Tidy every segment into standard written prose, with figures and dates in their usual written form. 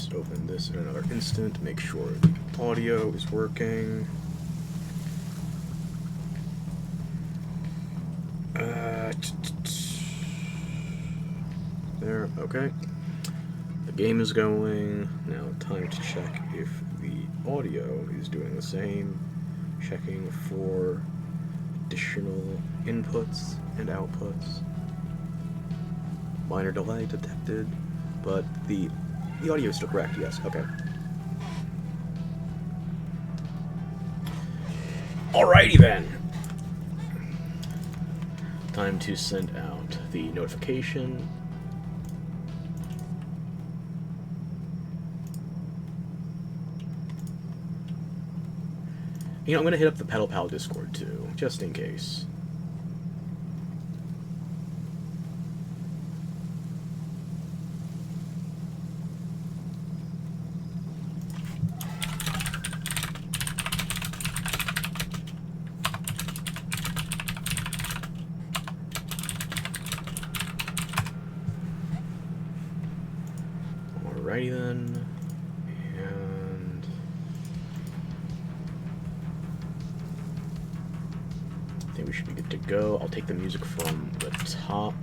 just open this in another instant, make sure the audio is working. There, okay. The game is going. Now time to check if the audio is doing the same. Checking for additional inputs and outputs. Minor delay detected, but the audio is still correct, yes, okay. Alrighty then. Time to send out the notification. You know, I'm going to hit up the Pedal Pal Discord too, just in case. Alrighty then. And I think we should be good to go. I'll take the music from the top,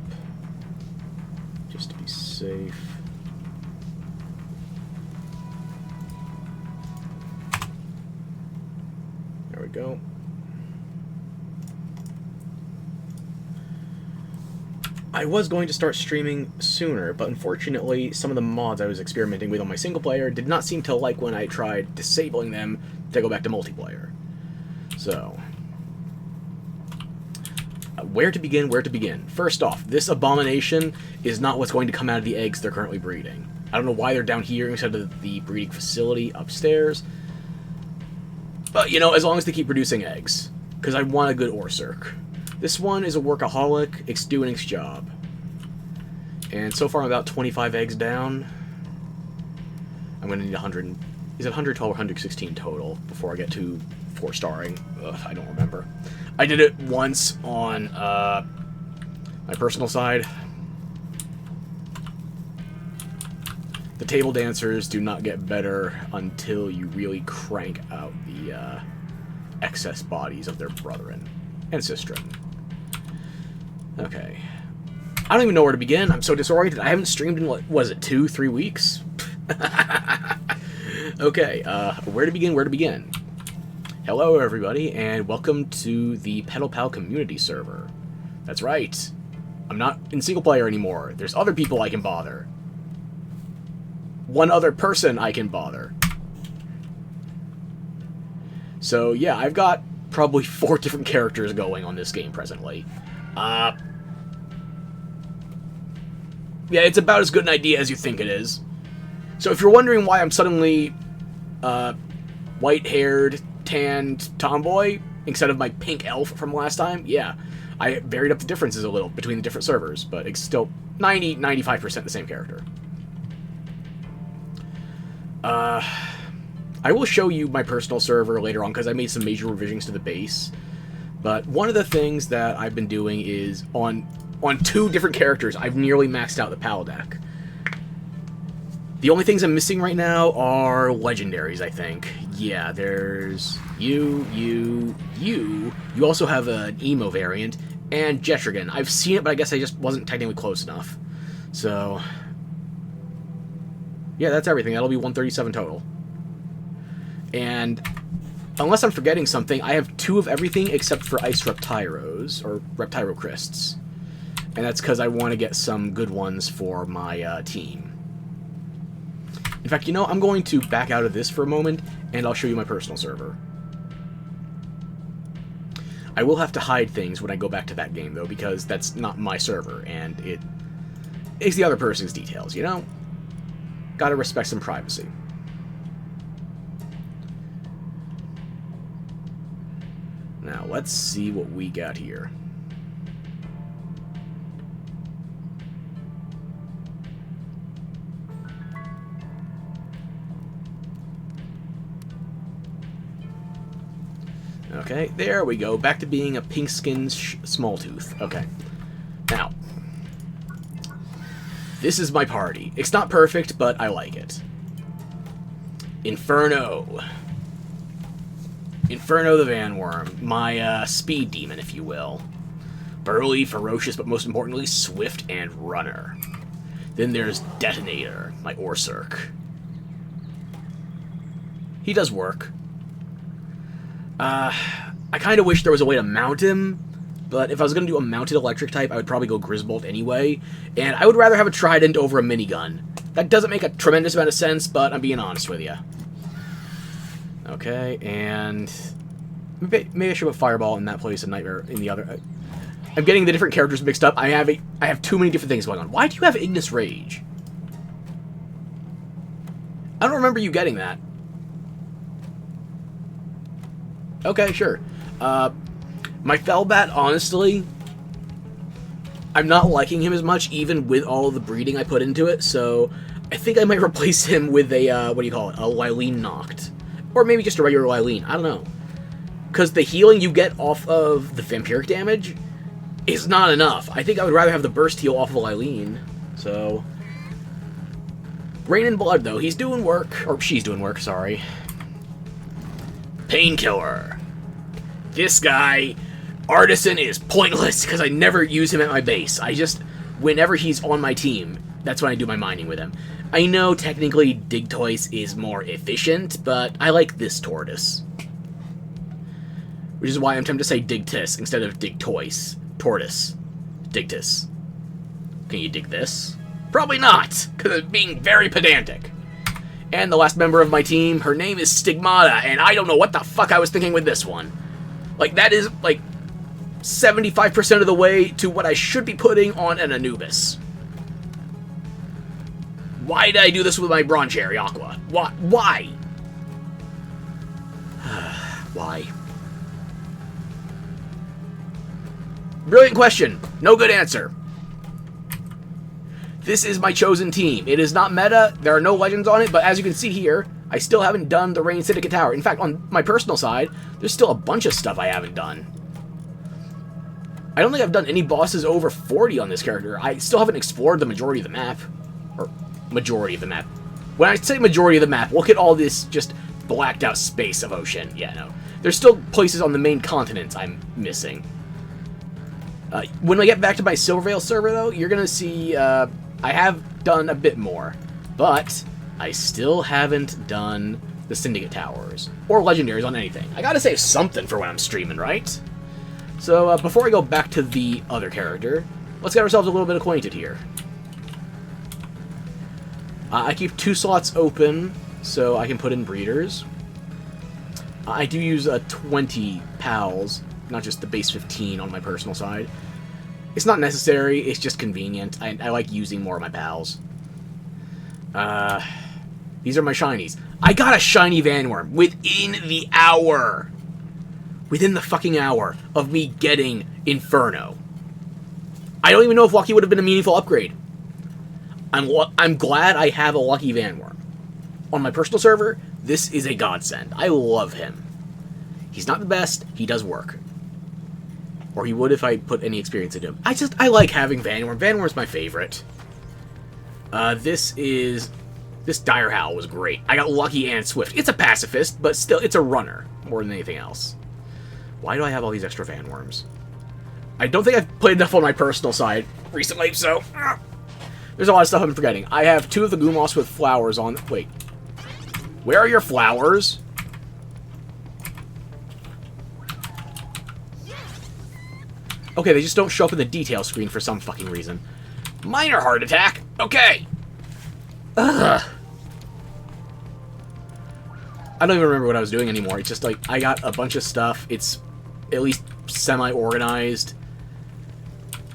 just to be safe. There we go. I was going to start streaming sooner, but unfortunately some of the mods I was experimenting with on my single player did not seem to like when I tried disabling them to go back to multiplayer. So, where to begin, where to begin? First off, this abomination is not what's going to come out of the eggs they're currently breeding. I don't know why they're down here instead of the breeding facility upstairs. But, you know, as long as they keep producing eggs. Because I want a good Orsurk. This one is a workaholic. It's doing its job. And so far I'm about 25 eggs down. I'm going to need 100... Is it 112 or 116 total before I get to 4-starring? Ugh, I don't remember. I did it once on my personal side. The table dancers do not get better until you really crank out the excess bodies of their brethren and sistren. Okay. I don't even know where to begin. I'm so disoriented. I haven't streamed in, what was it, 2-3 weeks? Okay, where to begin, where to begin? Hello, everybody, and welcome to the Pedal Pal community server. That's right. I'm not in single player anymore. There's other people I can bother. One other person I can bother. So, yeah, I've got probably 4 different characters going on this game presently. Yeah, it's about as good an idea as you think it is. So if you're wondering why I'm suddenly white-haired, tanned tomboy instead of my pink elf from last time, yeah, I varied up the differences a little between the different servers, but it's still 90-95% the same character. I will show you my personal server later on because I made some major revisions to the base. But one of the things that I've been doing is on 2 different characters, I've nearly maxed out the PAL deck. The only things I'm missing right now are legendaries, I think. Yeah, there's you. You also have an emo variant, and Jetrigan. I've seen it, but I guess I just wasn't technically close enough. So, yeah, that's everything. That'll be 137 total. And unless I'm forgetting something, I have 2 of everything except for Ice Reptyros, or Reptyrocrysts. And that's because I want to get some good ones for my team. In fact, you know, I'm going to back out of this for a moment, and I'll show you my personal server. I will have to hide things when I go back to that game, though, because that's not my server, and it is the other person's details, you know? Gotta respect some privacy. Now, let's see what we got here. Okay, there we go. Back to being a pink-skinned small-tooth. Okay. Now, this is my party. It's not perfect, but I like it. Inferno. Inferno the Vanworm. My speed demon, if you will. Burly, ferocious, but most importantly, swift and runner. Then there's Detonator, my Orsurk. He does work. I kind of wish there was a way to mount him, but if I was going to do a mounted electric type, I would probably go Grisbolt anyway, and I would rather have a Trident over a minigun. That doesn't make a tremendous amount of sense, but I'm being honest with you. Okay, and maybe I should put Fireball in that place and Nightmare in the other. I'm getting the different characters mixed up. I have too many different things going on. Why do you have Ignis Rage? I don't remember you getting that. Okay, sure. My Felbat, honestly, I'm not liking him as much, even with all of the breeding I put into it, so I think I might replace him with a, what do you call it, a Lylene Noct. Or maybe just a regular Lylene, I don't know. Because the healing you get off of the vampiric damage is not enough. I think I would rather have the burst heal off of a Lylene, so... Rain and Blood, though, he's doing work, or she's doing work, sorry. Painkiller. This guy, Artisan, is pointless because I never use him at my base. I just, whenever he's on my team, that's when I do my mining with him. I know technically Digtoise is more efficient, but I like this Tortoise. Which is why I'm tempted to say Digtis instead of Digtoise. Tortoise. Digtis. Can you dig this? Probably not, because it's being very pedantic. And the last member of my team, her name is Stigmata, and I don't know what the fuck I was thinking with this one. Like, that is, like, 75% of the way to what I should be putting on an Anubis. Why did I do this with my Bronze Cherry Aqua? Why? Why? Brilliant question. No good answer. This is my chosen team. It is not meta. There are no legends on it, but as you can see here, I still haven't done the Rain Syndicate Tower. In fact, on my personal side, there's still a bunch of stuff I haven't done. I don't think I've done any bosses over 40 on this character. I still haven't explored the majority of the map. Or, majority of the map. When I say majority of the map, look at all this just blacked out space of ocean. Yeah, no. There's still places on the main continents I'm missing. When I get back to my Silvervale server, though, you're going to see I have done a bit more. But I still haven't done the Syndicate Towers. Or Legendaries on anything. I gotta save something for when I'm streaming, right? So, before I go back to the other character, let's get ourselves a little bit acquainted here. I keep 2 slots open, so I can put in breeders. I do use 20 pals, not just the base 15 on my personal side. It's not necessary, it's just convenient. I like using more of my pals. These are my shinies. I got a shiny Vanworm within the hour. Within the fucking hour of me getting Inferno. I don't even know if Lucky would have been a meaningful upgrade. I'm glad I have a Lucky Vanworm. On my personal server, this is a godsend. I love him. He's not the best, he does work. Or he would if I put any experience into him. I like having Vanworm. Vanworm's my favorite. This Dire Howl was great. I got Lucky and Swift. It's a pacifist, but still, it's a runner more than anything else. Why do I have all these extra Vanworms? I don't think I've played enough on my personal side recently, so... There's a lot of stuff I'm forgetting. I have 2 of the Gumos with flowers on... Wait. Where are your flowers? Okay, they just don't show up in the detail screen for some fucking reason. Minor heart attack? Okay. Ugh. I don't even remember what I was doing anymore. It's just like, I got a bunch of stuff. It's at least semi-organized.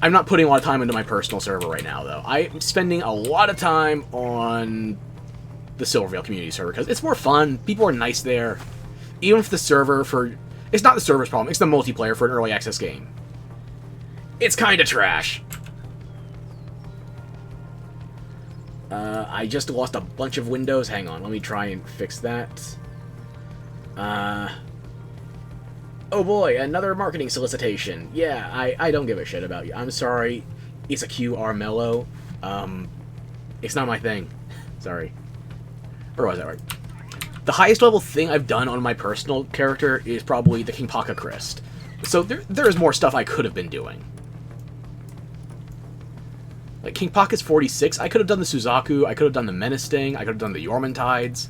I'm not putting a lot of time into my personal server right now, though. I'm spending a lot of time on the Silvervale community server, because it's more fun. People are nice there. Even if the server for... It's not the server's problem, it's the multiplayer for an early access game. It's kind of trash. I just lost a bunch of windows. Hang on, let me try and fix that. Oh boy, another marketing solicitation. Yeah, I don't give a shit about you. I'm sorry. It's a QR Mellow. It's not my thing. Sorry. Or was that right? The highest level thing I've done on my personal character is probably the King Paka Crest. So there's more stuff I could have been doing. Like, King Paka's 46. I could have done the Suzaku. I could have done the Menacing. I could have done the Yormantides.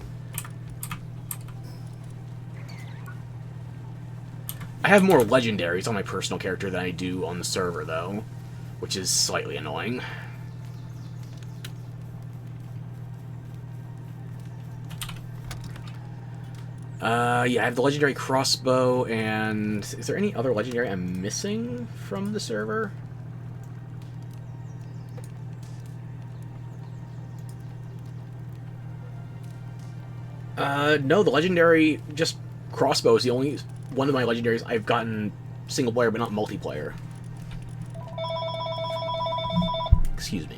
I have more legendaries on my personal character than I do on the server, though, which is slightly annoying. Yeah, I have the legendary crossbow, and is there any other legendary I'm missing from the server? No, the legendary just crossbow is the only one of my legendaries I've gotten single player, but not multiplayer. Excuse me.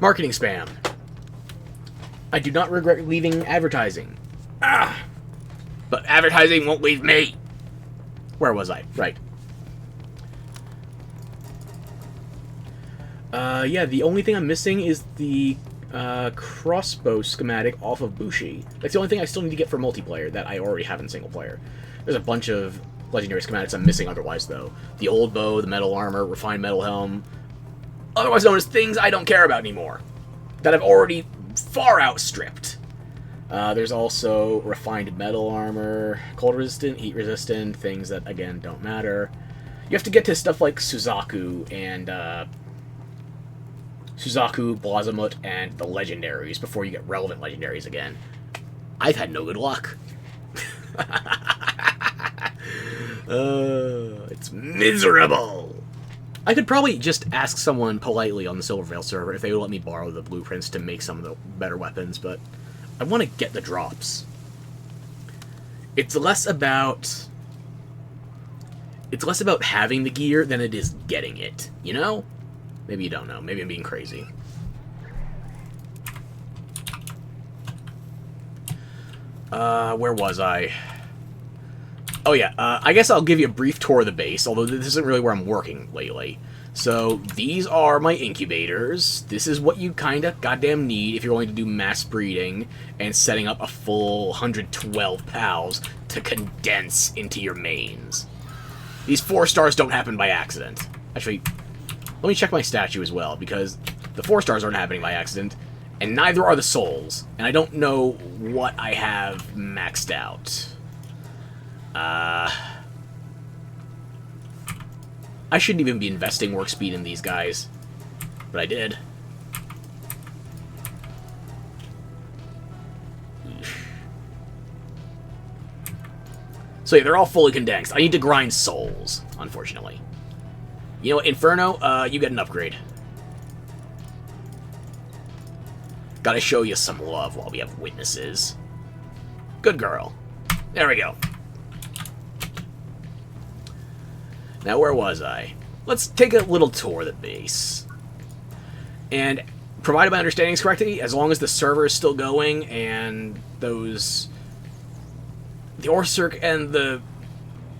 Marketing spam. I do not regret leaving advertising. Ah! But advertising won't leave me! Where was I? Right. Yeah, the only thing I'm missing is the crossbow schematic off of Bushi. That's the only thing I still need to get for multiplayer that I already have in single player. There's a bunch of legendary schematics I'm missing otherwise, though. The old bow, the metal armor, refined metal helm, otherwise known as things I don't care about anymore, that I've already far outstripped. There's also refined metal armor, cold resistant, heat resistant, things that, again, don't matter. You have to get to stuff like Suzaku and Suzaku, Blazamut, and the legendaries before you get relevant legendaries again. I've had no good luck. It's miserable. I could probably just ask someone politely on the Silvervale server if they would let me borrow the blueprints to make some of the better weapons, but I want to get the drops. It's less about having the gear than it is getting it, you know? Maybe you don't know. Maybe I'm being crazy. Where was I? Oh yeah, I guess I'll give you a brief tour of the base, although this isn't really where I'm working lately. So, these are my incubators. This is what you kinda goddamn need if you're going to do mass breeding and setting up a full 112 pals to condense into your mains. These 4 stars don't happen by accident. Actually, let me check my statue as well, because the 4 stars aren't happening by accident, and neither are the souls, and I don't know what I have maxed out. I shouldn't even be investing work speed in these guys, but I did. So yeah, they're all fully condensed. I need to grind souls, unfortunately. You know what, Inferno, you get an upgrade. Gotta show you some love while we have witnesses. Good girl. There we go. Now, where was I? Let's take a little tour of the base. And, provided my understanding is correctly, as long as the server is still going, and those... The Orsurk and the...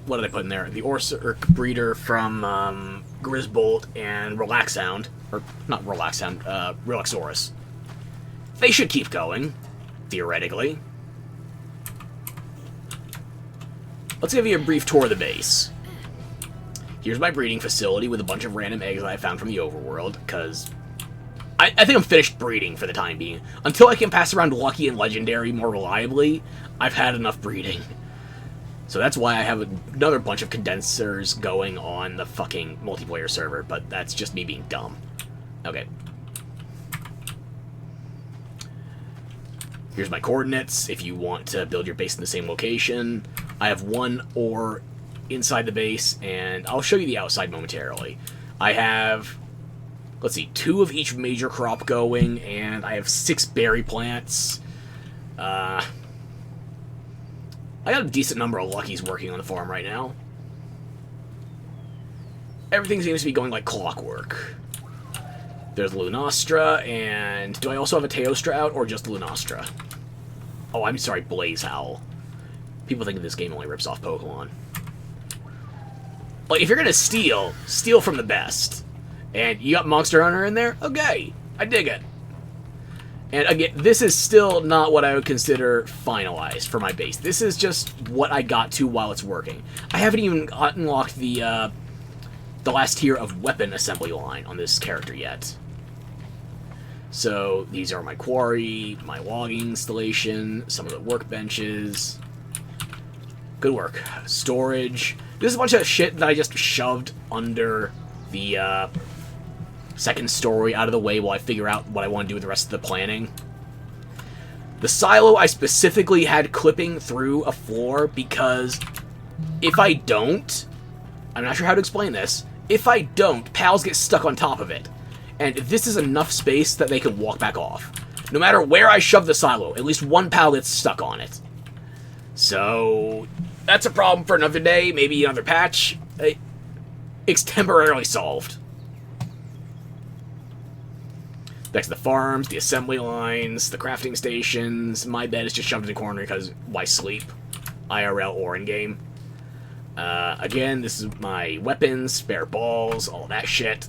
What did I put in there? The Orsurk breeder from Grisbolt and Relaxound. Or, not Relaxound, Relaxorus. They should keep going, theoretically. Let's give you a brief tour of the base. Here's my breeding facility with a bunch of random eggs that I found from the overworld, because I think I'm finished breeding for the time being. Until I can pass around Lucky and Legendary more reliably, I've had enough breeding. So that's why I have another bunch of condensers going on the fucking multiplayer server, but that's just me being dumb. Okay. Here's my coordinates if you want to build your base in the same location. I have 1 ore inside the base, and I'll show you the outside momentarily. I have, let's see, 2 of each major crop going, and I have 6 berry plants. I got a decent number of Luckies working on the farm right now. everything seems to be going like clockwork. There's Lunastra, and do I also have a Teostra out, or just Lunastra? Oh, I'm sorry, Blaze Howl. People think this game only rips off Pokemon. Like, if you're gonna steal, steal from the best. And you got Monster Hunter in there? Okay, I dig it. And again, this is still not what I would consider finalized for my base. This is just what I got to while it's working. I haven't even unlocked the last tier of weapon assembly line on this character yet. So, these are my quarry, my logging installation, some of the workbenches. Good work. Storage. This is a bunch of shit that I just shoved under the second story out of the way while I figure out what I want to do with the rest of the planning. The silo I specifically had clipping through a floor because if I don't, I'm not sure how to explain this, if I don't, pals get stuck on top of it. And this is enough space that they can walk back off. No matter where I shove the silo, at least one pal gets stuck on it. So, that's a problem for another day, maybe another patch. It's temporarily solved. Back to the farms, the assembly lines, the crafting stations. My bed is just shoved in the corner because why sleep? IRL or in-game. Again, this is my weapons, spare balls, all that shit.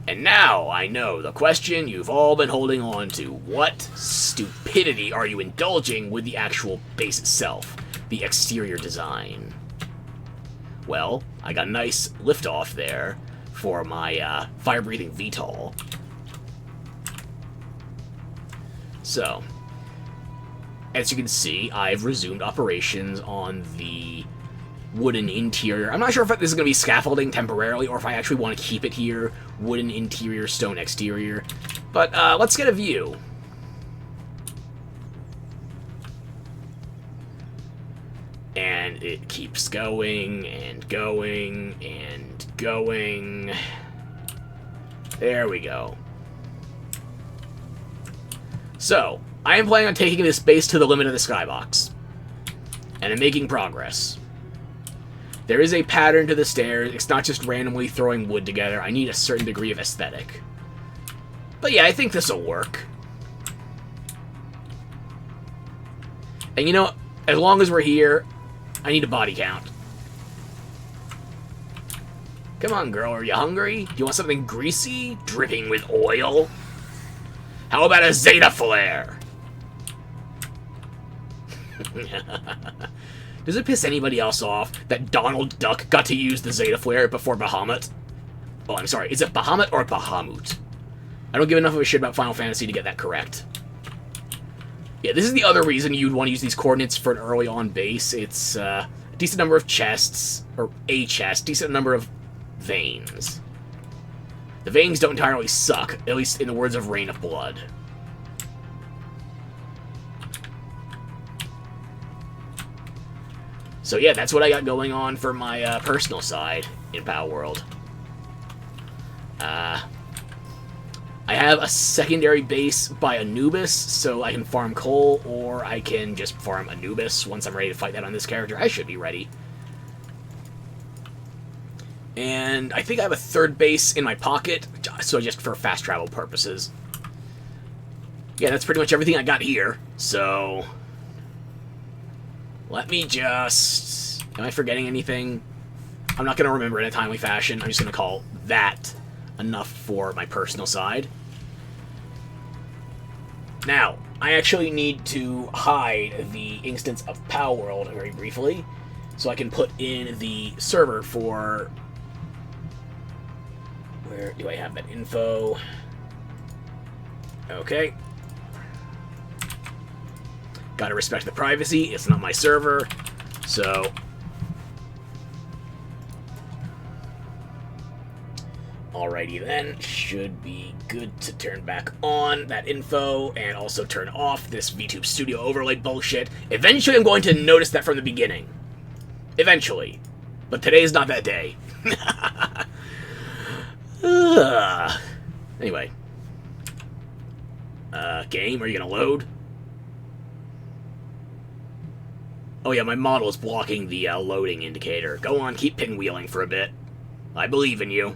And now I know the question you've all been holding on to. What stupidity are you indulging with the actual base itself? The exterior design. Well, I got a nice liftoff there for my fire-breathing VTOL. So, as you can see, I've resumed operations on the wooden interior. I'm not sure if this is going to be scaffolding temporarily or if I actually want to keep it here. Wooden interior, stone exterior. But let's get a view. And it keeps going and going and going. There we go. So, I am planning on taking this base to the limit of the skybox. And I'm making progress. There is a pattern to the stairs. It's not just randomly throwing wood together. I need a certain degree of aesthetic. But yeah, I think this will work. And you know, as long as we're here, I need a body count. Come on, girl. Are you hungry? Do you want something greasy? Dripping with oil? How about a Zeta Flare? Does it piss anybody else off that Donald Duck got to use the Zeta Flare before Bahamut? Oh, I'm sorry. Is it Bahamut or Bahamut? I don't give enough of a shit about Final Fantasy to get that correct. Yeah, this is the other reason you'd want to use these coordinates for an early on base. It's a decent number of chests, or a chest, decent number of veins. The veins don't entirely suck, at least in the words of Rain of Blood. So yeah, that's what I got going on for my personal side in Palworld. I have a secondary base by Anubis, so I can farm coal, or I can just farm Anubis once I'm ready to fight that on this character. I should be ready. And I think I have a third base in my pocket, so just for fast travel purposes. Yeah, that's pretty much everything I got here, so... Let me just... Am I forgetting anything? I'm not going to remember in a timely fashion. I'm just going to call that enough for my personal side. Now, I actually need to hide the instance of Palworld very briefly, so I can put in the server for... Where do I have that info? Okay. Gotta respect the privacy, it's not my server, so... Alrighty then, should be good to turn back on that info, and also turn off this VTube Studio overlay bullshit. Eventually I'm going to notice that from the beginning. Eventually. But today is not that day. Anyway. Game, are you gonna load? Oh yeah, my model is blocking the loading indicator. Go on, keep pinwheeling for a bit. I believe in you.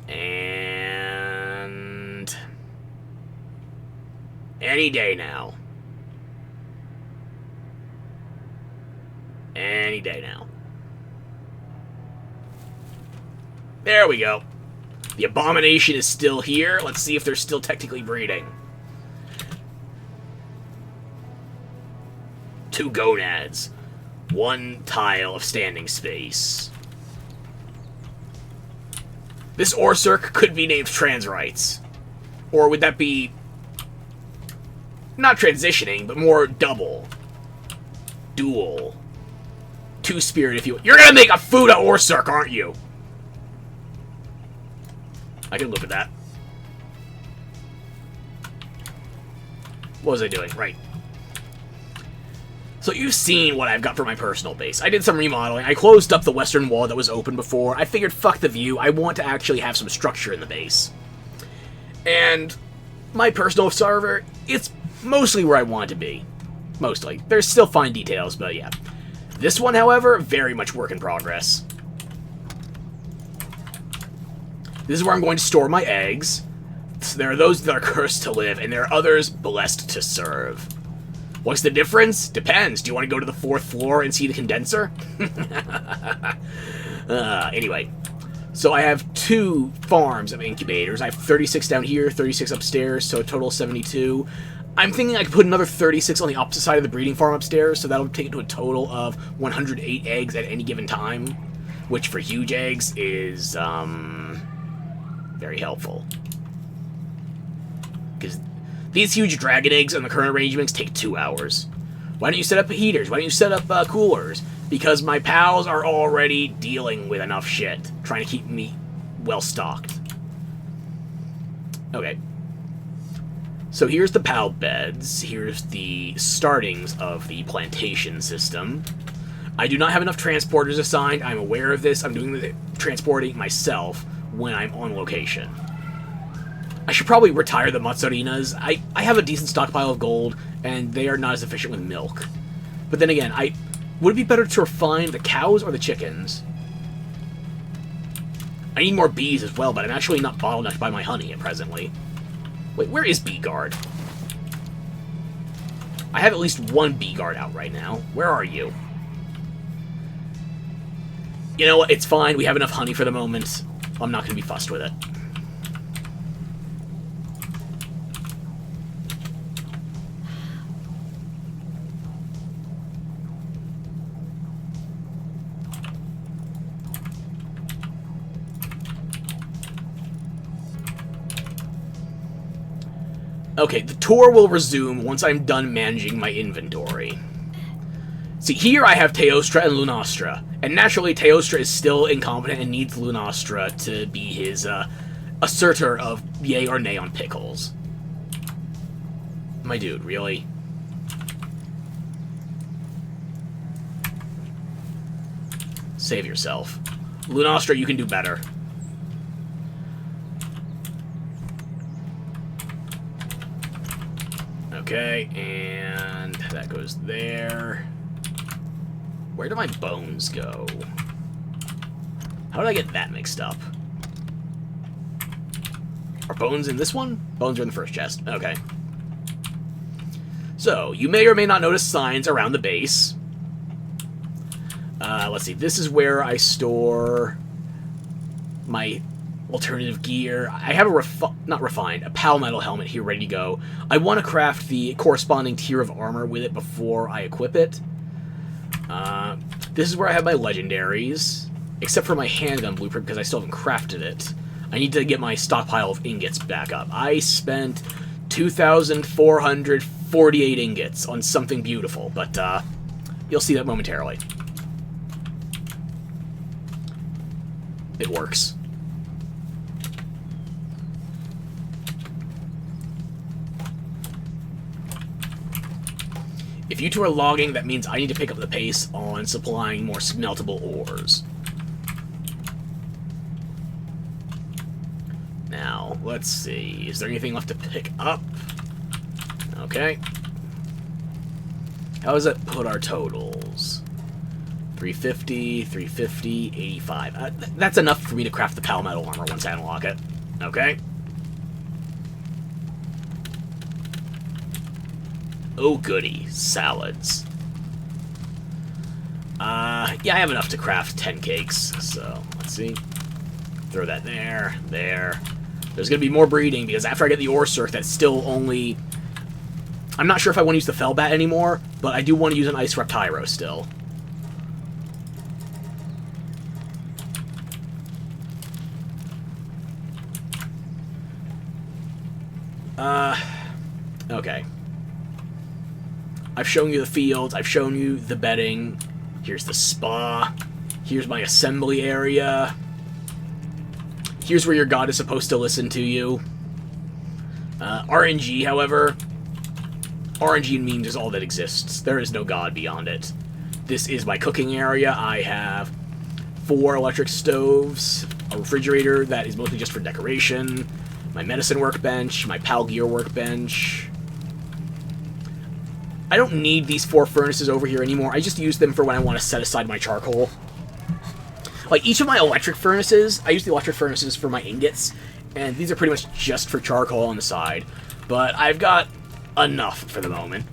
And... any day now. Any day now. There we go. The abomination is still here. Let's see if they're still technically breeding. 2 gonads. 1 tile of standing space. This Orsirk could be named Trans Rights. Or would that be... not transitioning, but more double. Dual. 2-spirit, if you... You're gonna make a Fuda Orsirk, aren't you? I can live with that. What was I doing? Right. So you've seen what I've got for my personal base. I did some remodeling. I closed up the western wall that was open before. I figured, fuck the view. I want to actually have some structure in the base. And my personal server, it's mostly where I want it to be. Mostly. There's still fine details, but yeah. This one, however, very much work in progress. This is where I'm going to store my eggs. So there are those that are cursed to live, and there are others blessed to serve. What's the difference? Depends. Do you want to go to the 4th floor and see the condenser? Anyway. So I have 2 farms of incubators. I have 36 down here, 36 upstairs, so a total of 72. I'm thinking I could put another 36 on the opposite side of the breeding farm upstairs, so that'll take it to a total of 108 eggs at any given time. Which for huge eggs is, very helpful. Because these huge dragon eggs on the current arrangements take 2 hours. Why don't you set up heaters? Why don't you set up coolers? Because my pals are already dealing with enough shit, trying to keep me well-stocked. Okay. So here's the pal beds. Here's the startings of the plantation system. I do not have enough transporters assigned. I'm aware of this. I'm doing the transporting myself when I'm on location. I should probably retire the Matsurinas. I have a decent stockpile of gold, and they are not as efficient with milk. But then again, would it be better to refine the cows or the chickens? I need more bees as well, but I'm actually not bottlenecked by my honey at presently. Wait, where is Bee Guard? I have at least 1 Bee Guard out right now. Where are you? You know what? It's fine. We have enough honey for the moment. I'm not going to be fussed with it. Okay, the tour will resume once I'm done managing my inventory. See, here I have Teostra and Lunastra, and naturally Teostra is still incompetent and needs Lunastra to be his assertor of yay or nay on pickles. My dude, really? Save yourself. Lunastra, you can do better. Okay, and that goes there. Where do my bones go? How did I get that mixed up? Are bones in this one? Bones are in the first chest. Okay. So, you may or may not notice signs around the base. Let's see. This is where I store my alternative gear. I have a a pal metal helmet here ready to go. I want to craft the corresponding tier of armor with it before I equip it. This is where I have my legendaries, except for my handgun blueprint because I still haven't crafted it. I need to get my stockpile of ingots back up. I spent 2,448 ingots on something beautiful, but you'll see that momentarily. It works. If you two are logging, that means I need to pick up the pace on supplying more smeltable ores. Now, let's see. Is there anything left to pick up? Okay. How does that put our totals? 350, 350, 85. That's enough for me to craft the Pal Metal armor once I unlock it. Okay. Oh goody, salads. Yeah, I have enough to craft 10 cakes, so let's see. Throw that there, there. There's gonna be more breeding, because after I get the Orsirk, that's still only... I'm not sure if I want to use the Fellbat anymore, but I do want to use an Ice Reptyro still. Okay. I've shown you the fields, I've shown you the bedding. Here's the spa. Here's my assembly area. Here's where your god is supposed to listen to you. RNG, however, RNG means is all that exists. There is no god beyond it. This is my cooking area. I have 4 electric stoves, a refrigerator that is mostly just for decoration, my medicine workbench, my Pal Gear workbench. I don't need these 4 furnaces over here anymore. I just use them for when I want to set aside my charcoal. Like, each of my electric furnaces, I use the electric furnaces for my ingots, and these are pretty much just for charcoal on the side. But I've got enough for the moment.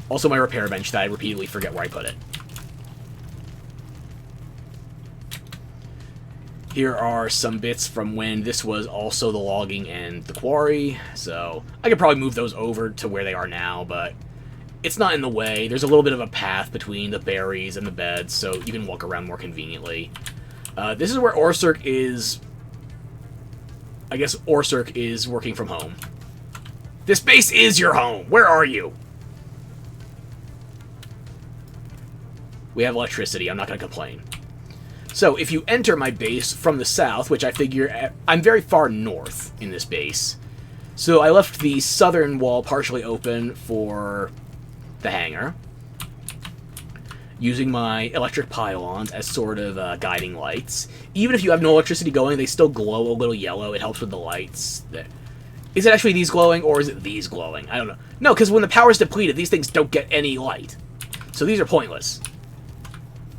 Also my repair bench that I repeatedly forget where I put it. Here are some bits from when this was also the logging and the quarry, so I could probably move those over to where they are now, but it's not in the way. There's a little bit of a path between the berries and the beds, so you can walk around more conveniently. This is where Orsirk is... I guess Orsirk is working from home. This base is your home! Where are you? We have electricity, I'm not going to complain. So, if you enter my base from the south, which I figure... I'm very far north in this base. So I left the southern wall partially open for the hangar, using my electric pylons as sort of guiding lights. Even if you have no electricity going, they still glow a little yellow. It helps with the lights. Is it actually these glowing, or is it these glowing? I don't know. No, because when the power's depleted, these things don't get any light. So these are pointless.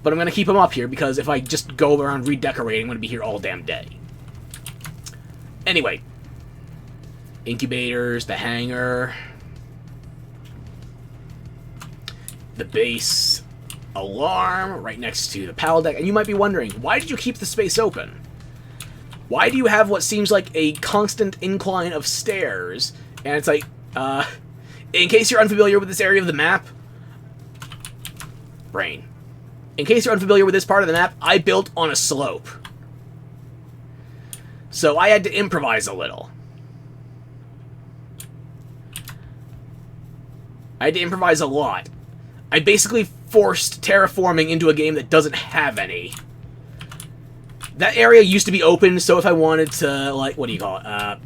But I'm going to keep them up here, because if I just go around redecorating, I'm going to be here all damn day. Anyway. Incubators, the hangar. The base alarm right next to the PAL deck. And you might be wondering, why did you keep the space open? Why do you have what seems like a constant incline of stairs? And it's like, in case you're unfamiliar with this area of the map, brain. In case you're unfamiliar with this part of the map, I built on a slope. So I had to improvise a little. I had to improvise a lot. I basically forced terraforming into a game that doesn't have any. That area used to be open, so if I wanted to, like, what do you call it?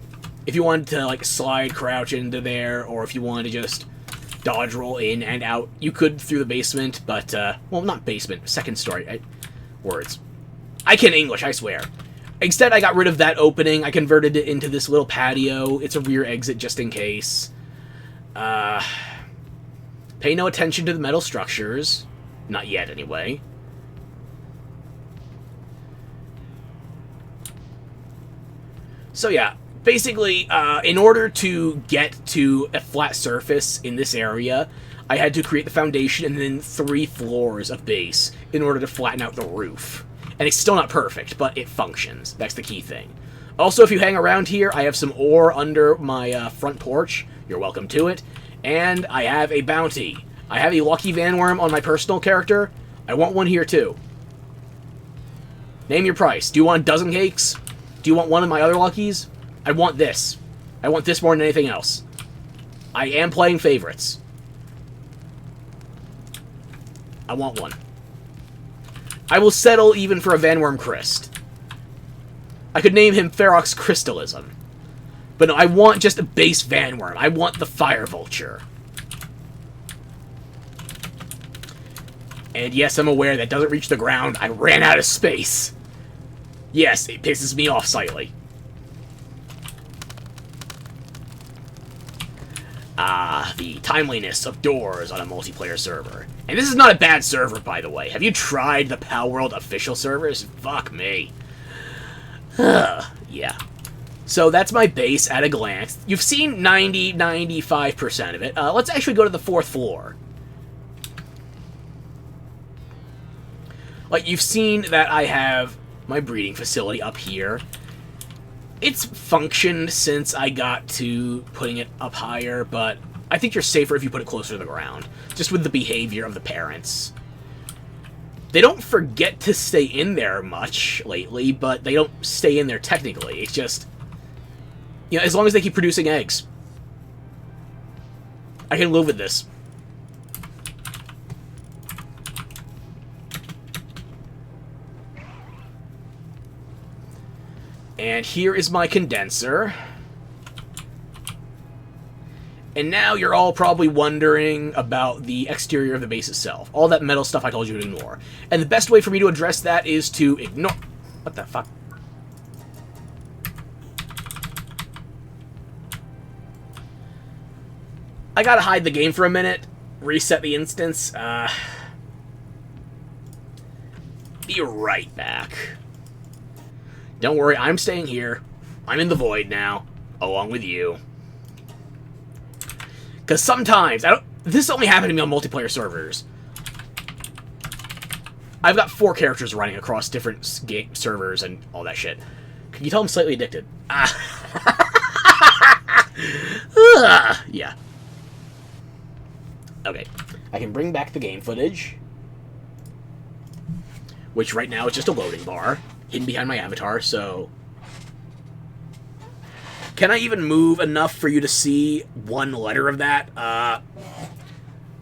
If you wanted to, like, slide, crouch into there, or if you wanted to just dodge roll in and out, you could through the basement, but, well, not basement, second story. Words. I can English, I swear. Instead, I got rid of that opening. I converted it into this little patio. It's a rear exit just in case. Pay no attention to the metal structures. Not yet, anyway. So yeah, basically, in order to get to a flat surface in this area, I had to create the foundation and then 3 floors of base in order to flatten out the roof. And it's still not perfect, but it functions. That's the key thing. Also, if you hang around here, I have some ore under my front porch. You're welcome to it. And I have a bounty. I have a Lucky Vanworm on my personal character. I want one here, too. Name your price. Do you want a dozen cakes? Do you want one of my other Luckies? I want this. I want this more than anything else. I am playing favorites. I want one. I will settle even for a Vanworm Christ. I could name him Ferox Crystalism. But no, I want just a base Vanworm. I want the Fire Vulture. And yes, I'm aware that doesn't reach the ground. I ran out of space. Yes, it pisses me off slightly. The timeliness of doors on a multiplayer server. And this is not a bad server, by the way. Have you tried the Palworld official servers? Fuck me. Yeah. So that's my base at a glance. You've seen 95% of it. Let's actually go to the 4th floor. Like, you've seen that I have my breeding facility up here. It's functioned since I got to putting it up higher, but I think you're safer if you put it closer to the ground, just with the behavior of the parents. They don't forget to stay in there much lately, but they don't stay in there technically. It's just, you know, as long as they keep producing eggs. I can live with this. And here is my condenser. And now you're all probably wondering about the exterior of the base itself. All that metal stuff I told you to ignore. And the best way for me to address that is to ignore... What the fuck? I gotta hide the game for a minute. Reset the instance. Be right back. Don't worry, I'm staying here. I'm in the void now, along with you. Because sometimes, this only happened to me on multiplayer servers. I've got 4 characters running across different servers and all that shit. Can you tell I'm slightly addicted? Yeah. Okay. I can bring back the game footage. Which right now is just a loading bar. Hidden behind my avatar, so... Can I even move enough for you to see one letter of that?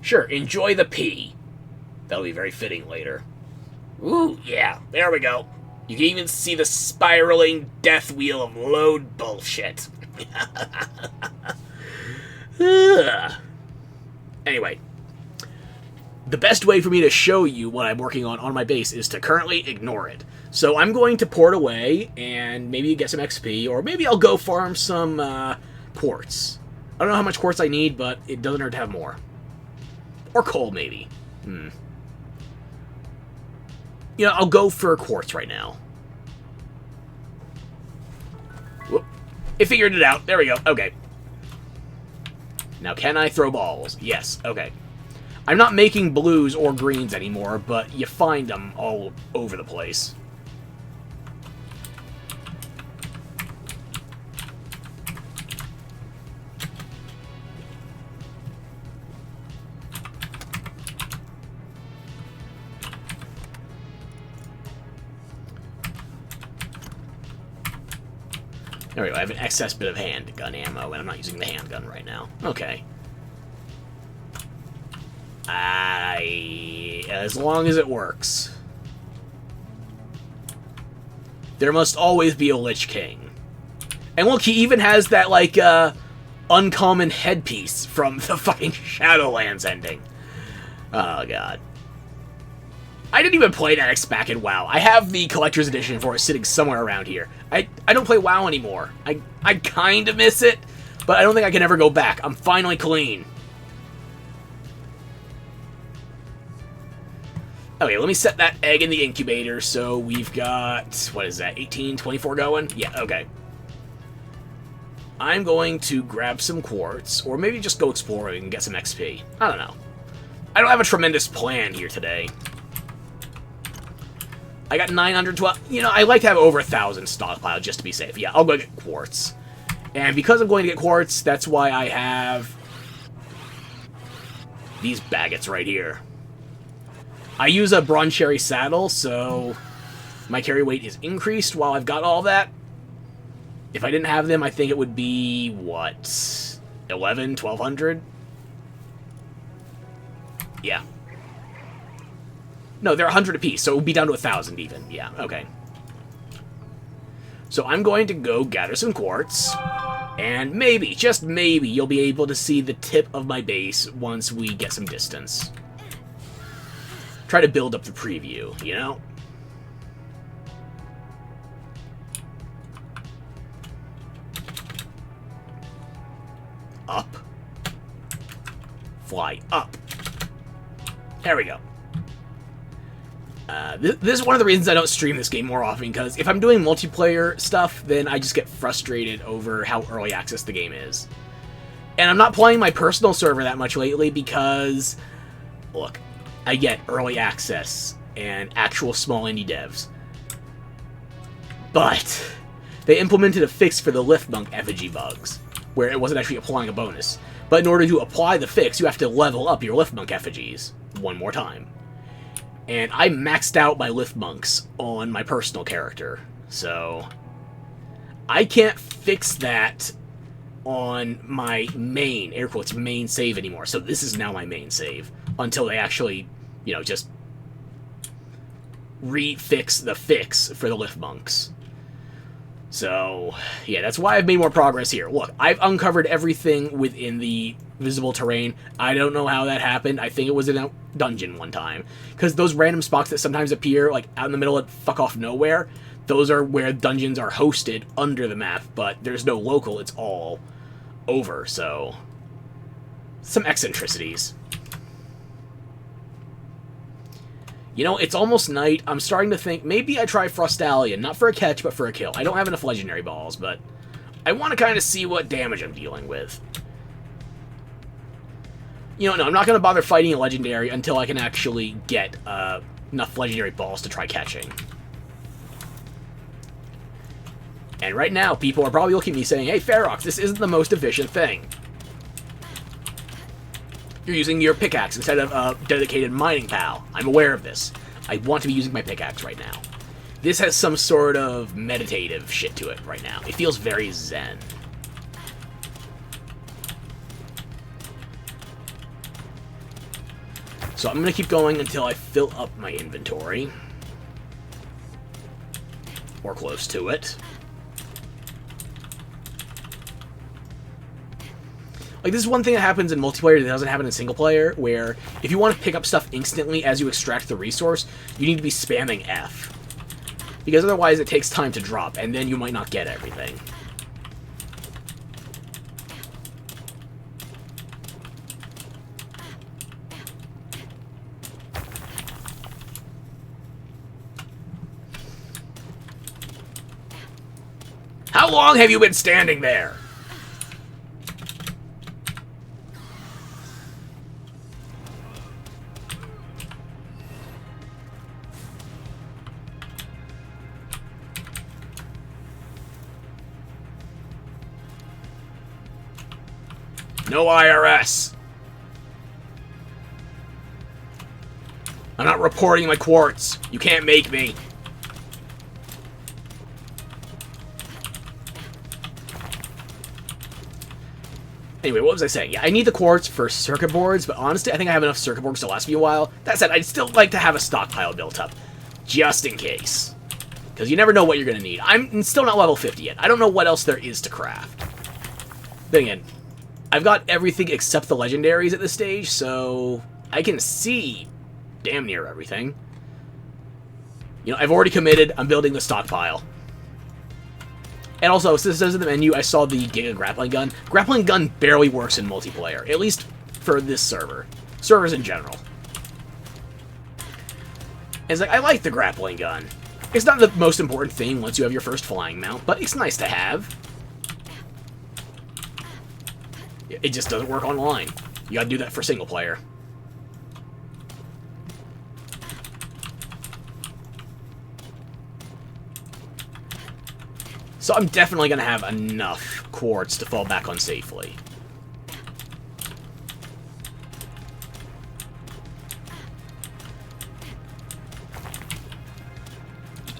Sure, enjoy the P. That'll be very fitting later. Ooh, yeah, there we go. You can even see the spiraling death wheel of load bullshit. Anyway. The best way for me to show you what I'm working on my base is to currently ignore it. So I'm going to port away and maybe get some XP, or maybe I'll go farm some quartz. I don't know how much quartz I need, but it doesn't hurt to have more. Or coal, maybe. You know, I'll go for quartz right now. Whoop. It figured it out. There we go. Okay. Now, can I throw balls? Yes. Okay. I'm not making blues or greens anymore, but you find them all over the place. There we go, I have an excess bit of handgun ammo, and I'm not using the handgun right now. Okay. As long as it works. There must always be a Lich King. And look, he even has that, like, uncommon headpiece from the fucking Shadowlands ending. Oh, God. I didn't even play that X back in WoW. I have the Collector's Edition for it sitting somewhere around here. I don't play WoW anymore. I kind of miss it, but I don't think I can ever go back. I'm finally clean. Okay, let me set that egg in the incubator, so we've got, what is that, 18, 24 going? Yeah, okay. I'm going to grab some quartz, or maybe just go exploring and get some XP. I don't know. I don't have a tremendous plan here today. I got 912, you know, I like to have over 1,000 stockpiled just to be safe. Yeah, I'll go get quartz. And because I'm going to get quartz, that's why I have these baguettes right here. I use a bronze cherry saddle, so my carry weight is increased while I've got all that. If I didn't have them, I think it would be, what, 11, 1,200? Yeah. No, they're 100 apiece, so it would be down to 1,000 even. Yeah, okay. So I'm going to go gather some quartz, and maybe, just maybe, you'll be able to see the tip of my base once we get some distance. Try to build up the preview, you know? Up. Fly up. There we go. This is one of the reasons I don't stream this game more often, because if I'm doing multiplayer stuff, then I just get frustrated over how early access the game is. And I'm not playing my personal server that much lately because, look, I get early access and actual small indie devs. But they implemented a fix for the Liftmonk effigy bugs, where it wasn't actually applying a bonus. But in order to apply the fix, you have to level up your Liftmonk effigies one more time. And I maxed out my Liftmonks on my personal character, so I can't fix that on my main, air quotes, main save anymore. So this is now my main save, until they actually, you know, just refix the fix for the Liftmonks. So, yeah, that's why I've made more progress here. Look, I've uncovered everything within the visible terrain. I don't know how that happened. I think it was in a dungeon one time. Because those random spots that sometimes appear, like, out in the middle of fuck off nowhere, those are where dungeons are hosted under the map, but there's no local, it's all over, so some eccentricities. You know, it's almost night. I'm starting to think maybe I try Frostallion, not for a catch, but for a kill. I don't have enough legendary balls, but I want to kind of see what damage I'm dealing with. You know, no, I'm not going to bother fighting a legendary until I can actually get enough legendary balls to try catching. And right now, people are probably looking at me saying, hey, Ferox, this isn't the most efficient thing. You're using your pickaxe instead of a dedicated mining pal. I'm aware of this. I want to be using my pickaxe right now. This has some sort of meditative shit to it right now. It feels very zen. So I'm going to keep going until I fill up my inventory. Or close to it. Like, this is one thing that happens in multiplayer that doesn't happen in single player, where if you want to pick up stuff instantly as you extract the resource, you need to be spamming F. Because otherwise it takes time to drop, and then you might not get everything. How long have you been standing there? No IRS. I'm not reporting my quartz. You can't make me. Anyway, what was I saying? Yeah, I need the quartz for circuit boards, but honestly, I think I have enough circuit boards to last me a while. That said, I'd still like to have a stockpile built up, just in case. Because you never know what you're going to need. I'm still not level 50 yet. I don't know what else there is to craft. Then again, I've got everything except the legendaries at this stage, so I can see damn near everything. You know, I've already committed. I'm building the stockpile. And also, since it says in the menu, I saw the Giga Grappling Gun. Grappling Gun barely works in multiplayer, at least for this server. Servers in general. And it's like, I like the Grappling Gun. It's not the most important thing once you have your first flying mount, but it's nice to have. It just doesn't work online. You gotta do that for single player. So I'm definitely gonna have enough quartz to fall back on safely.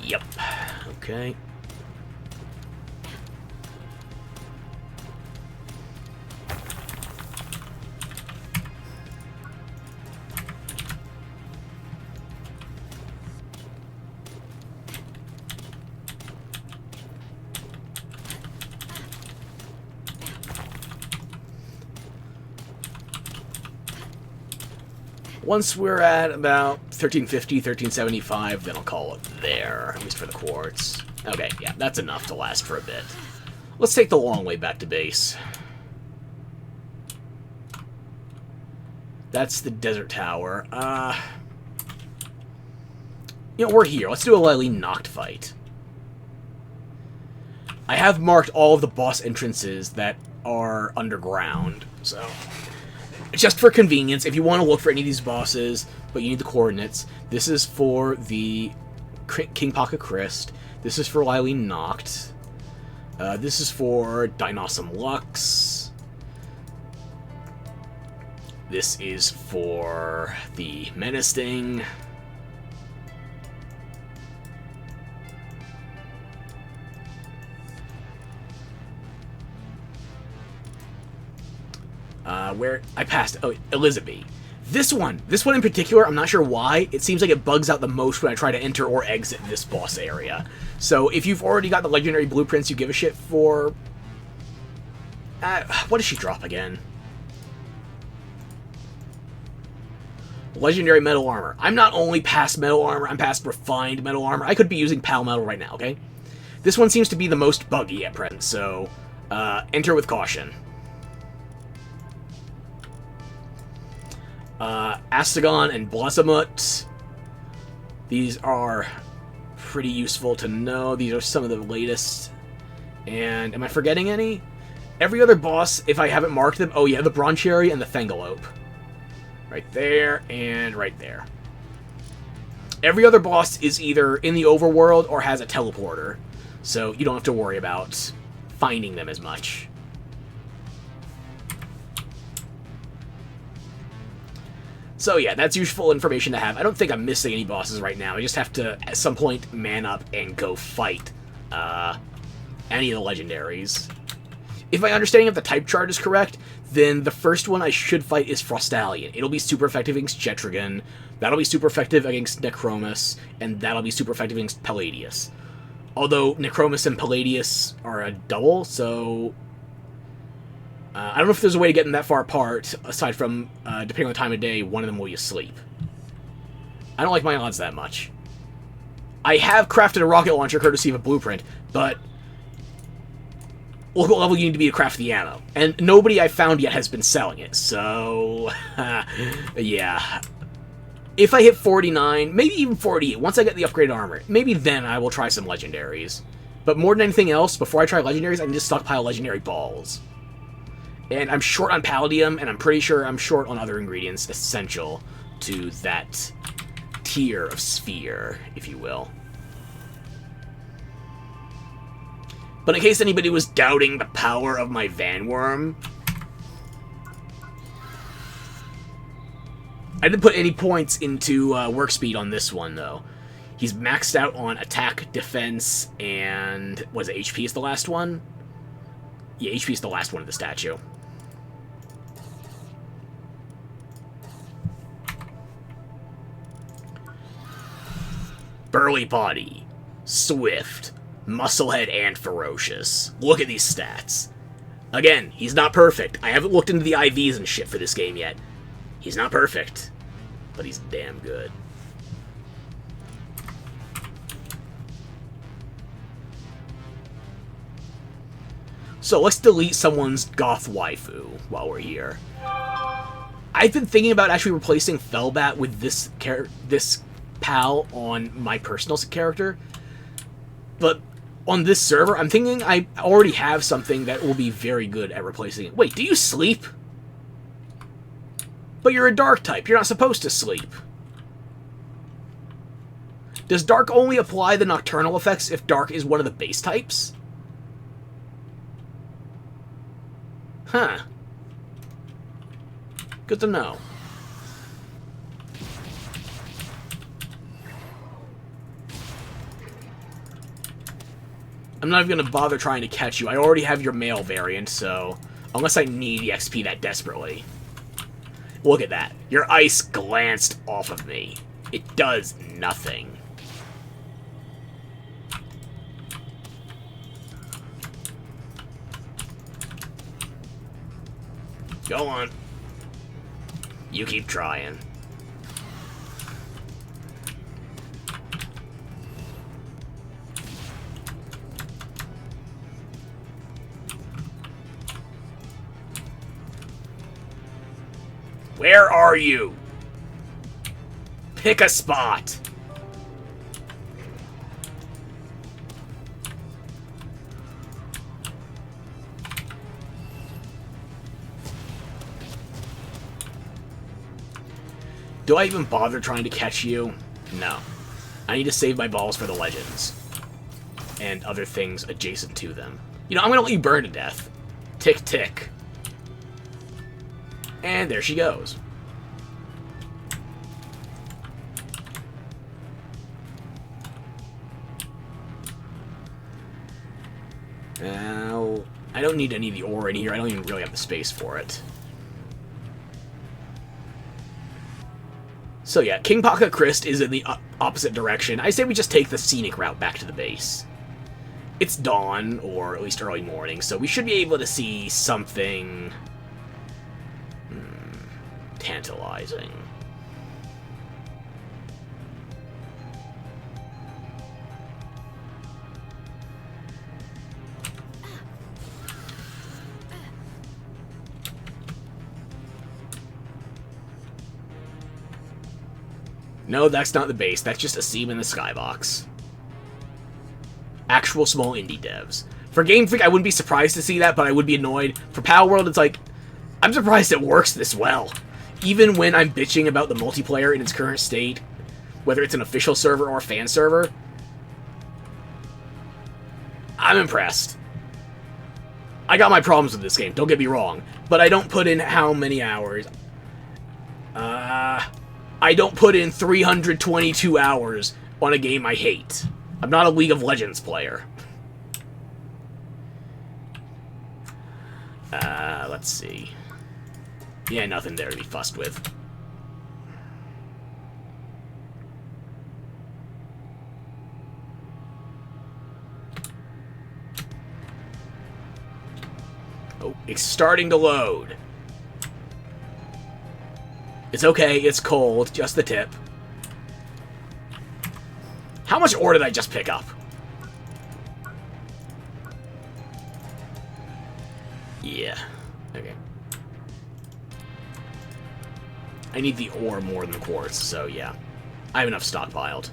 Yep. Okay. Once we're at about 1350, 1375, then I'll call it there, at least for the quartz. Okay, yeah, that's enough to last for a bit. Let's take the long way back to base. That's the Desert Tower. You know, we're here. Let's do a lightly knocked fight. I have marked all of the boss entrances that are underground, so... Just for convenience, if you want to look for any of these bosses, but you need the coordinates, this is for the King Pocket Crest, this is for Lightly Knocked, this is for Dinossum Lux, this is for the Menacing, where I passed, oh, Elizabeth. This one in particular, I'm not sure why, it seems like it bugs out the most when I try to enter or exit this boss area. So if you've already got the legendary blueprints you give a shit for... what does she drop again? Legendary metal armor. I'm not only past metal armor, I'm past refined metal armor. I could be using Pal Metal right now, okay? This one seems to be the most buggy at present, so enter with caution. Astagon and Blossomut. These are pretty useful to know. These are some of the latest. And am I forgetting any? Every other boss, if I haven't marked them, oh yeah, the Broncherry and the Thangalope. Right there and right there. Every other boss is either in the overworld or has a teleporter, so you don't have to worry about finding them as much. So yeah, that's useful information to have. I don't think I'm missing any bosses right now. I just have to, at some point, man up and go fight any of the legendaries. If my understanding of the type chart is correct, then the first one I should fight is Frostallion. It'll be super effective against Jetrigan, that'll be super effective against Necromus, and that'll be super effective against Palladius. Although Necromus and Palladius are a double, so... I don't know if there's a way to get them that far apart, aside from, depending on the time of day, one of them will be asleep. I don't like my odds that much. I have crafted a rocket launcher courtesy of a blueprint, but... look what level you need to be to craft the ammo. And nobody I've found yet has been selling it, so... yeah. If I hit 49, maybe even 48, once I get the upgraded armor, maybe then I will try some legendaries. But more than anything else, before I try legendaries, I need to stockpile legendary balls. And I'm short on palladium, and I'm pretty sure I'm short on other ingredients essential to that tier of sphere, if you will. But in case anybody was doubting the power of my Vanworm, I didn't put any points into work speed on this one, though. He's maxed out on attack, defense, and... was it HP is the last one? Yeah, HP is the last one of the statue. Burly body, swift, musclehead, and ferocious. Look at these stats. Again, he's not perfect. I haven't looked into the IVs and shit for this game yet. He's not perfect, but he's damn good. So let's delete someone's goth waifu while we're here. I've been thinking about actually replacing Felbat with this pal on my personal character, but on this server, I'm thinking I already have something that will be very good at replacing it. Wait, do you sleep? But you're a dark type. You're not supposed to sleep. Does dark only apply the nocturnal effects if dark is one of the base types? Huh. Good to know. I'm not even going to bother trying to catch you. I already have your male variant, so... unless I need the XP that desperately. Look at that. Your ice glanced off of me. It does nothing. Go on. You keep trying. Where are you? Pick a spot. Do I even bother trying to catch you? No. I need to save my balls for the legends. And other things adjacent to them. You know, I'm gonna let you burn to death. Tick, tick. And there she goes. Now, I don't need any of the ore in here. I don't even really have the space for it. So yeah, King Paka Christ is in the opposite direction. I say we just take the scenic route back to the base. It's dawn, or at least early morning, so we should be able to see something tantalizing. No, that's not the base. That's just a seam in the skybox. Actual small indie devs. For Game Freak, I wouldn't be surprised to see that, but I would be annoyed. For Palworld, it's like, I'm surprised it works this well. Even when I'm bitching about the multiplayer in its current state, whether it's an official server or a fan server, I'm impressed. I got my problems with this game, don't get me wrong, but I don't put in how many hours? I don't put in 322 hours on a game I hate. I'm not a League of Legends player. Let's see. Yeah, nothing there to be fussed with. Oh, it's starting to load. It's okay, it's cold, just the tip. How much ore did I just pick up? Yeah, okay. I need the ore more than the quartz, so yeah. I have enough stockpiled.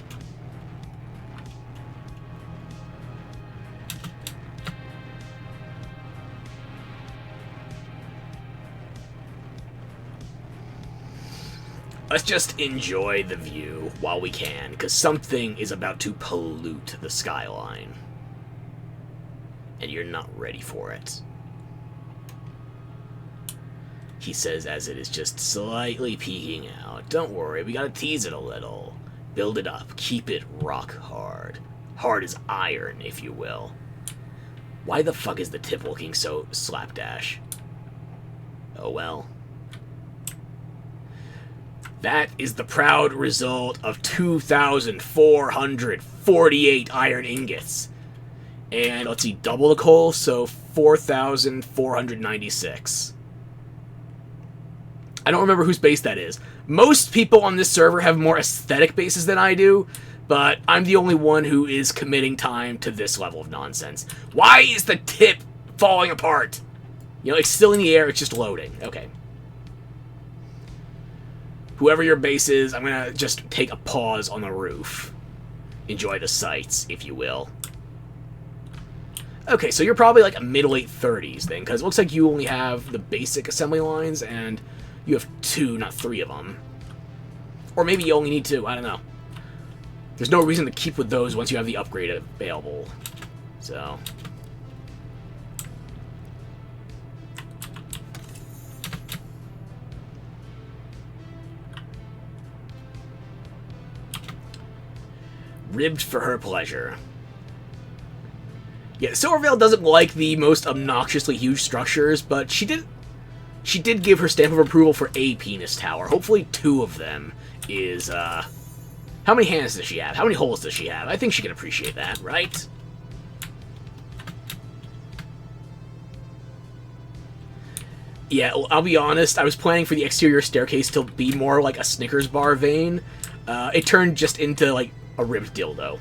Let's just enjoy the view while we can, because something is about to pollute the skyline. And you're not ready for it. He says as it is just slightly peeking out. Don't worry, we gotta tease it a little. Build it up, keep it rock hard. Hard as iron, if you will. Why the fuck is the tip looking so slapdash? Oh well. That is the proud result of 2,448 iron ingots. And let's see, double the coal, so 4,496. I don't remember whose base that is. Most people on this server have more aesthetic bases than I do, but I'm the only one who is committing time to this level of nonsense. Why is the tip falling apart? You know, it's still in the air, it's just loading. Okay. Whoever your base is, I'm gonna just take a pause on the roof. Enjoy the sights, if you will. Okay, so you're probably like a mid-late 30s then, because it looks like you only have the basic assembly lines, and you have 2, not 3 of them. Or maybe you only need 2, I don't know. There's no reason to keep with those once you have the upgrade available. So... ribbed for her pleasure. Yeah, Silvervale doesn't like the most obnoxiously huge structures, but she did give her stamp of approval for a penis tower. Hopefully 2 of them is, how many hands does she have? How many holes does she have? I think she can appreciate that, right? Yeah, I'll be honest, I was planning for the exterior staircase to be more like a Snickers bar vein. It turned just into, like, a ribbed dildo.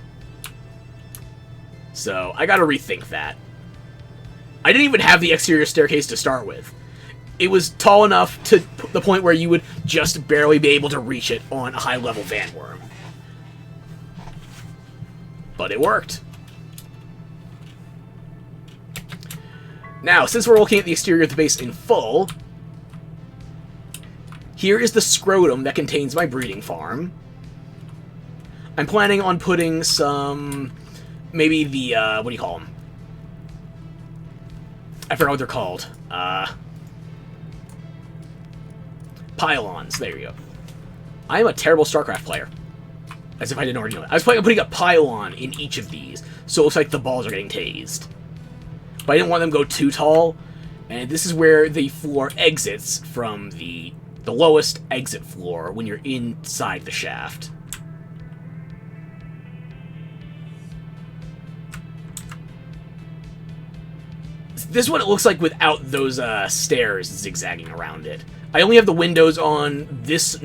So, I gotta rethink that. I didn't even have the exterior staircase to start with. it was tall enough to the point where you would just barely be able to reach it on a high-level Vanworm. But it worked. Now, since we're looking at the exterior of the base in full, here is the scrotum that contains my breeding farm. I'm planning on putting some, maybe the, what do you call them? I forgot what they're called. Pylons. There you go. I am a terrible StarCraft player. As if I didn't already know that. I was planning on putting a pylon in each of these, so it looks like the balls are getting tased. But I didn't want them to go too tall, and this is where the floor exits from the lowest exit floor when you're inside the shaft. This is what it looks like without those stairs zigzagging around it. I only have the windows on this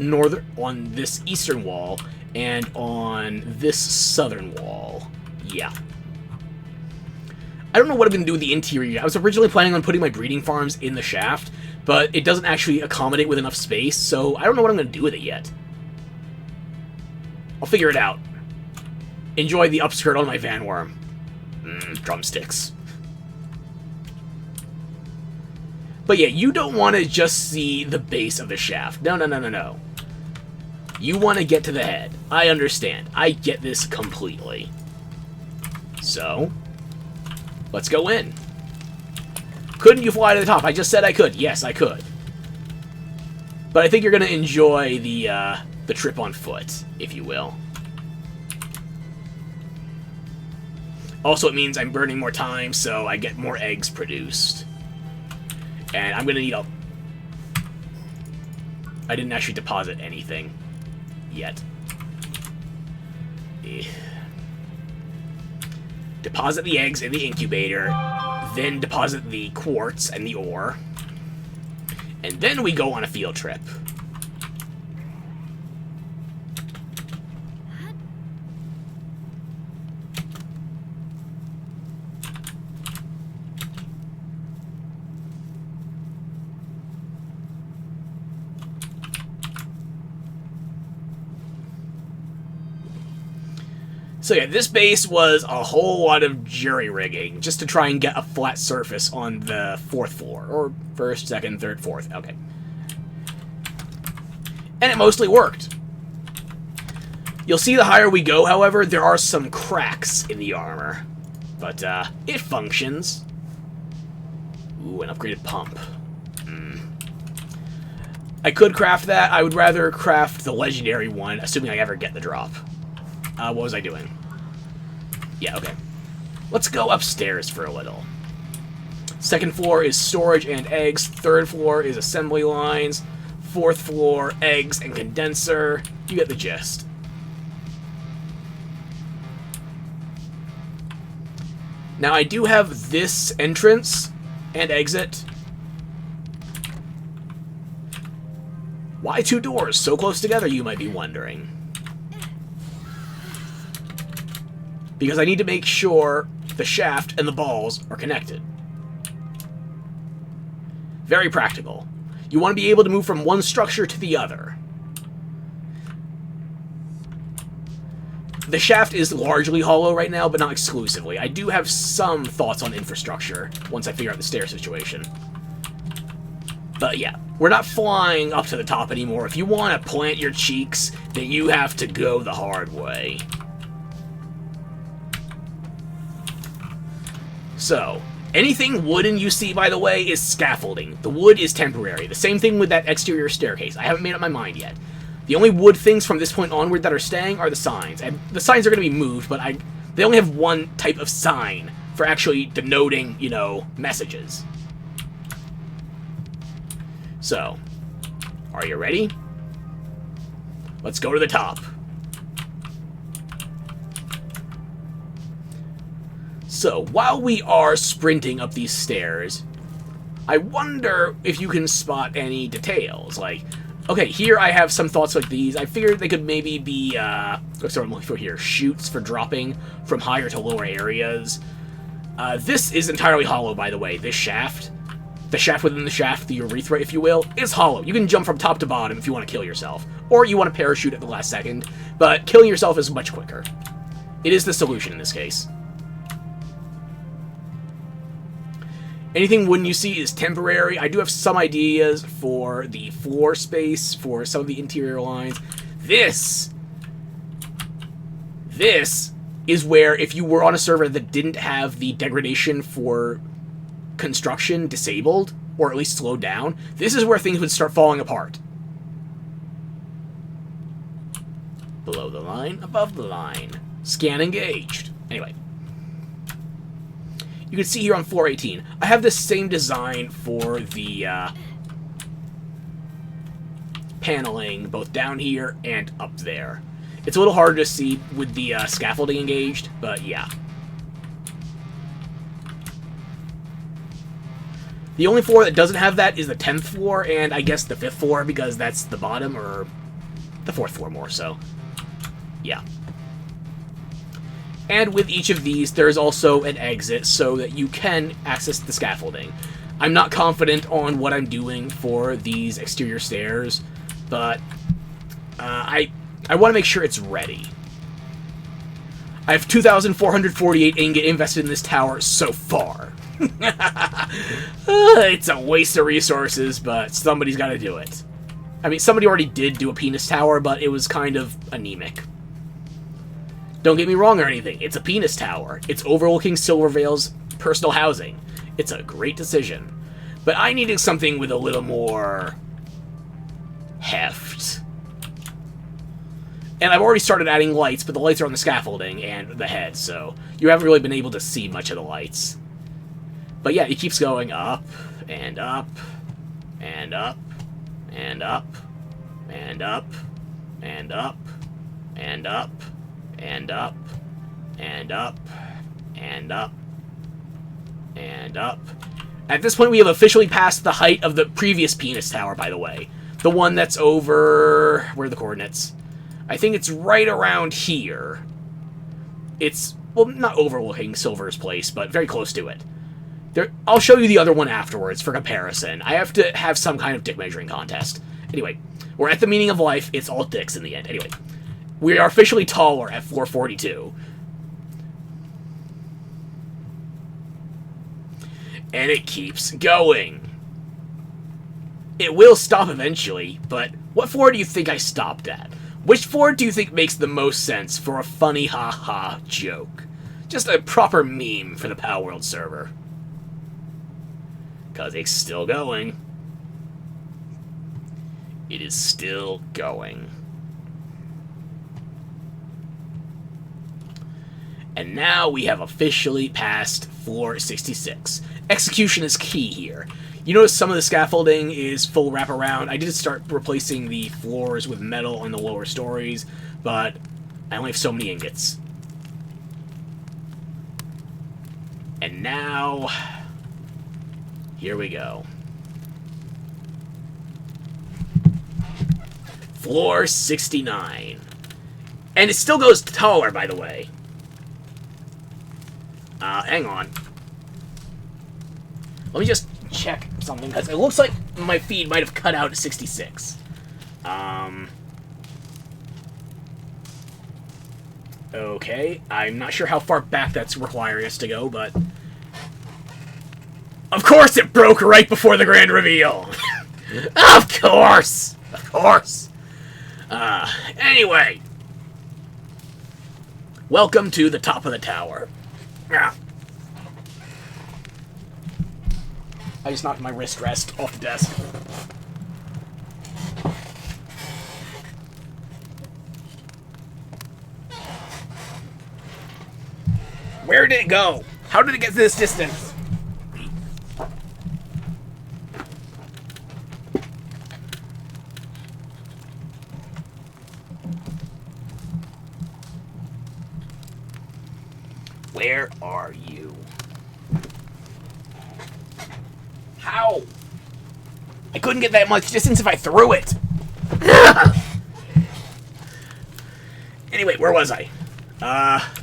eastern wall and on this southern wall. Yeah. I don't know what I'm going to do with the interior. I was originally planning on putting my breeding farms in the shaft, but it doesn't actually accommodate with enough space, so I don't know what I'm going to do with it yet. I'll figure it out. Enjoy the upskirt on my Vanworm. Drumsticks. But yeah, you don't want to just see the base of the shaft. No, no, no, no, no. You want to get to the head. I understand. I get this completely. So, let's go in. Couldn't you fly to the top? I just said I could. Yes, I could. But I think you're going to enjoy the trip on foot, if you will. Also, it means I'm burning more time, so I get more eggs produced. And I'm going to need a... I didn't actually deposit anything yet. Deposit the eggs in the incubator, then deposit the quartz and the ore, and then we go on a field trip. So yeah, this base was a whole lot of jury-rigging, just to try and get a flat surface on the 4th floor. Or 1st, 2nd, 3rd, 4th. Okay. And it mostly worked. You'll see the higher we go, however, there are some cracks in the armor. But, it functions. Ooh, an upgraded pump. I could craft that. I would rather craft the legendary one, assuming I ever get the drop. What was I doing? Yeah, okay. Let's go upstairs for a little. 2nd floor is storage and eggs. 3rd floor is assembly lines. 4th floor, eggs and condenser. You get the gist. Now, I do have this entrance and exit. Why 2 doors so close together, you might be wondering. Because I need to make sure the shaft and the balls are connected. Very practical. You want to be able to move from one structure to the other. The shaft is largely hollow right now, but not exclusively. I do have some thoughts on infrastructure once I figure out the stair situation. But yeah, we're not flying up to the top anymore. If you want to plant your cheeks, then you have to go the hard way. So, anything wooden you see, by the way, is scaffolding. The wood is temporary. The same thing with that exterior staircase. I haven't made up my mind yet. The only wood things from this point onward that are staying are the signs. And the signs are going to be moved, but they only have one type of sign for actually denoting, you know, messages. So, are you ready? Let's go to the top. So, while we are sprinting up these stairs, I wonder if you can spot any details. Like, okay, here I have some thoughts like these. I figured they could maybe be, sorry, I'm looking for here, chutes for dropping from higher to lower areas. This is entirely hollow, by the way, this shaft. the shaft within the shaft, the urethra, if you will, is hollow. You can jump from top to bottom if you want to kill yourself. Or you want to parachute at the last second, but killing yourself is much quicker. It is the solution in this case. Anything wooden you see is temporary. I do have some ideas for the floor space, for some of the interior lines. This is where, if you were on a server that didn't have the degradation for construction disabled, or at least slowed down, this is where things would start falling apart. Below the line, above the line. Scan engaged. Anyway. You can see here on floor 18, I have the same design for the paneling, both down here and up there. It's a little harder to see with the scaffolding engaged, but yeah. The only floor that doesn't have that is the 10th floor, and I guess the 5th floor, because that's the bottom, or the 4th floor more so. Yeah. And with each of these, there's also an exit so that you can access the scaffolding. I'm not confident on what I'm doing for these exterior stairs, but I want to make sure it's ready. I have 2,448 ingot invested in this tower so far. It's a waste of resources, but somebody's got to do it. I mean, somebody already did do a penis tower, but it was kind of anemic. Don't get me wrong or anything, it's a penis tower. It's overlooking Silvervale's personal housing. It's a great decision. But I needed something with a little more heft. And I've already started adding lights, but the lights are on the scaffolding and the head, so you haven't really been able to see much of the lights. But yeah, it keeps going up, and up, and up, and up, and up, and up, and up, and up, and up, and up, and up. At this point, we have officially passed the height of the previous penis tower, by the way. The one that's over... where are the coordinates? I think it's right around here. It's, well, not overlooking Silver's place, but very close to it. I'll show you the other one afterwards for comparison. I have to have some kind of dick measuring contest. Anyway, we're at the meaning of life. It's all dicks in the end. Anyway, we are officially taller at floor 42. And it keeps going. It will stop eventually, but what floor do you think I stopped at? Which floor do you think makes the most sense for a funny ha-ha joke? Just a proper meme for the Palworld server. Because it's still going. It is still going. And now we have officially passed floor 66. Execution is key here. You notice some of the scaffolding is full wraparound. I did start replacing the floors with metal on the lower stories, but I only have so many ingots. And now, here we go. Floor 69. And it still goes taller, by the way. Hang on. Let me just check something, because it looks like my feed might have cut out at 66. Okay, I'm not sure how far back that's requiring us to go, but... Of course it broke right before the grand reveal! Of course! Of course! Anyway. Welcome to the top of the tower. I just knocked my wrist rest off the desk. Where did it go? How did it get to this distance? Where are you? How? I couldn't get that much distance if I threw it. Anyway, where was I?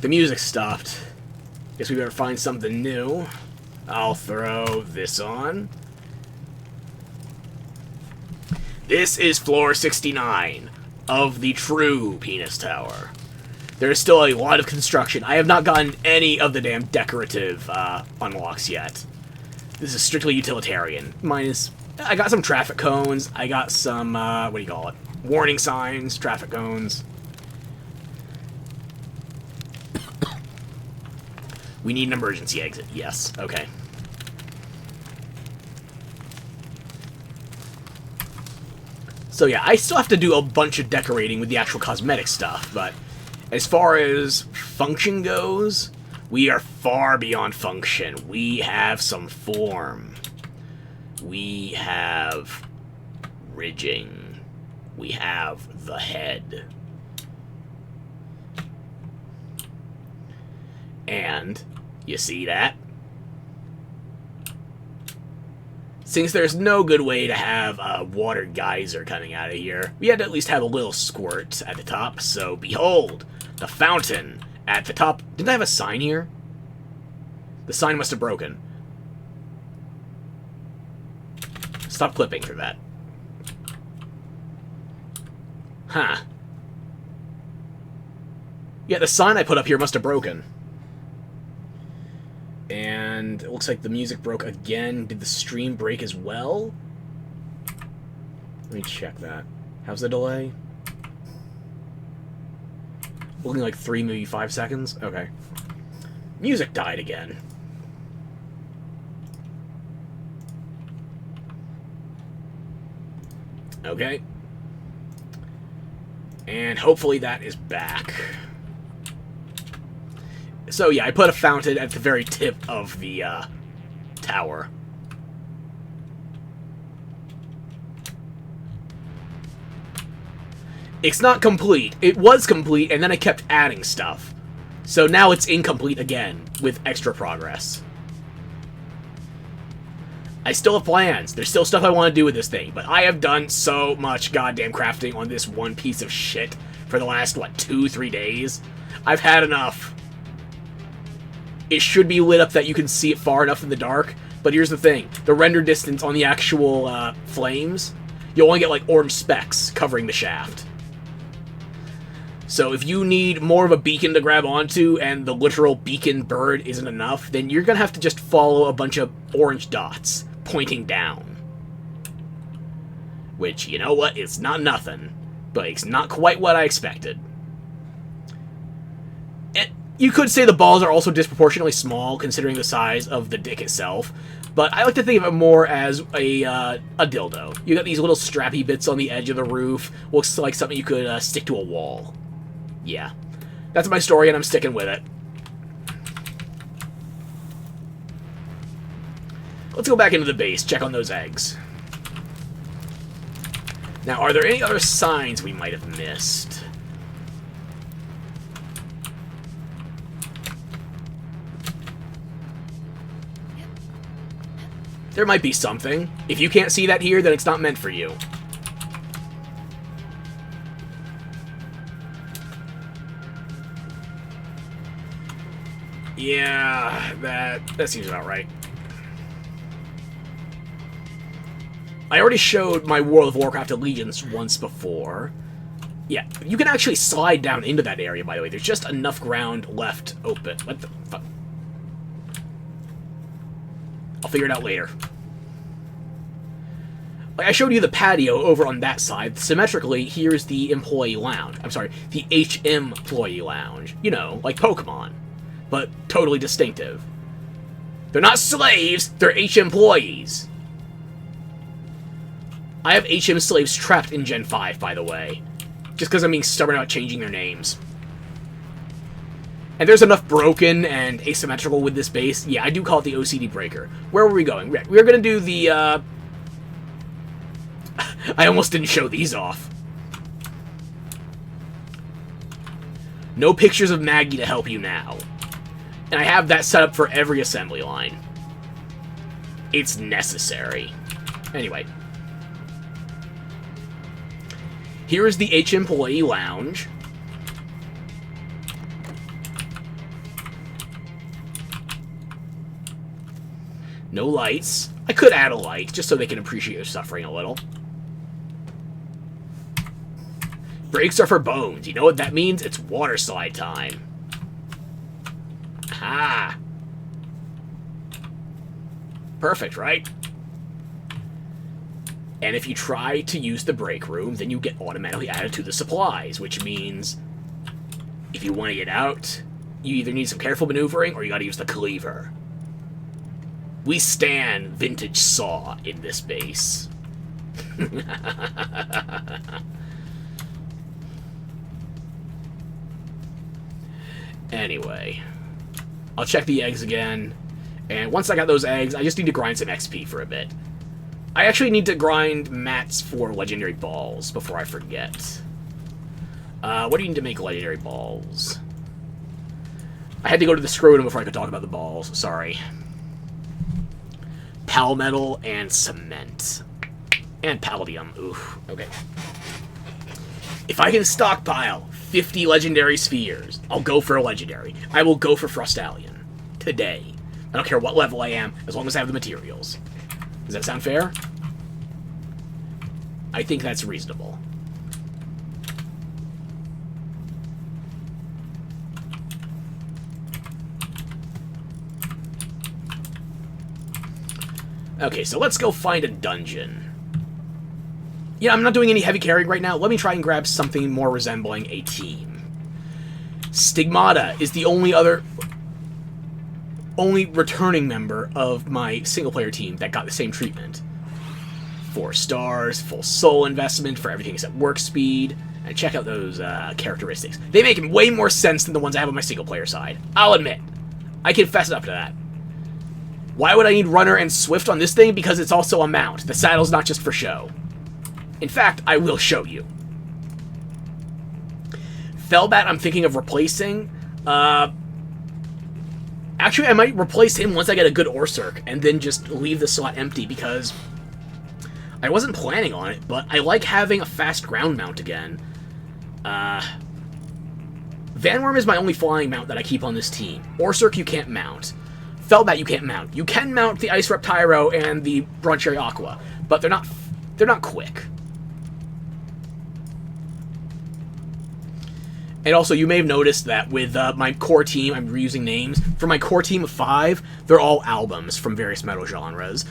The music stopped. Guess we better find something new. I'll throw this on. This is floor 69 of the true penis tower. There is still a lot of construction. I have not gotten any of the damn decorative unlocks yet. This is strictly utilitarian. Minus, I got some traffic cones. I got some, what do you call it? Warning signs, traffic cones. We need an emergency exit. Yes. Okay. So yeah, I still have to do a bunch of decorating with the actual cosmetic stuff, but as far as function goes, we are far beyond function. We have some form. We have ridging. We have the head. And, you see that? Since there's no good way to have a water geyser coming out of here, we had to at least have a little squirt at the top, so behold, the fountain at the top. Didn't I have a sign here? The sign must have broken. Stop clipping through that. Huh. Yeah, the sign I put up here must have broken. And it looks like the music broke again. Did the stream break as well? Let me check that. How's the delay? Looking like 3, maybe 5 seconds? Okay. Music died again. Okay. And hopefully that is back. So yeah, I put a fountain at the very tip of the tower. It's not complete. It was complete, and then I kept adding stuff. So now it's incomplete again, with extra progress. I still have plans. There's still stuff I want to do with this thing, but I have done so much goddamn crafting on this one piece of shit for the last, what, 2-3 days? I've had enough. It should be lit up that you can see it far enough in the dark, but here's the thing. The render distance on the actual flames, you only get like orange specks covering the shaft. So if you need more of a beacon to grab onto and the literal beacon bird isn't enough, then you're going to have to just follow a bunch of orange dots pointing down. Which, you know what, it's not nothing, but it's not quite what I expected. You could say the balls are also disproportionately small, considering the size of the dick itself, but I like to think of it more as a dildo. You got these little strappy bits on the edge of the roof, looks like something you could stick to a wall. Yeah. That's my story, and I'm sticking with it. Let's go back into the base, check on those eggs. Now, are there any other signs we might have missed? There might be something. If you can't see that here, then it's not meant for you. Yeah, that seems about right. I already showed my World of Warcraft allegiance once before. Yeah, you can actually slide down into that area, by the way. There's just enough ground left open. What the fuck? I'll figure it out later. Like, I showed you the patio over on that side. Symmetrically, here's the employee lounge. I'm sorry, the HM employee lounge. You know, like Pokemon. But totally distinctive. They're not slaves, they're HM employees. I have HM slaves trapped in Gen 5, by the way. Just because I'm being stubborn about changing their names. And there's enough broken and asymmetrical with this base. Yeah, I do call it the OCD breaker. Where were we going? We were going to do the, I almost didn't show these off. No pictures of Maggie to help you now. And I have that set up for every assembly line. It's necessary. Anyway. Here is the H Employee Lounge. No lights. I could add a light, just so they can appreciate their suffering a little. brakes are for bones. You know what that means? It's water slide time. Ah. Perfect, right? And if you try to use the break room, then you get automatically added to the supplies, which means if you want to get out, you either need some careful maneuvering or you gotta use the cleaver. We stand vintage saw in this base. Anyway, I'll check the eggs again, and once I got those eggs, I just need to grind some XP for a bit. I actually need to grind mats for legendary balls before I forget. What do you need to make legendary balls? I had to go to the scrotum before I could talk about the balls. Sorry. Palmetal and cement. And palladium. Oof. Okay. If I can stockpile 50 legendary spheres, I'll go for a legendary. I will go for Frostallion. Today. I don't care what level I am, as long as I have the materials. Does that sound fair? I think that's reasonable. Okay, so let's go find a dungeon. Yeah, I'm not doing any heavy carrying right now. Let me try and grab something more resembling a team. Stigmata is the only returning member of my single-player team that got the same treatment. 4 stars, full soul investment for everything except work speed, and check out those characteristics. They make way more sense than the ones I have on my single-player side. I'll admit. I can fess up to that. Why would I need runner and swift on this thing? Because it's also a mount. The saddle's not just for show. In fact, I will show you. Felbat I'm thinking of replacing. Actually, I might replace him once I get a good Orsurk, and then just leave the slot empty, because I wasn't planning on it, but I like having a fast ground mount again. Vanworm is my only flying mount that I keep on this team. Orsurk you can't mount. Felbat you can't mount. You can mount the Ice Reptyro and the Broncherry Aqua, but they're not quick. And also, you may have noticed that with my core team, I'm reusing names. For my core team of 5, they're all albums from various metal genres.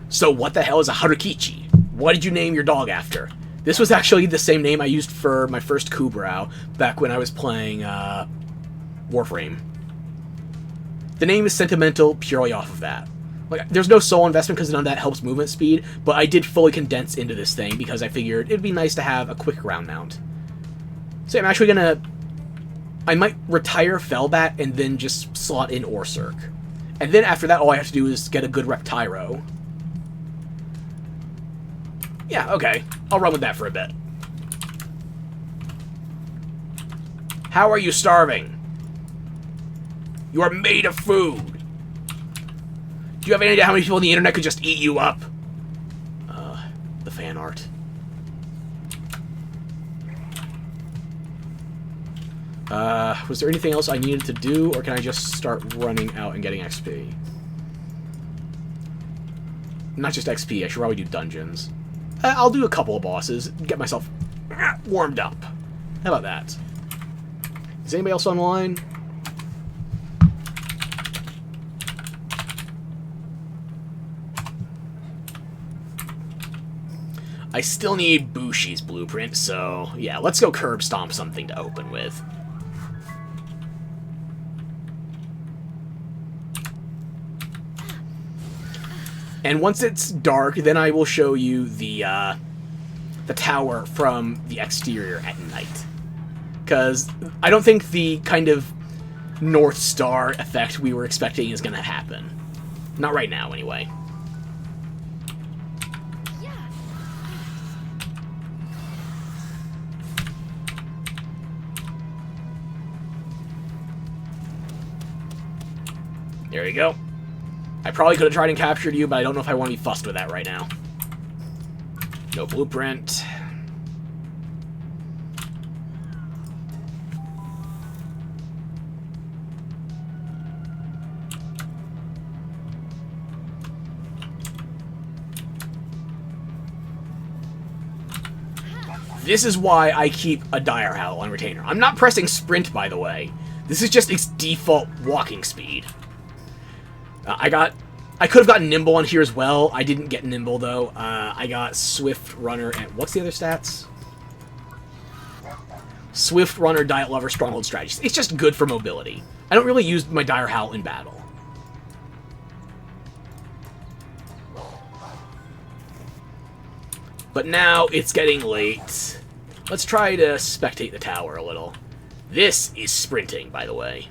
So what the hell is a Harukichi? What did you name your dog after? This was actually the same name I used for my first Kubrau back when I was playing Warframe. The name is sentimental purely off of that. Like, there's no soul investment because none of that helps movement speed, but I did fully condense into this thing because I figured it'd be nice to have a quick ground mount. So I'm actually gonna... I might retire Felbat and then just slot in Orsurk. And then after that, all I have to do is get a good Reptyro. Yeah, okay. I'll run with that for a bit. How are you starving? You are made of food. Do you have any idea how many people on the internet could just eat you up? The fan art. Was there anything else I needed to do, or can I just start running out and getting XP? Not just XP, I should probably do dungeons. I'll do a couple of bosses, get myself warmed up. How about that? Is anybody else online? I still need Bushi's blueprint, so yeah, let's go curb stomp something to open with. And once it's dark, then I will show you the tower from the exterior at night. Because I don't think the kind of North Star effect we were expecting is going to happen. Not right now, anyway. There you go. I probably could have tried and captured you, but I don't know if I want to be fussed with that right now. No blueprint. This is why I keep a Dire Howl on retainer. I'm not pressing sprint, by the way. This is just its default walking speed. I could have gotten nimble on here as well. I didn't get nimble, though. I got swift runner and... What's the other stats? Swift runner, diet lover, stronghold strategies. It's just good for mobility. I don't really use my Dire Howl in battle. But now it's getting late. Let's try to spectate the tower a little. This is sprinting, by the way.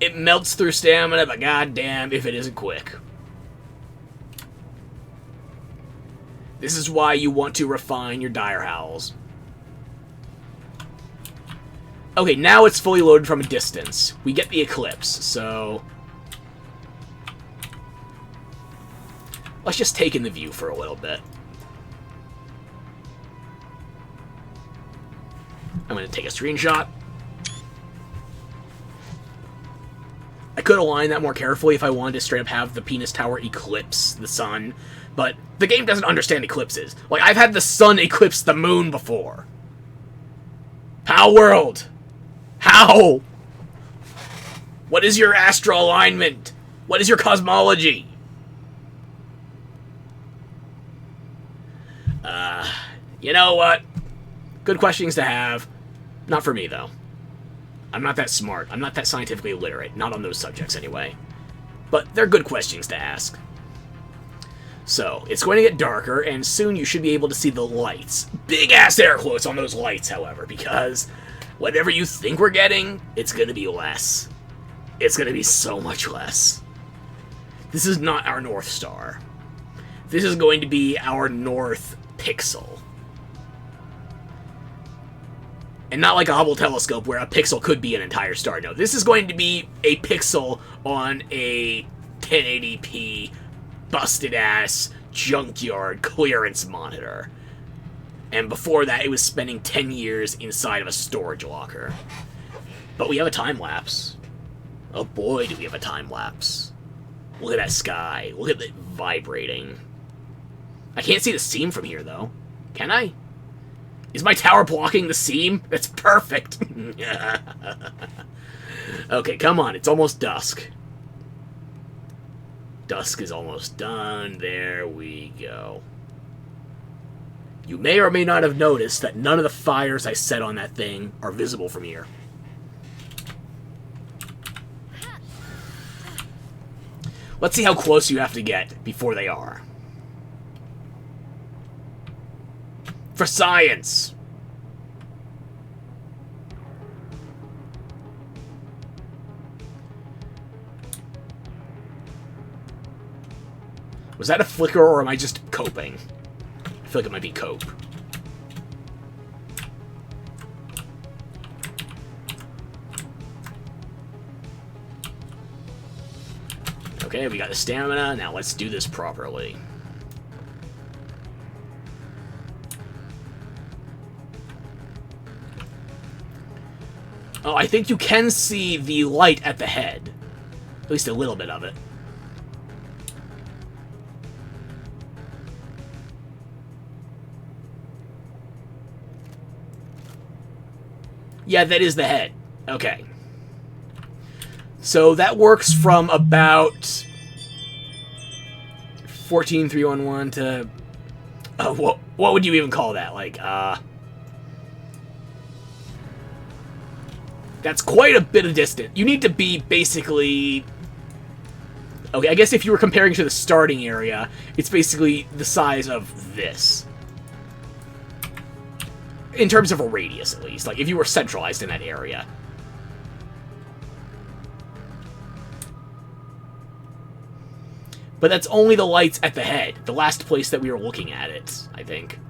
It melts through stamina, but goddamn if it isn't quick. This is why you want to refine your Dire Howls. Okay, now it's fully loaded from a distance. We get the Eclipse, so... Let's just take in the view for a little bit. I'm going to take a screenshot. I could align that more carefully if I wanted to straight up have the Penis Tower eclipse the sun, but the game doesn't understand eclipses. Like, I've had the sun eclipse the moon before. Palworld! How? What is your astral alignment? What is your cosmology? You know what? Good questions to have. Not for me, though. I'm not that smart. I'm not that scientifically literate. Not on those subjects, anyway. But they're good questions to ask. So, it's going to get darker, and soon you should be able to see the lights. Big-ass air quotes on those lights, however, because whatever you think we're getting, it's going to be less. It's going to be so much less. This is not our North Star. This is going to be our North Pixel. And not like a Hubble telescope where a pixel could be an entire star. No, this is going to be a pixel on a 1080p busted-ass junkyard clearance monitor. And before that, it was spending 10 years inside of a storage locker. But we have a time-lapse. Oh boy, do we have a time-lapse. Look at that sky. Look at it vibrating. I can't see the seam from here, though. Can I? Is my tower blocking the seam? That's perfect. Okay, come on. It's almost dusk. Dusk is almost done. There we go. You may or may not have noticed that none of the fires I set on that thing are visible from here. Let's see how close you have to get before they are. For science! Was that a flicker, or am I just coping? I feel like it might be cope. Okay, we got the stamina. Now let's do this properly. Oh, I think you can see the light at the head. At least a little bit of it. Yeah, that is the head. Okay. So that works from about 14.311 to... what would you even call that? Like, that's quite a bit of distance. You need to be basically... Okay, I guess if you were comparing to the starting area, it's basically the size of this. In terms of a radius, at least. Like, if you were centralized in that area. But that's only the lights at the head. The last place that we were looking at it, I think.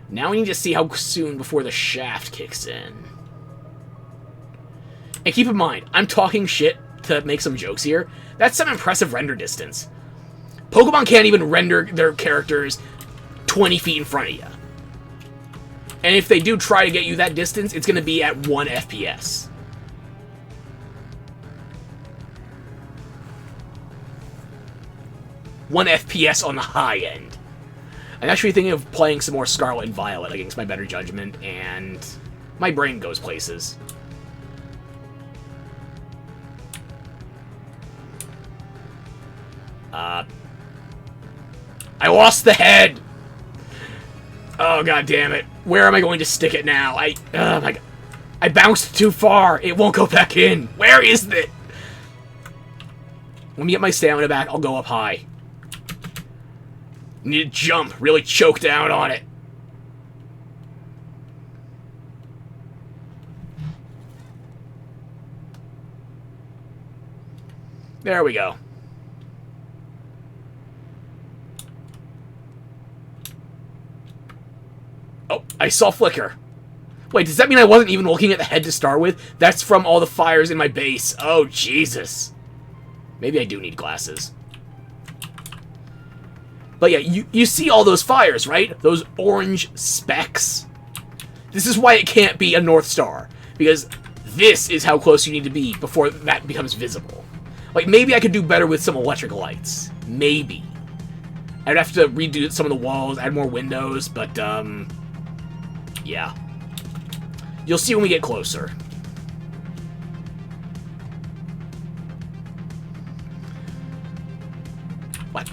Now we need to see how soon before the shaft kicks in. And keep in mind, I'm talking shit to make some jokes here. That's some impressive render distance. Pokemon can't even render their characters 20 feet in front of you. And if they do try to get you that distance, it's going to be at 1 FPS. 1 FPS on the high end. I'm actually thinking of playing some more Scarlet and Violet against my better judgment, and my brain goes places. I lost the head! Oh, god damn it. Where am I going to stick it now? Oh my god. I bounced too far. It won't go back in. Where is it? Let me get my stamina back. I'll go up high. Need to jump. Really choke down on it. There we go. Oh, I saw flicker. Wait, does that mean I wasn't even looking at the head to start with? That's from all the fires in my base. Oh, Jesus. Maybe I do need glasses. But yeah, you see all those fires, right? Those orange specks. This is why it can't be a North Star. Because this is how close you need to be before that becomes visible. Like, maybe I could do better with some electric lights. Maybe. I'd have to redo some of the walls, add more windows, but, yeah. You'll see when we get closer. What?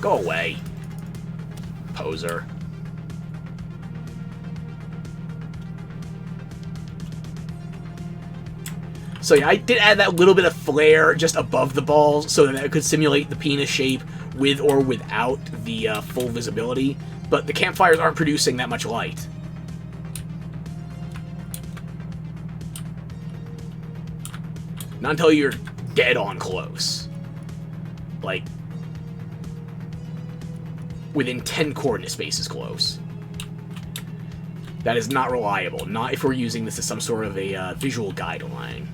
Go away. Poser. So yeah, I did add that little bit of flare just above the balls so that it could simulate the penis shape with or without the full visibility. But the campfires aren't producing that much light. Not until you're dead on close. Like, within 10 coordinate spaces close. That is not reliable. Not if we're using this as some sort of a visual guideline.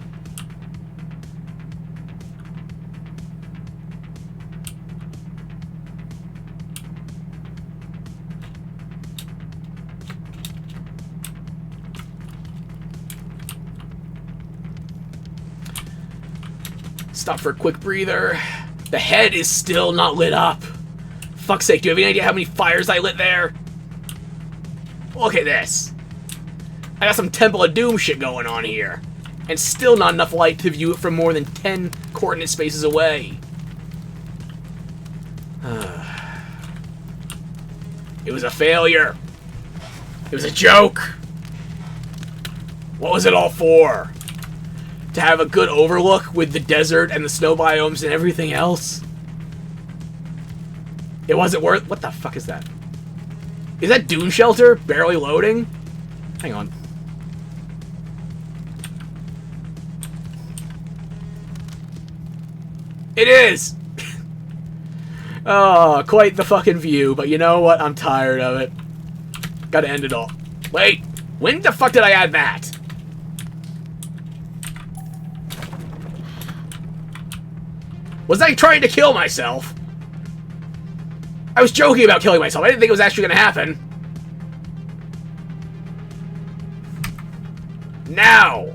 Stop for a quick breather. The head is still not lit up. Fuck's sake, do you have any idea how many fires I lit there? Look at this. I got some Temple of Doom shit going on here. And still not enough light to view it from more than 10 coordinate spaces away. It was a failure. It was a joke. What was it all for? To have a good overlook with the desert and the snow biomes and everything else? It wasn't worth... What the fuck is that? Is that Dune Shelter barely loading? Hang on. It is! Oh, quite the fucking view, but you know what? I'm tired of it. Gotta end it all. Wait! When the fuck did I add that? Was I trying to kill myself? I was joking about killing myself. I didn't think it was actually going to happen. Now!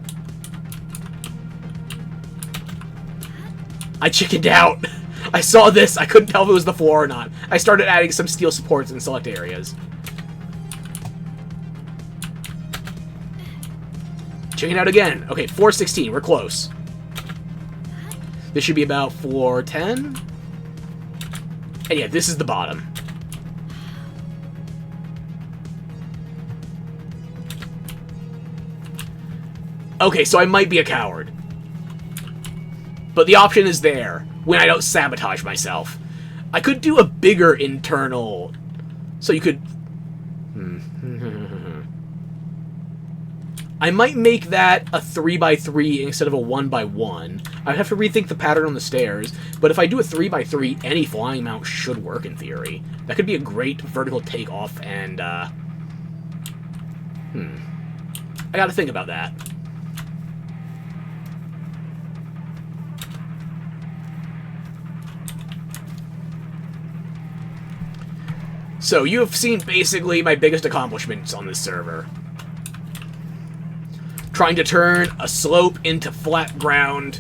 I chickened out. I saw this. I couldn't tell if it was the floor or not. I started adding some steel supports in select areas. Checking out again. Okay, floor 16. We're close. This should be about floor 10. And yeah, this is the bottom. Okay, so I might be a coward. But the option is there when I don't sabotage myself. I could do a bigger internal... So you could... I might make that a 3x3 instead of a 1x1. I'd have to rethink the pattern on the stairs, but if I do a 3x3, any flying mount should work in theory. That could be a great vertical takeoff, and, I gotta think about that. So, you have seen basically my biggest accomplishments on this server. Trying to turn a slope into flat ground,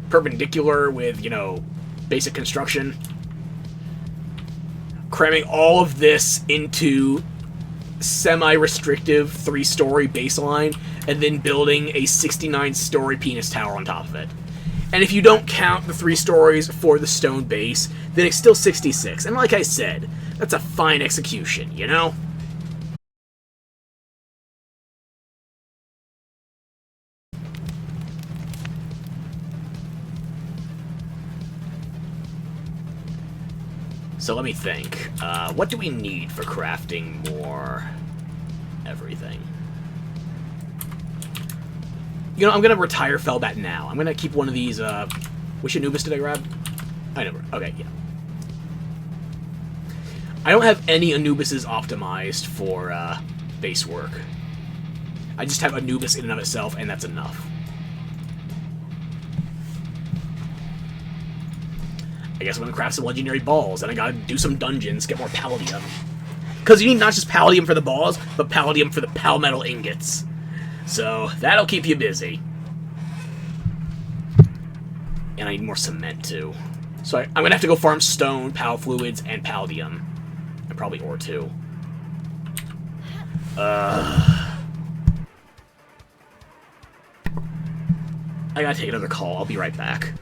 perpendicular with, you know, basic construction. Cramming all of this into semi-restrictive 3-story baseline, and then building a 69-story penis tower on top of it. And if you don't count the 3 stories for the stone base, then it's still 66. And like I said, that's a fine execution, you know? So let me think. What do we need for crafting more everything? You know, I'm going to retire Fellbat now. I'm going to keep one of these, which Anubis did I grab? I never. Okay, yeah. I don't have any Anubises optimized for base work. I just have Anubis in and of itself, and that's enough. I guess I'm going to craft some legendary balls, and I gotta do some dungeons, get more palladium. Because you need not just palladium for the balls, but palladium for the palmetal ingots. So, that'll keep you busy. And I need more cement, too. So I'm going to have to go farm stone, pal fluids, and palladium. And probably ore, too. I gotta take another call. I'll be right back.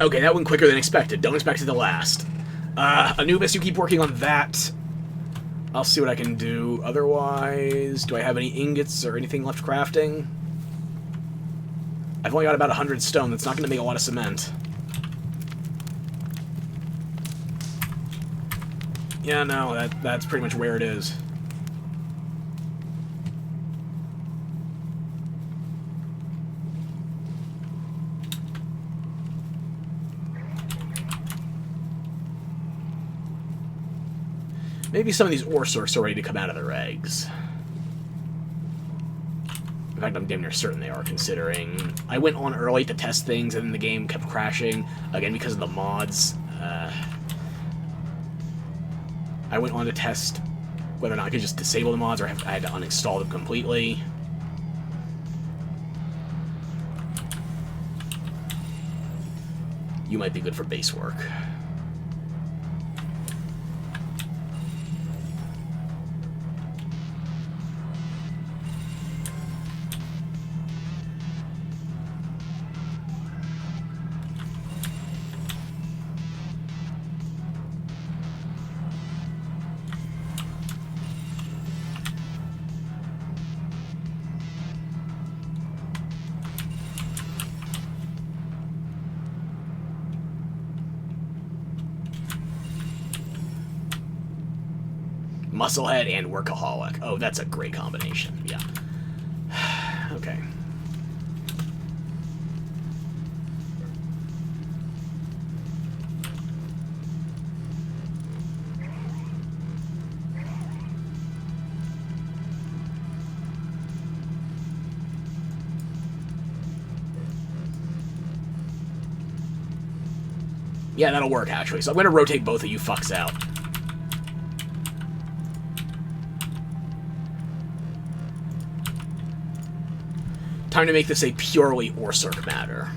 Okay, that went quicker than expected. Don't expect it to last. Anubis, you keep working on that. I'll see what I can do. Otherwise, do I have any ingots or anything left crafting? I've only got about 100 stone. That's not going to make a lot of cement. Yeah, no, that's pretty much where it is. Maybe some of these ore sorts are ready to come out of their eggs. In fact, I'm damn near certain they are, considering I went on early to test things, and then the game kept crashing, again because of the mods. I went on to test whether or not I could just disable the mods, or I had to uninstall them completely. You might be good for base work. Musclehead and workaholic. Oh, that's a great combination. Yeah. Okay. Yeah, that'll work, actually. So I'm going to rotate both of you fucks out. Time to make this a purely Orsurk matter.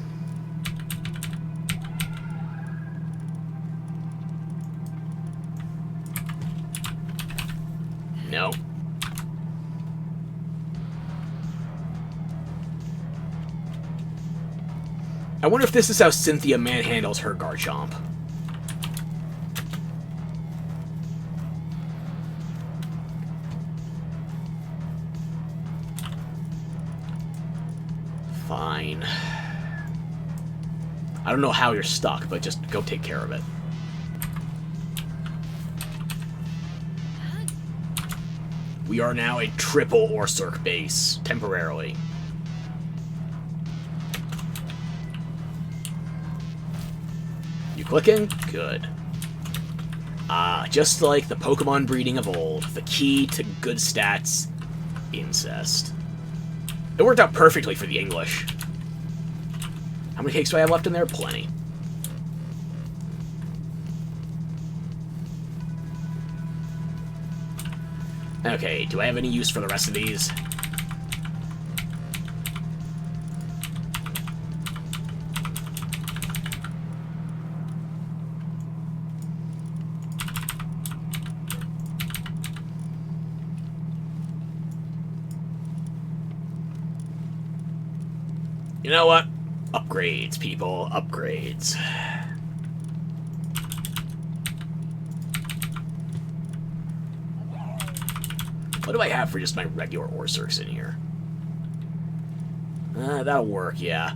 No. I wonder if this is how Cynthia manhandles her Garchomp. Fine. I don't know how you're stuck, but just go take care of it. We are now a triple Orsurk base, temporarily. You clicking? Good. Just like the Pokemon breeding of old, the key to good stats, incest. It worked out perfectly for the English. How many cakes do I have left in there? Plenty. Okay, do I have any use for the rest of these? You know what? Upgrades, people. Upgrades. What do I have for just my regular Orsurks in here? That'll work, yeah.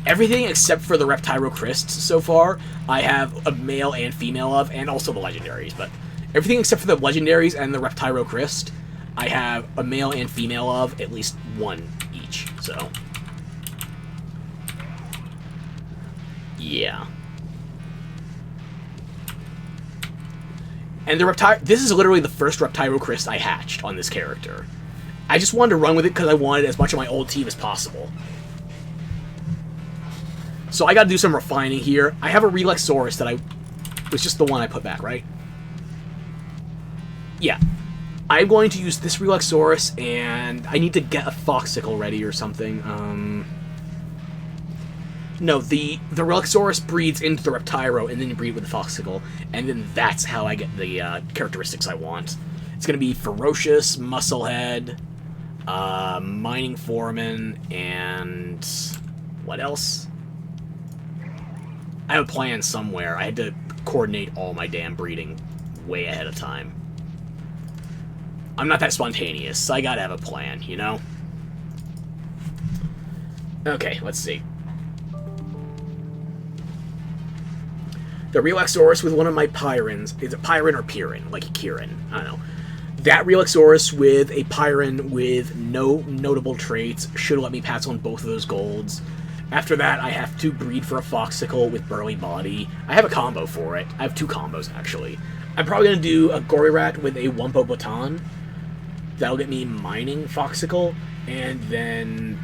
Everything except for the Reptyro Crysts so far, I have a male and female of, and also the legendaries. But everything except for the legendaries and the Reptyro Cryst, I have a male and female of, at least one each, so... yeah. And the this is literally the first Reptyro Cryst I hatched on this character. I just wanted to run with it because I wanted as much of my old team as possible. So I gotta do some refining here. I have a Relaxaurus that was just the one I put back, right? Yeah. I'm going to use this Relaxaurus, and I need to get a Foxicle ready or something. No, the Relaxaurus breeds into the Reptyro, and then you breed with the Foxicle, and then that's how I get the characteristics I want. It's going to be Ferocious, Musclehead, Mining Foreman, and... what else? I have a plan somewhere. I had to coordinate all my damn breeding way ahead of time. I'm not that spontaneous, so I gotta have a plan, you know? Okay, let's see. The Relaxaurus with one of my Pyrons. Is it Pyron or Pyrin? Like Kieran. I don't know. That Relaxaurus with a Pyron with no notable traits should let me pass on both of those golds. After that, I have to breed for a Foxicle with Burly Body. I have a combo for it. I have 2 combos, actually. I'm probably going to do a Gorirat with a Wumpo Baton. That'll get me Mining Foxicle. And then...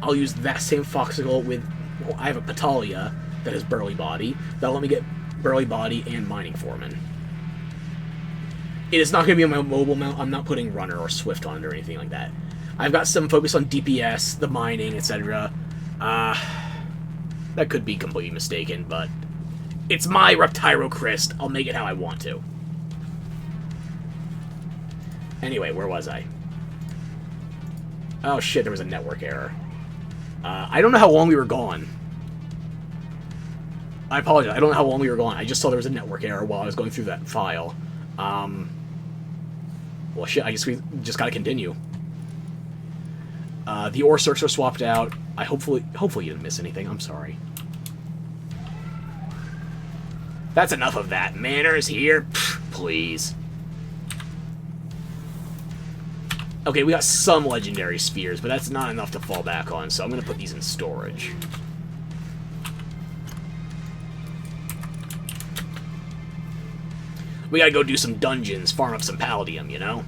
I'll use that same Foxicle with... well, I have a Patalia that has Burly Body. That'll let me get Burly Body and Mining Foreman. It is not going to be on my mobile mount. I'm not putting Runner or Swift on it or anything like that. I've got some focus on DPS, the mining, etc. That could be completely mistaken, but it's my Reptyro Cryst. I'll make it how I want to. Anyway, where was I? Oh shit, there was a network error. I don't know how long we were gone. I apologize, I don't know how long we were gone. I just saw there was a network error while I was going through that file. Well shit, I guess we just gotta continue. The Orsurks are swapped out. Hopefully you didn't miss anything. I'm sorry. That's enough of that. Manners here? Pfft, please. Okay, we got some legendary spheres, but that's not enough to fall back on, so I'm going to put these in storage. We gotta go do some dungeons, farm up some Palladium, you know?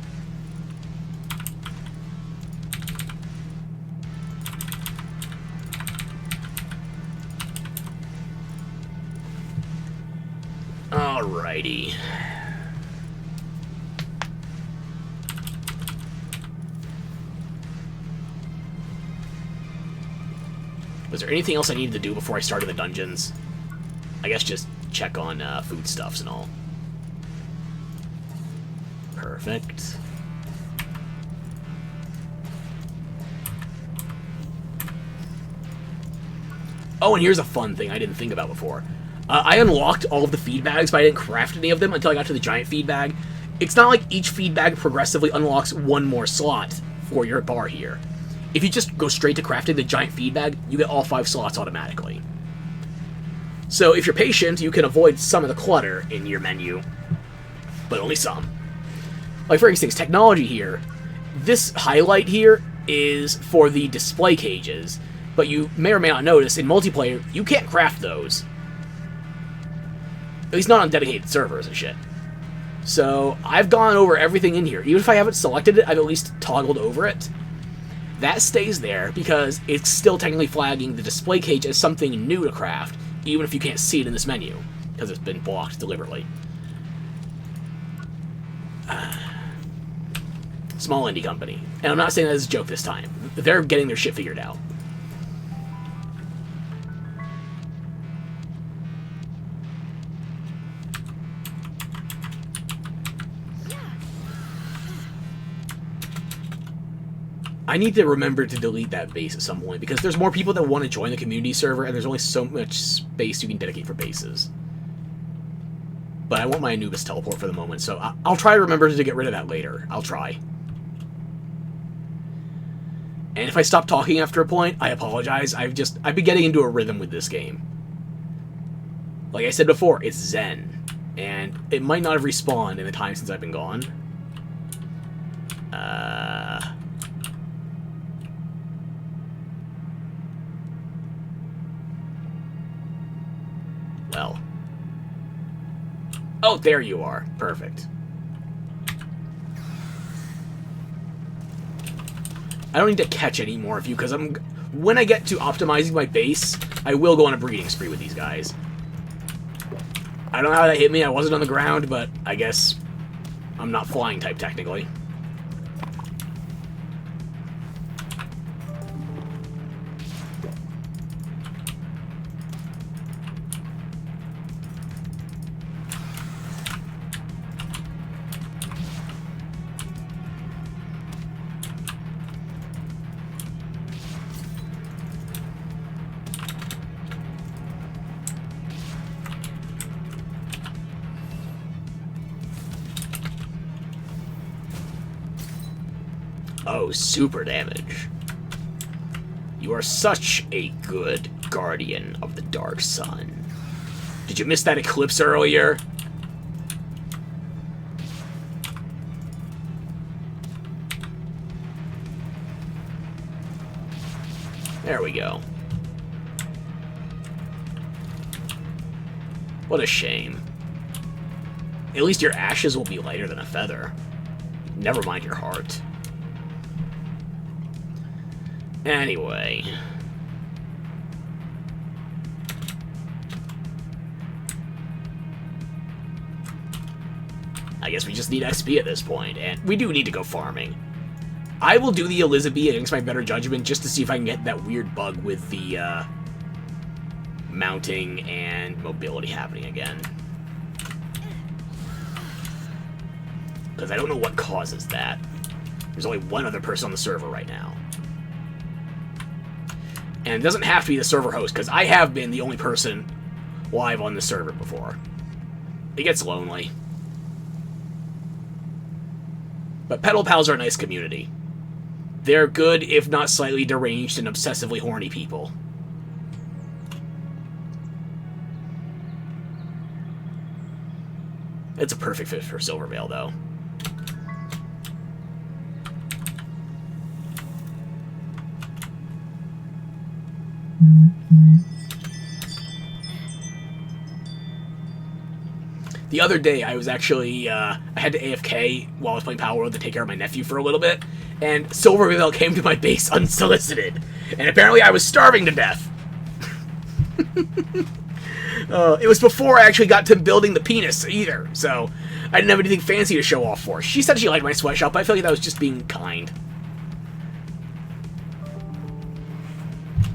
Alrighty. Was there anything else I needed to do before I started the dungeons? I guess just check on foodstuffs and all. Perfect. Oh, and here's a fun thing I didn't think about before. I unlocked all of the feed bags, but I didn't craft any of them until I got to the giant feed bag. It's not like each feed bag progressively unlocks one more slot for your bar here. If you just go straight to crafting the giant feed bag, you get all 5 slots automatically. So if you're patient, you can avoid some of the clutter in your menu, but only some. Like, for instance, technology here. This highlight here is for the display cages, but you may or may not notice, in multiplayer, you can't craft those. At least not on dedicated servers and shit. So, I've gone over everything in here. Even if I haven't selected it, I've at least toggled over it. That stays there because it's still technically flagging the display cage as something new to craft, even if you can't see it in this menu, because it's been blocked deliberately. Small indie company. And I'm not saying that as a joke this time. They're getting their shit figured out. I need to remember to delete that base at some point, because there's more people that want to join the community server, and there's only so much space you can dedicate for bases. But I want my Anubis teleport for the moment, so I'll try to remember to get rid of that later. I'll try. And if I stop talking after a point, I apologize. I've been getting into a rhythm with this game. Like I said before, it's Zen. And it might not have respawned in the time since I've been gone. Well. Oh, there you are. Perfect. I don't need to catch any more of you, because when I get to optimizing my base, I will go on a breeding spree with these guys. I don't know how that hit me. I wasn't on the ground, but I guess I'm not flying type, technically. Oh, super damage. You are such a good guardian of the dark sun. Did you miss that eclipse earlier? There we go. What a shame. At least your ashes will be lighter than a feather. Never mind your heart. Anyway. I guess we just need XP at this point, and we do need to go farming. I will do the Elizabeth against my better judgment just to see if I can get that weird bug with the mounting and mobility happening again. Because I don't know what causes that. There's only one other person on the server right now. And it doesn't have to be the server host, because I have been the only person live on the server before. It gets lonely. But Pedal Pals are a nice community. They're good, if not slightly deranged and obsessively horny people. It's a perfect fit for Silvervale, though. The other day, I was actually, I had to AFK while I was playing Palworld to take care of my nephew for a little bit, and Silvervale came to my base unsolicited, and apparently I was starving to death. It was before I actually got to building the penis, either, so I didn't have anything fancy to show off for. She said she liked my sweatshop, but I feel like that was just being kind.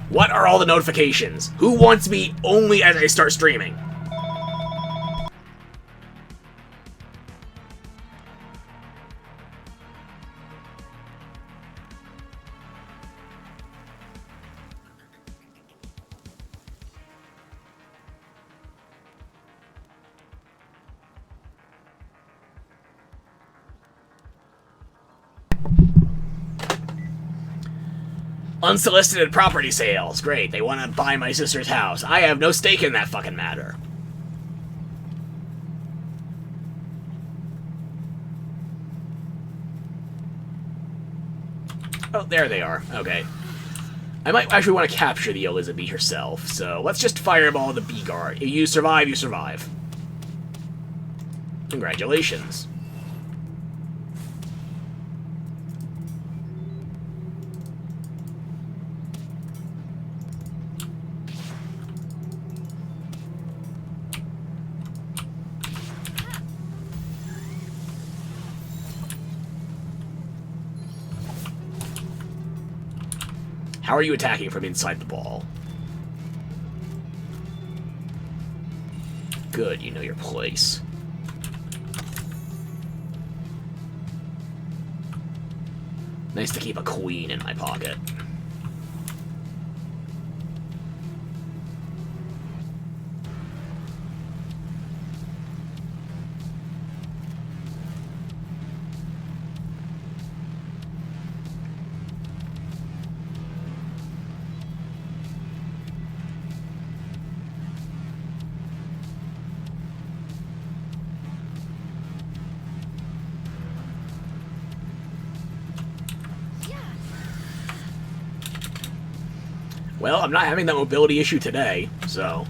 What are all the notifications? Who wants me only as I start streaming? Unsolicited property sales. Great, they want to buy my sister's house. I have no stake in that fucking matter. Oh, there they are. Okay. I might actually want to capture the Elizabeth herself, so let's just fireball the B-guard. If you survive, you survive. Congratulations. How are you attacking from inside the ball? Good, you know your place. Nice to keep a queen in my pocket. Well, I'm not having that mobility issue today, so...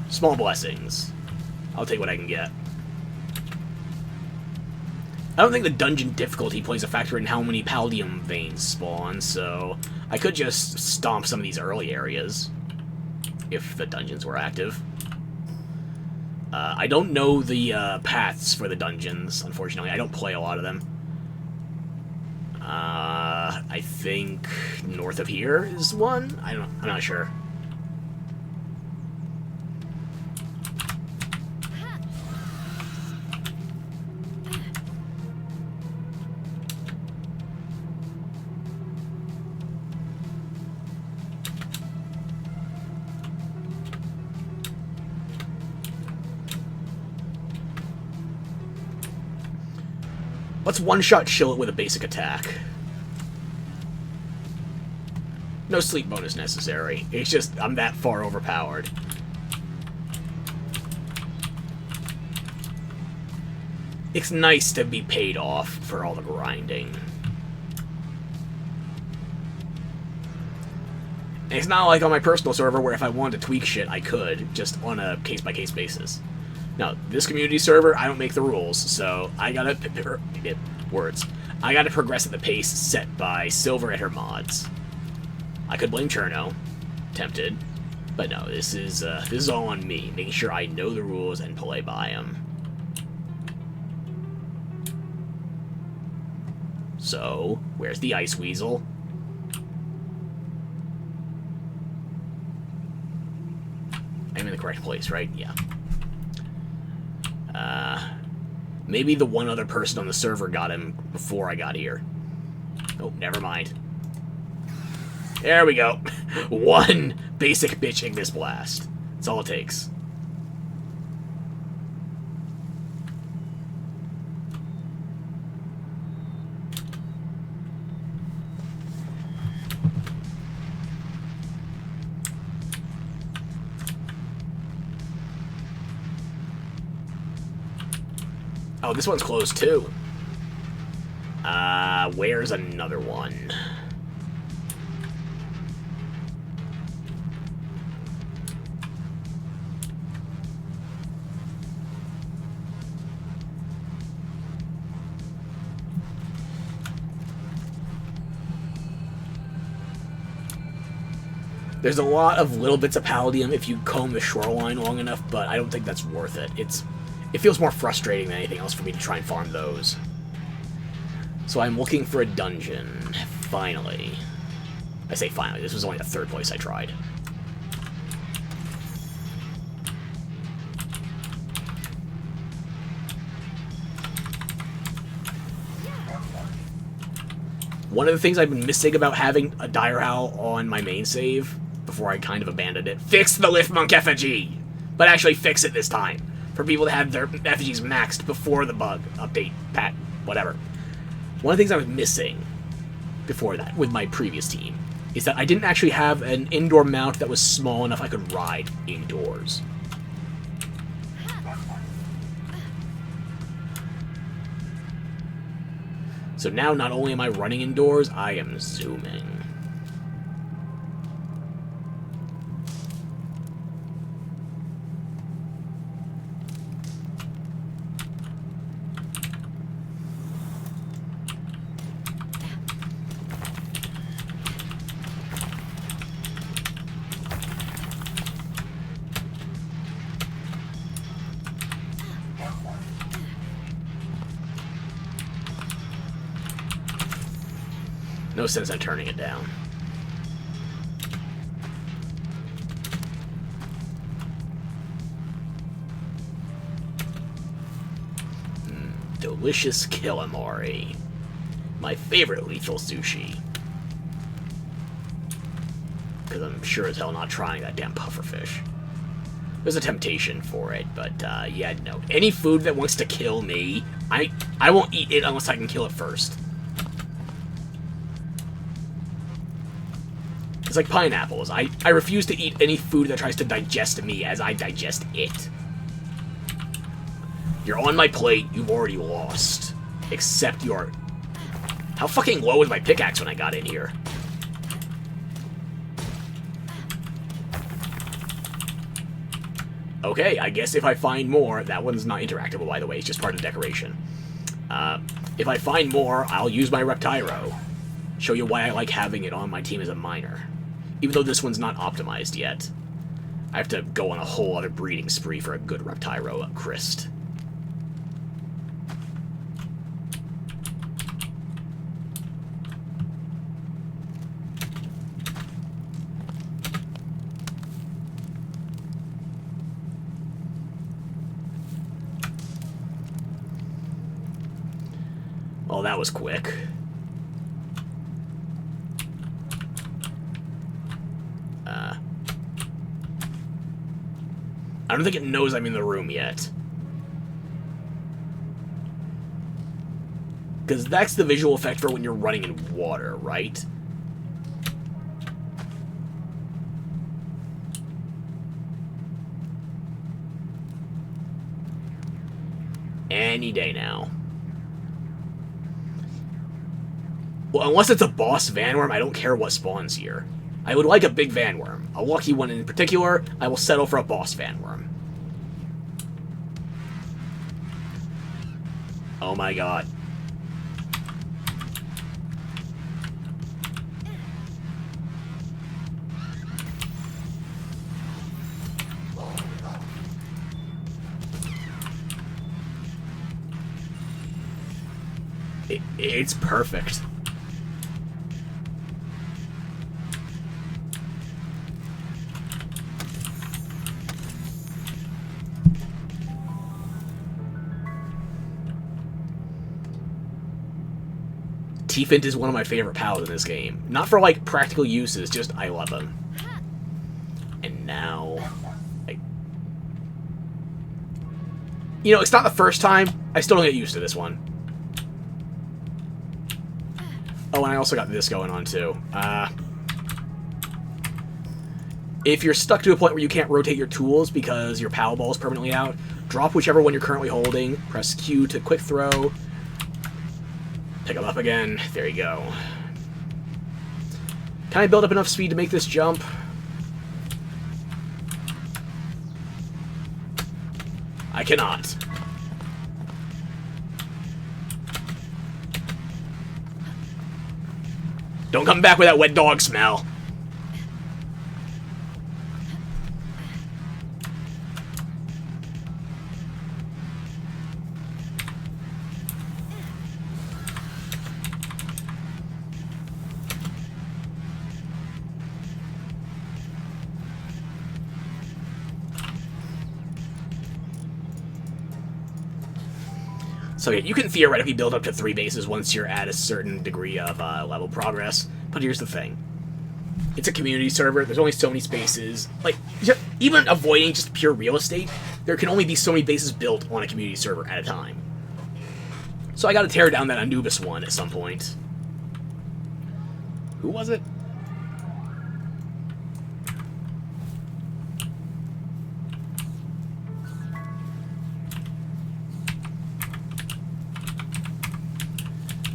Small blessings. I'll take what I can get. I don't think the dungeon difficulty plays a factor in how many Paldium veins spawn, so... I could just stomp some of these early areas. If the dungeons were active. I don't know the paths for the dungeons, unfortunately. I don't play a lot of them. I think north of here is one? I'm not sure. Let's one-shot chill it with a basic attack. No sleep bonus necessary. It's just, I'm that far overpowered. It's nice to be paid off for all the grinding. And it's not like on my personal server where if I wanted to tweak shit, I could, just on a case-by-case basis. Now, this community server, I don't make the rules, so I gotta... words. I gotta progress at the pace set by Silver and her mods. I could blame Cherno, tempted, but no, this is all on me, making sure I know the rules and play by them. So, where's the Ice Weasel? I'm in the correct place, right? Yeah. Maybe the one other person on the server got him before I got here. Oh, never mind. There we go. One basic bitch Ignis Blast. That's all it takes. Oh, this one's closed too. Where's another one? There's a lot of little bits of Palladium if you comb the shoreline long enough, but I don't think that's worth it. It feels more frustrating than anything else for me to try and farm those. So I'm looking for a dungeon. Finally. I say finally, this was only the third place I tried. One of the things I've been missing about having a Dire Howl on my main save, before I kind of abandoned it, fix the Lift Monk Effigy! But actually fix it this time. For people that had their effigies maxed before the bug, update, pat, whatever. One of the things I was missing before that, with my previous team, is that I didn't actually have an indoor mount that was small enough I could ride indoors. So now not only am I running indoors, I am zooming. No sense in turning it down. Delicious calamari. My favorite lethal sushi. Because I'm sure as hell not trying that damn pufferfish. There's a temptation for it, but yeah, no. Any food that wants to kill me, I won't eat it unless I can kill it first. It's like pineapples. I refuse to eat any food that tries to digest me as I digest it. You're on my plate, you've already lost. Except you're... How fucking low was my pickaxe when I got in here? Okay, I guess if I find more... That one's not interactable, by the way. It's just part of the decoration. If I find more, I'll use my Reptyro. Show you why I like having it on my team as a miner. Even though this one's not optimized yet. I have to go on a whole other breeding spree for a good Reptyro Christ. Well, that was quick. I don't think it knows I'm in the room yet. Because that's the visual effect for when you're running in water, right? Any day now. Well, unless it's a boss Vanworm, I don't care what spawns here. I would like a big Vanworm. A lucky one in particular, I will settle for a boss Vanworm. Oh my god. It's perfect. T-Fint is one of my favorite pals in this game. Not for, like, practical uses, just I love him. And now... You know, it's not the first time. I still don't get used to this one. Oh, and I also got this going on, too. If you're stuck to a point where you can't rotate your tools because your Pal Ball is permanently out, drop whichever one you're currently holding, press Q to quick throw, pick them up again. There you go. Can I build up enough speed to make this jump? I cannot. Don't come back with that wet dog smell. So yeah, you can theoretically build up to 3 bases once you're at a certain degree of level progress. But here's the thing. It's a community server. There's only so many spaces. Like, even avoiding just pure real estate, there can only be so many bases built on a community server at a time. So I gotta tear down that Anubis one at some point. Who was it?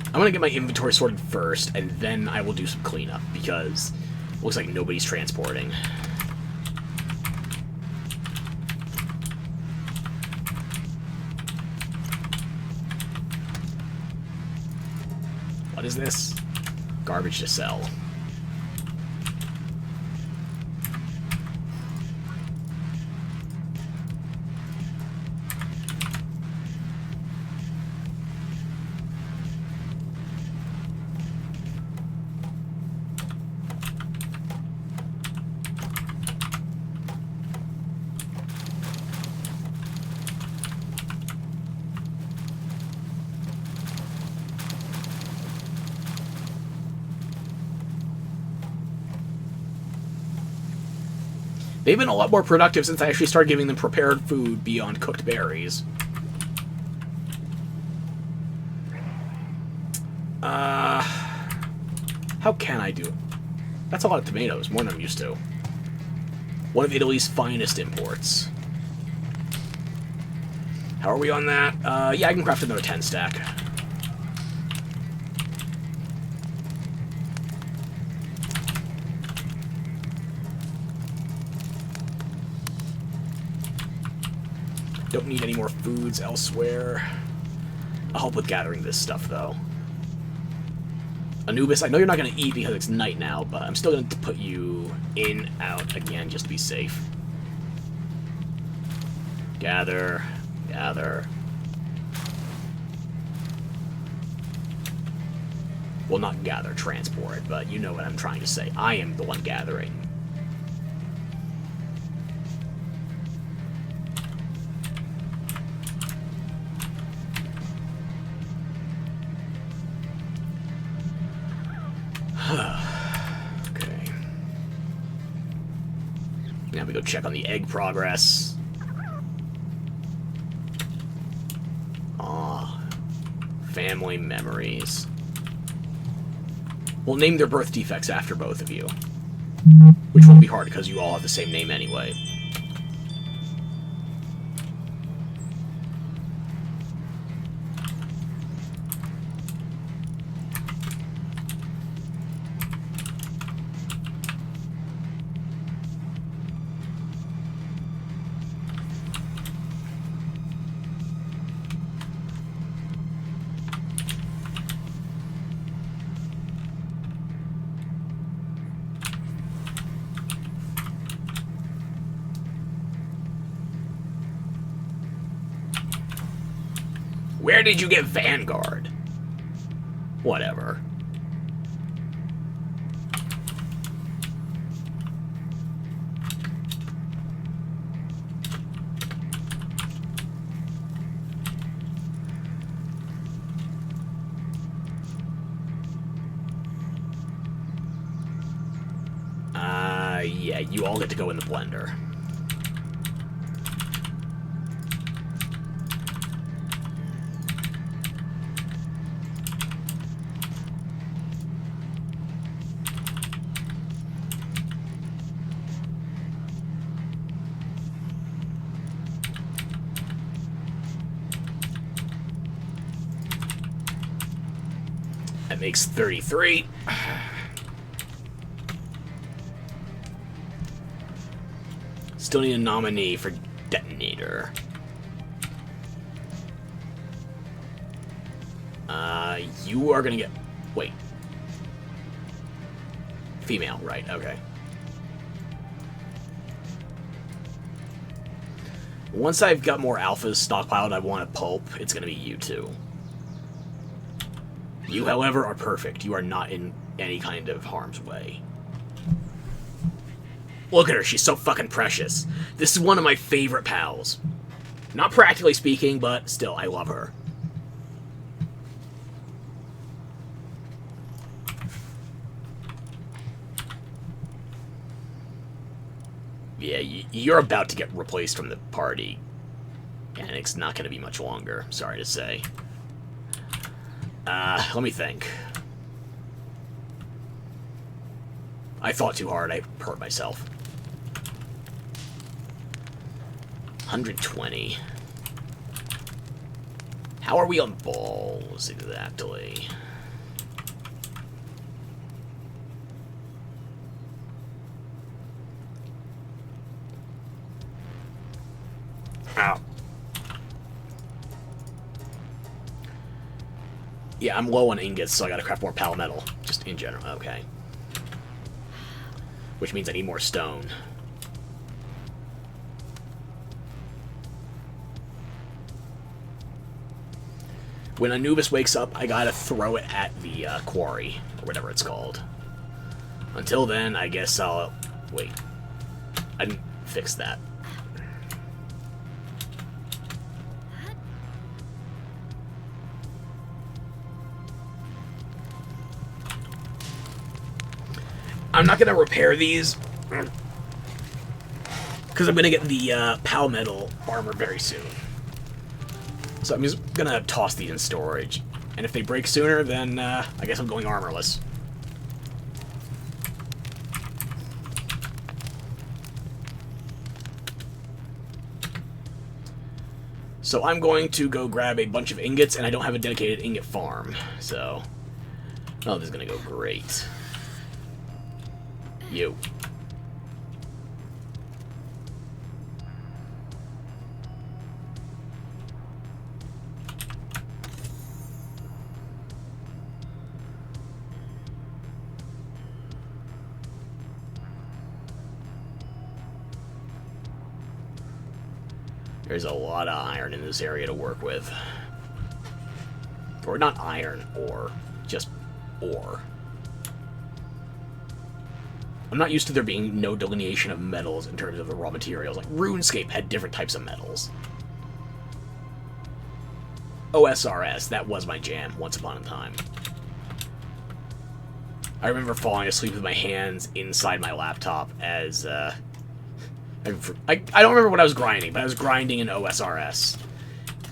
I'm gonna get my inventory sorted first, and then I will do some cleanup, because it looks like nobody's transporting. What is this? Garbage to sell. They've been a lot more productive since I actually started giving them prepared food beyond cooked berries. How can I do it? That's a lot of tomatoes, more than I'm used to. One of Italy's finest imports. How are we on that? Yeah, I can craft another 10 stack. Don't need any more foods elsewhere. I'll help with gathering this stuff, though. Anubis, I know you're not going to eat because it's night now, but I'm still going to put you in, out again, just to be safe. Gather, gather. Well, not gather, transport, but you know what I'm trying to say. I am the one gathering. Okay. Now we go check on the egg progress. Ah, family memories. We'll name their birth defects after both of you. Which won't be hard because you all have the same name anyway. Where did you get Vanguard? Whatever. Yeah, you all get to go in the blender. That makes 33. Still need a nominee for detonator. You are gonna get... Wait. Female, right, okay. Once I've got more alphas stockpiled I want to pulp, it's gonna be you two. You, however, are perfect. You are not in any kind of harm's way. Look at her, she's so fucking precious. This is one of my favorite pals. Not practically speaking, but still, I love her. Yeah, you're about to get replaced from the party. And it's not going to be much longer, sorry to say. Let me think. I thought too hard, I hurt myself. 120. How are we on balls, exactly? Ow. Yeah, I'm low on ingots, so I gotta craft more palmetto. Just in general. Okay. Which means I need more stone. When Anubis wakes up, I gotta throw it at the quarry, or whatever it's called. Until then, I guess I'll... Wait. I didn't fix that. I'm not gonna repair these Because I'm going to get the Pal Metal armor very soon. So I'm just going to toss these in storage. And if they break sooner, then I guess I'm going armorless. So I'm going to go grab a bunch of ingots, and I don't have a dedicated ingot farm. So, oh, this is going to go great. You. There's a lot of iron in this area to work with. Or not iron, ore. Just ore. I'm not used to there being no delineation of metals in terms of the raw materials. Like, RuneScape had different types of metals. OSRS, that was my jam once upon a time. I remember falling asleep with my hands inside my laptop as, I don't remember what I was grinding, but I was grinding in OSRS.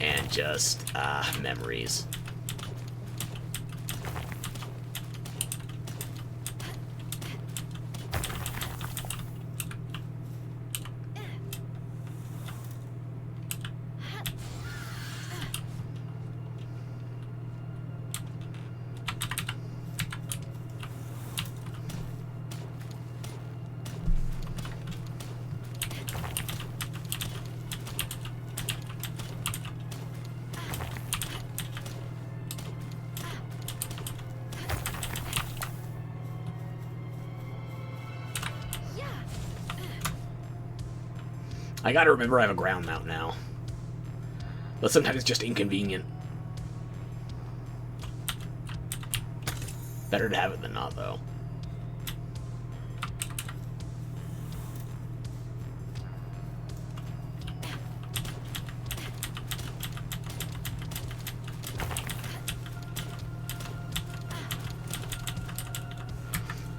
And just, memories. I gotta remember I have a ground mount now. But sometimes it's just inconvenient. Better to have it than not, though.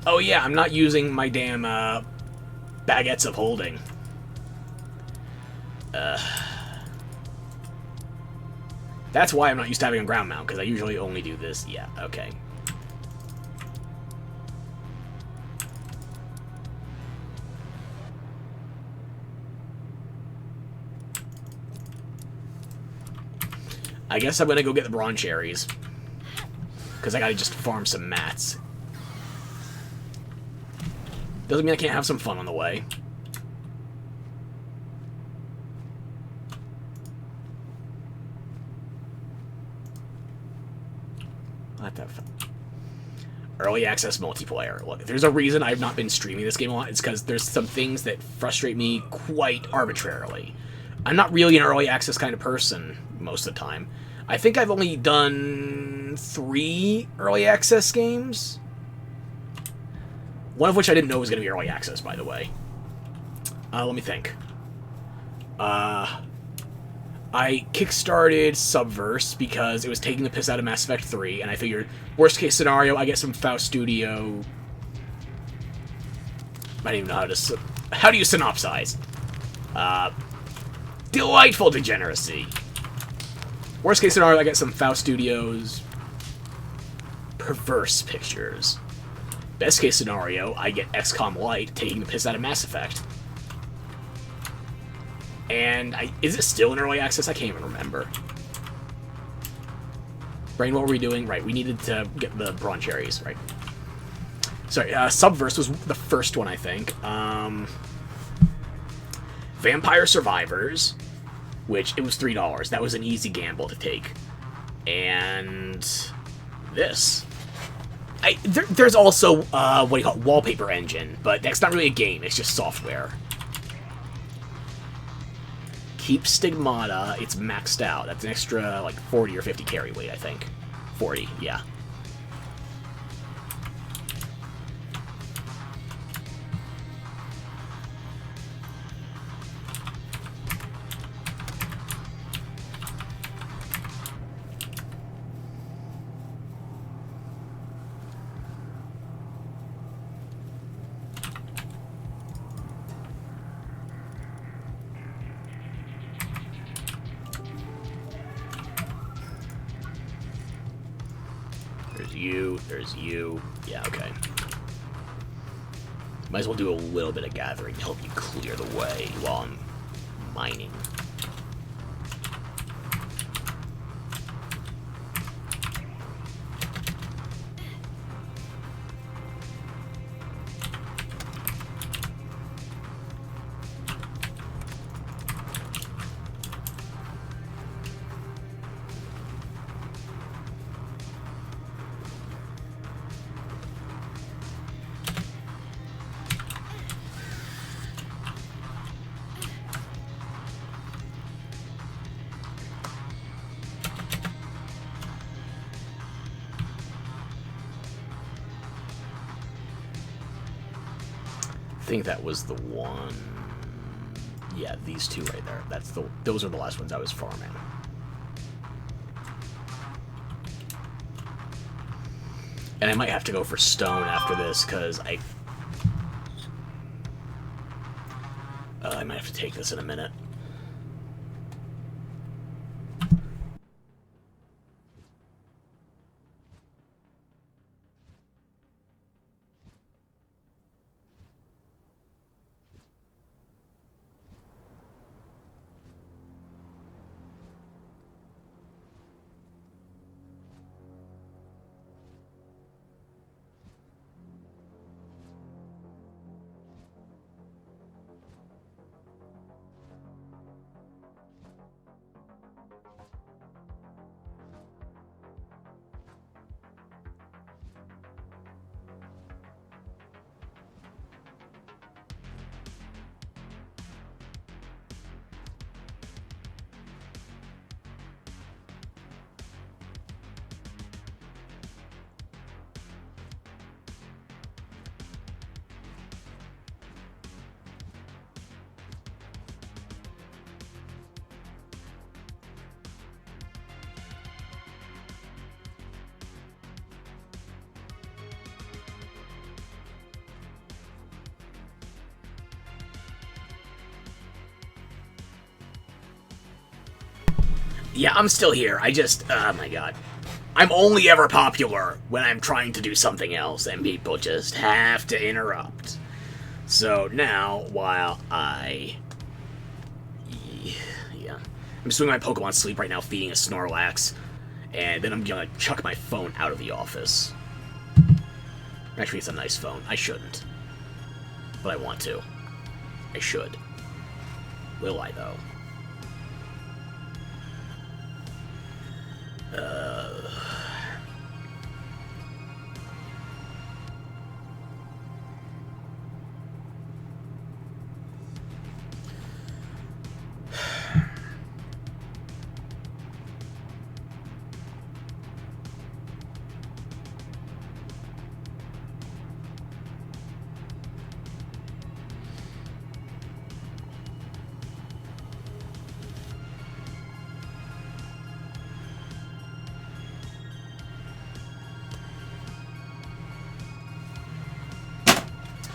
Oh yeah, I'm not using my damn baguettes of holding. That's why I'm not used to having a ground mount, because I usually only do this. Yeah, okay. I guess I'm gonna go get the bronze cherries, because I gotta just farm some mats. Doesn't mean I can't have some fun on the way. Early access multiplayer. Look, if there's a reason I've not been streaming this game a lot, it's because there's some things that frustrate me quite arbitrarily. I'm not really an early access kind of person most of the time. I think I've only done 3 early access games. One of which I didn't know was going to be early access, by the way. Let me think. I kickstarted Subverse because it was taking the piss out of Mass Effect 3, and I figured, worst case scenario, I get some Faust Studio... I don't even know how to... How do you synopsize? Delightful degeneracy. Worst case scenario, I get some Faust Studios... perverse pictures. Best case scenario, I get XCOM Lite taking the piss out of Mass Effect. And is it still in early access? I can't even remember. Brain, what were we doing? Right, we needed to get the bronze cherries, right? Sorry, Subverse was the first one, I think. Vampire Survivors, which it was $3. That was an easy gamble to take. And this. There's also, what do you call it, Wallpaper Engine, but that's not really a game, it's just software. Keep Stigmata, it's maxed out. That's an extra, like, 40 or 50 carry weight, I think. 40, yeah. you. There's you. Yeah, okay. Might as well do a little bit of gathering to help you clear the way while I'm mining. I think that was the one. Yeah, these two right there. Those are the last ones I was farming. And I might have to go for stone after this because I might have to take this in a minute. Yeah, I'm still here. Oh my god. I'm only ever popular when I'm trying to do something else, and people just have to interrupt. So now, while yeah. I'm just doing my Pokemon sleep right now, feeding a Snorlax, and then I'm gonna chuck my phone out of the office. Actually, it's a nice phone. I shouldn't. But I want to. I should. Will I, though?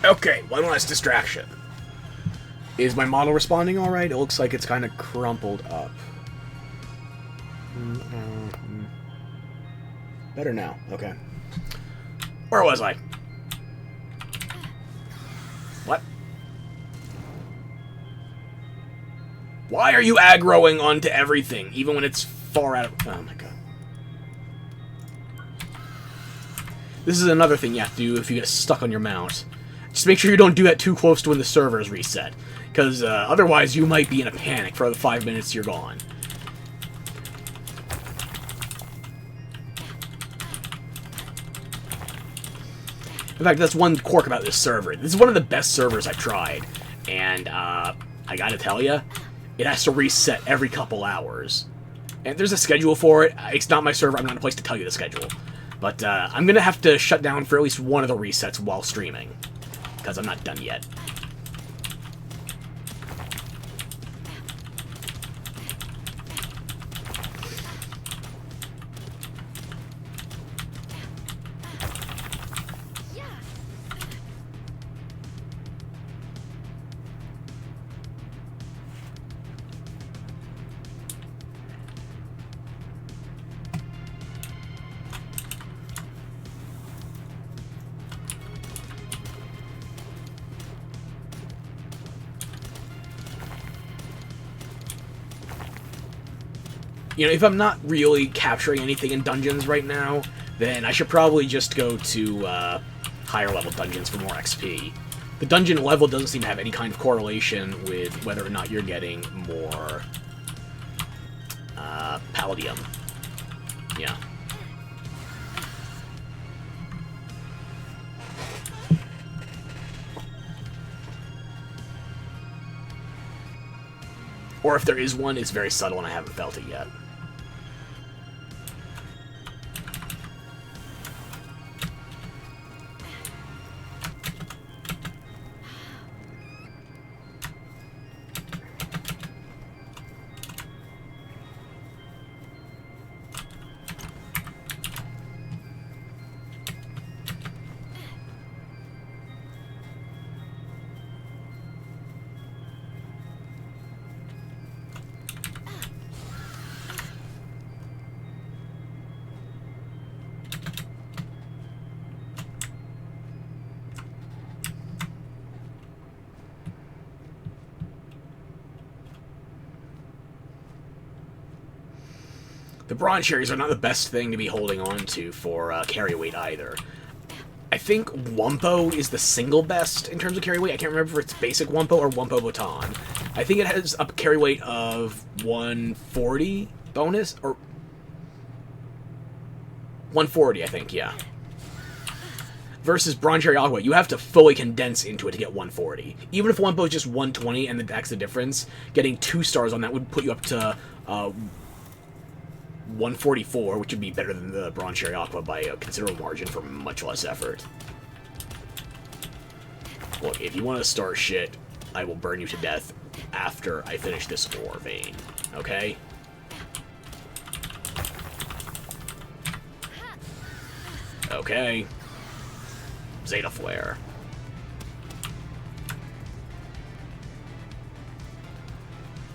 Okay, one last distraction. Is my model responding alright? It looks like it's kind of crumpled up. Better now. Okay. Where was I? What? Why are you aggroing onto everything, even when it's far out of... Oh my god. This is another thing you have to do if you get stuck on your mount. Just make sure you don't do that too close to when the servers reset. Because otherwise you might be in a panic for the 5 minutes you're gone. In fact, that's one quirk about this server. This is one of the best servers I've tried. And I gotta tell you, it has to reset every couple hours. And there's a schedule for it. It's not my server. I'm not in a place to tell you the schedule. But I'm gonna have to shut down for at least one of the resets while streaming. Because I'm not done yet. You know, if I'm not really capturing anything in dungeons right now, then I should probably just go to higher level dungeons for more XP. The dungeon level doesn't seem to have any kind of correlation with whether or not you're getting more palladium. Yeah. Or if there is one, it's very subtle and I haven't felt it yet. The bronze cherries are not the best thing to be holding on to for carry weight either. I think Wumpo is the single best in terms of carry weight. I can't remember if it's basic Wumpo or Wumpo Botan. I think it has a carry weight of 140 bonus, or 140, I think, yeah. Versus Bronze Cherry Aqua, you have to fully condense into it to get 140. Even if Wumpo is just 120 and that's the difference, getting 2 stars on that would put you up to 144, which would be better than the Bronze Cherry Aqua by a considerable margin for much less effort. Look, if you want to start shit, I will burn you to death after I finish this ore vein, okay? Okay. Zeta Flare.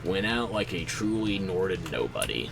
Went out like a truly Norded nobody.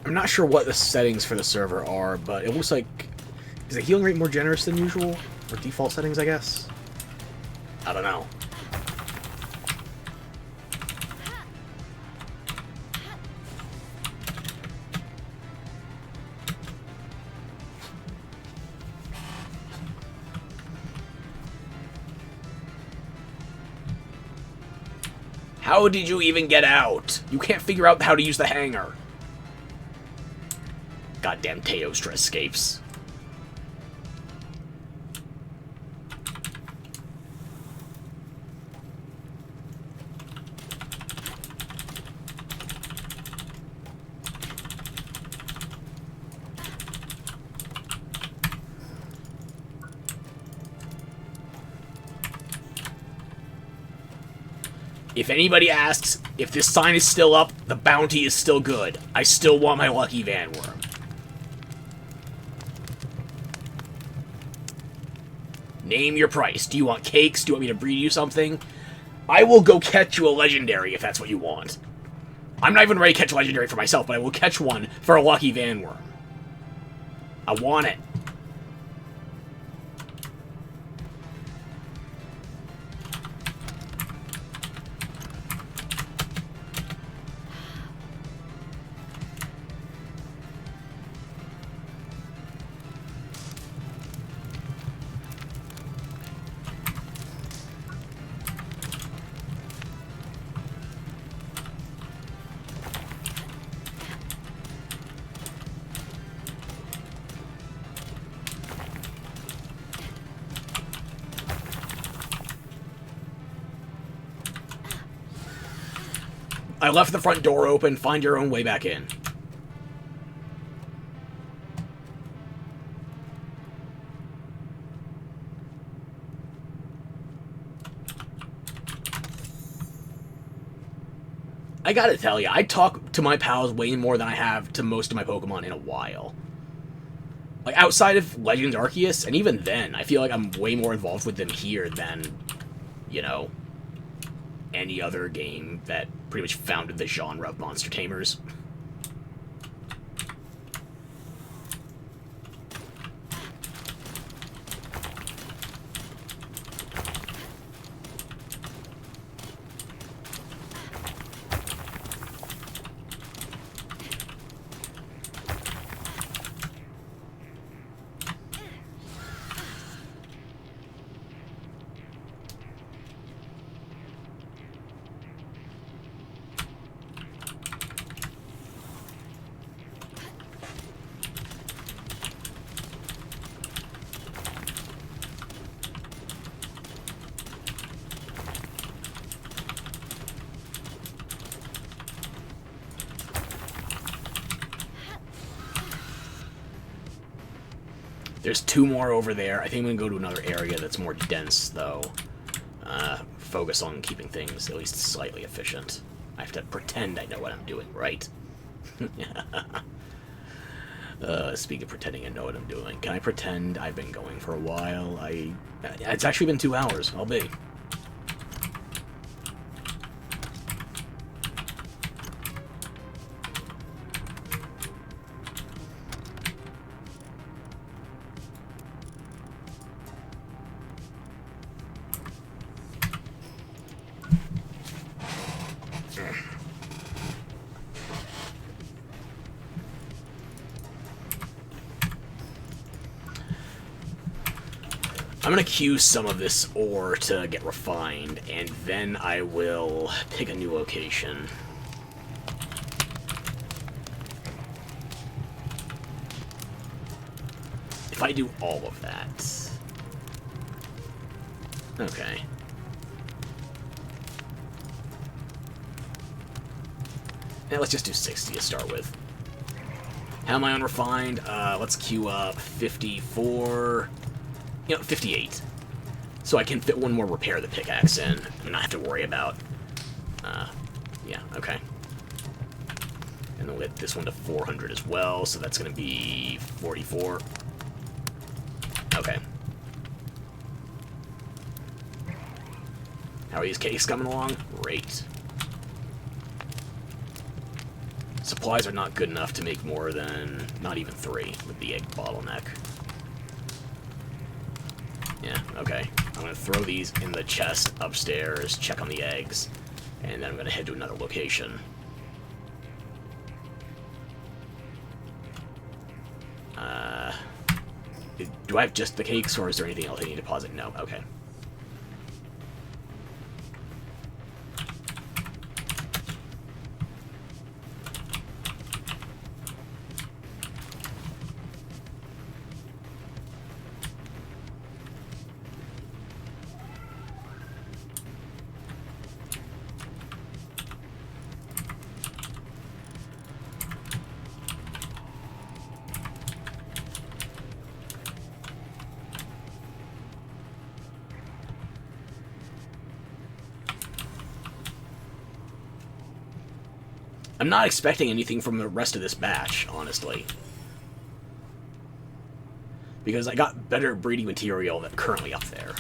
I'm not sure what the settings for the server are, but it looks like... Is the healing rate more generous than usual? Or default settings, I guess? I don't know. How did you even get out? You can't figure out how to use the hangar. Goddamn Teostra escapes. If anybody asks if this sign is still up, the bounty is still good. I still want my lucky Vanworm. Name your price. Do you want cakes? Do you want me to breed you something? I will go catch you a legendary if that's what you want. I'm not even ready to catch a legendary for myself, but I will catch one for a lucky Vanworm. I want it. I left the front door open. Find your own way back in. I gotta tell you, I talk to my pals way more than I have to most of my Pokemon in a while. Like, outside of Legends Arceus, and even then, I feel like I'm way more involved with them here than, you know, any other game that pretty much founded the genre of monster tamers. There's 2 more over there. I think I'm going to go to another area that's more dense, though. Focus on keeping things at least slightly efficient. I have to pretend I know what I'm doing, right? Speaking of pretending I know what I'm doing, can I pretend I've been going for a while? It's actually been 2 hours. I'll be. I'm going to queue some of this ore to get refined, and then I will pick a new location. If I do all of that... Okay. Now let's just do 60 to start with. How am I on refined? Let's queue up 54... You know, 58. So I can fit one more repair the pickaxe in and not have to worry about... yeah, okay. And then we'll get this one to 400 as well, so that's going to be 44. Okay. How are these cakes coming along? Great. Supplies are not good enough to make more than... not even 3 with the egg bottleneck. Yeah, okay. I'm going to throw these in the chest upstairs, check on the eggs, and then I'm going to head to another location. Do I have just the cakes, or is there anything else I need to deposit? No, okay. I'm not expecting anything from the rest of this batch, honestly. Because I got better breeding material that's currently up there.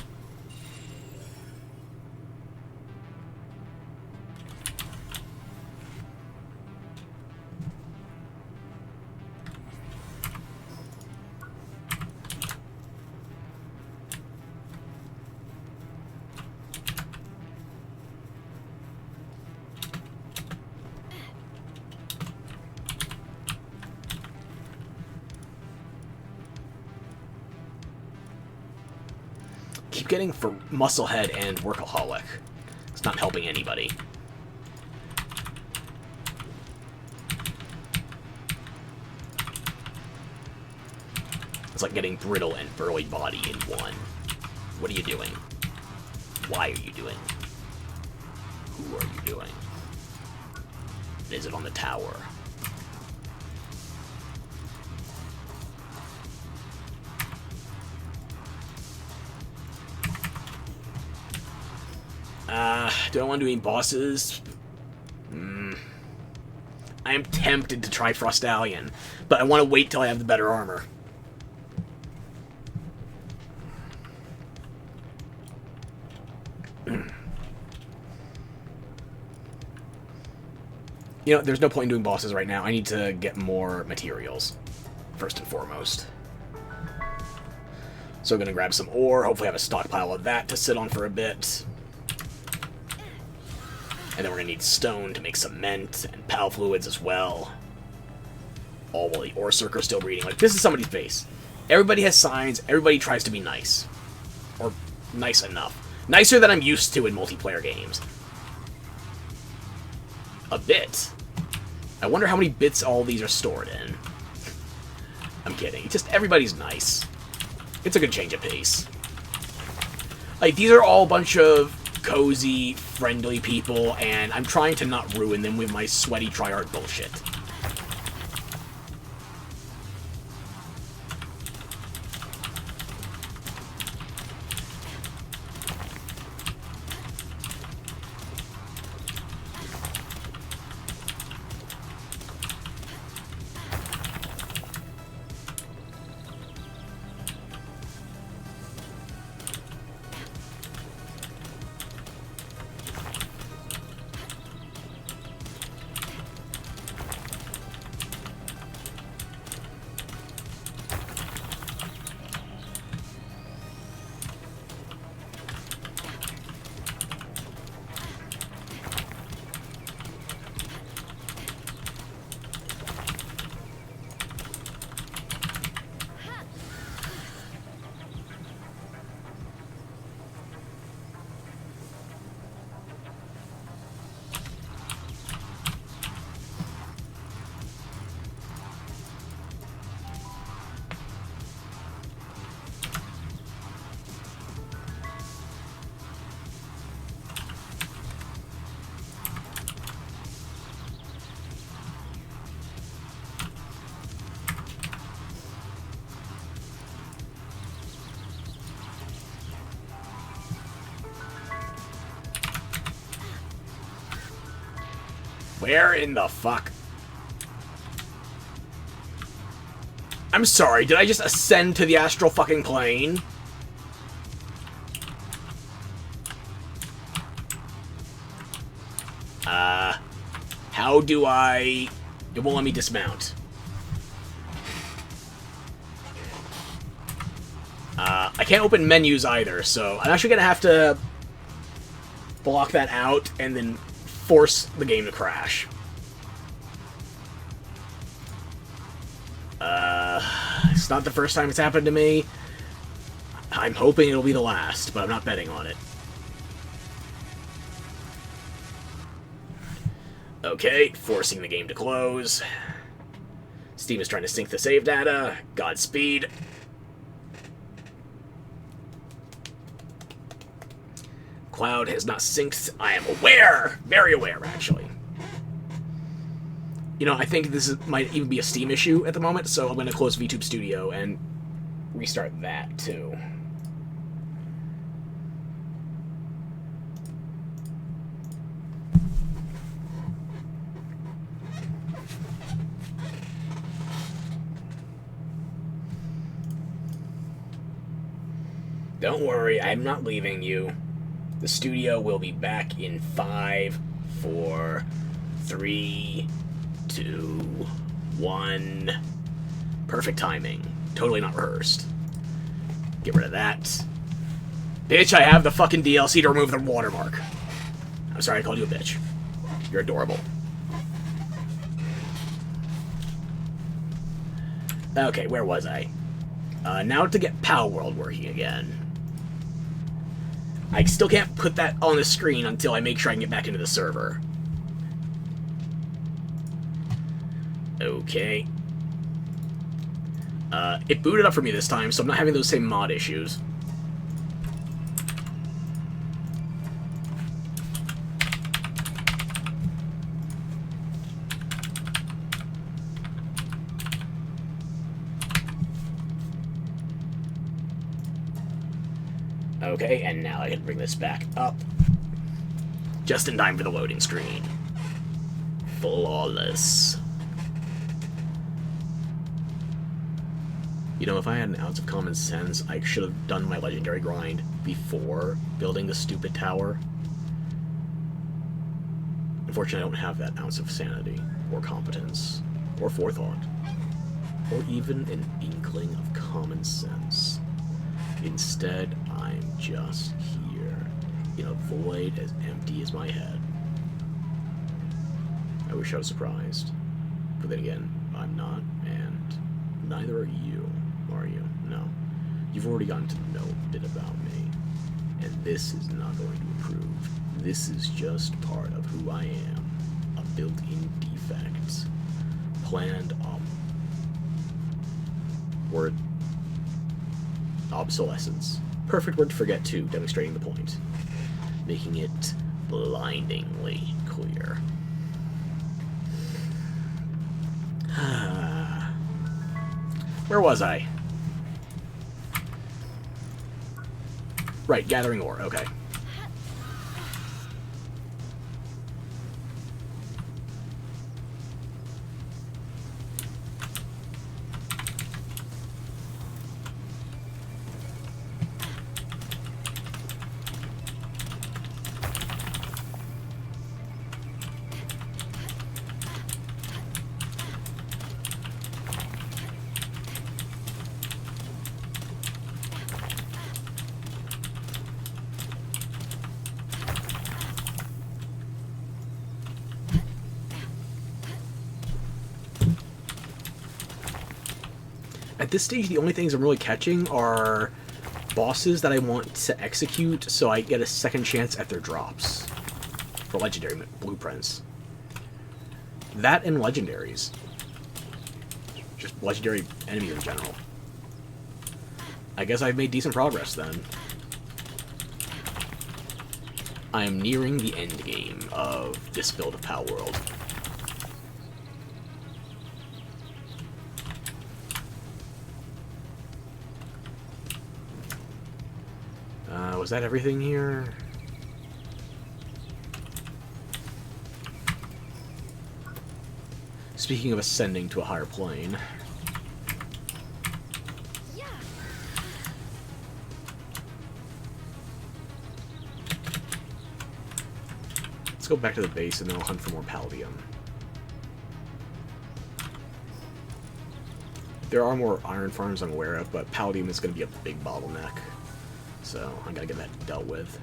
Keep getting for Musclehead and Workaholic. It's not helping anybody. It's like getting Brittle and Burly Body in one. What are you doing? Why are you doing? Who are you doing? Is it on the tower? Do I want to do any bosses? I am tempted to try Frostallion, but I want to wait till I have the better armor. You know, there's no point in doing bosses right now. I need to get more materials, first and foremost. So I'm going to grab some ore, hopefully have a stockpile of that to sit on for a bit. And then we're going to need stone to make cement and pal fluids as well. All while the ore circle's still breeding. Like, this is somebody's base. Everybody has signs. Everybody tries to be nice. Or nice enough. Nicer than I'm used to in multiplayer games. A bit. I wonder how many bits all these are stored in. I'm kidding. It's just everybody's nice. It's a good change of pace. Like, these are all a bunch of cozy, friendly people, and I'm trying to not ruin them with my sweaty tryhard bullshit. Where in the fuck? I'm sorry, did I just ascend to the astral fucking plane? How do I... It won't let me dismount. I can't open menus either, so I'm actually gonna have to block that out and then force the game to crash. It's not the first time it's happened to me. I'm hoping it'll be the last, but I'm not betting on it. Okay, forcing the game to close. Steam is trying to sync the save data. Godspeed. Cloud has not synced. I am aware! Very aware, actually. You know, I think might even be a Steam issue at the moment, so I'm going to close VTube Studio and restart that, too. Don't worry, I'm not leaving you. The studio will be back in 5, 4, 3, 2, 1. Perfect timing. Totally not rehearsed. Get rid of that. Bitch, I have the fucking DLC to remove the watermark. I'm sorry I called you a bitch. You're adorable. Okay, where was I? Now to get Palworld working again. I still can't put that on the screen until I make sure I can get back into the server. Okay. It booted up for me this time, so I'm not having those same mod issues. Okay, and now I can bring this back up. Just in time for the loading screen. Flawless. You know, if I had an ounce of common sense, I should have done my legendary grind before building the stupid tower. Unfortunately, I don't have that ounce of sanity, or competence, or forethought, or even an inkling of common sense. Instead, I'm just here, in a void as empty as my head. I wish I was surprised, but then again, I'm not, and neither are you, are you? No. You've already gotten to know a bit about me, and this is not going to improve. This is just part of who I am, a built-in defect. Planned word obsolescence. Perfect word to forget too, demonstrating the point. Making it blindingly clear. Where was I? Right, gathering ore, okay. At this stage, the only things I'm really catching are bosses that I want to execute so I get a second chance at their drops. For legendary blueprints. That and legendaries. Just legendary enemies in general. I guess I've made decent progress then. I am nearing the end game of this build of Palworld. Was that everything here? Speaking of ascending to a higher plane. Yeah. Let's go back to the base and then I'll hunt for more palladium. There are more iron farms I'm aware of, but palladium is going to be a big bottleneck. So, I gotta get that dealt with.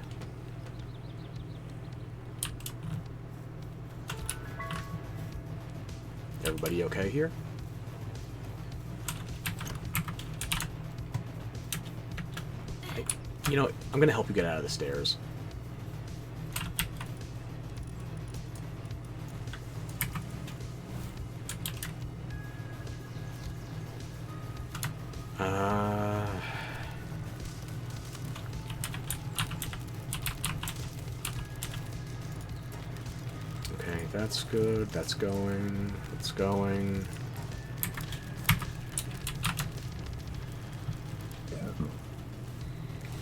Everybody okay here? You know, I'm gonna help you get out of the stairs. Okay, that's good. That's going. It's going.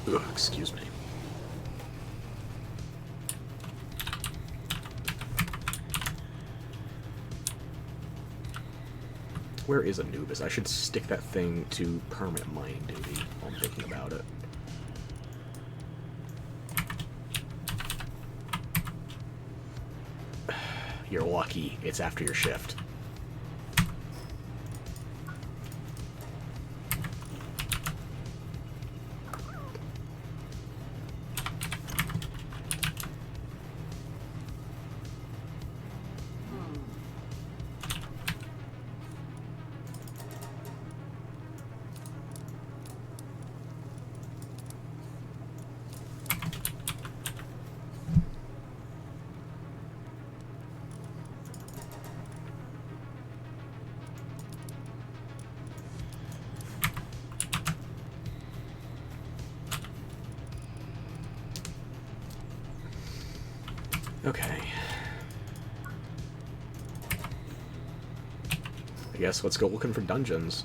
Ugh, excuse me. Where is Anubis? I should stick that thing to permanent mining duty while I'm thinking about it. You're lucky it's after your shift. Okay. I guess let's go looking for dungeons.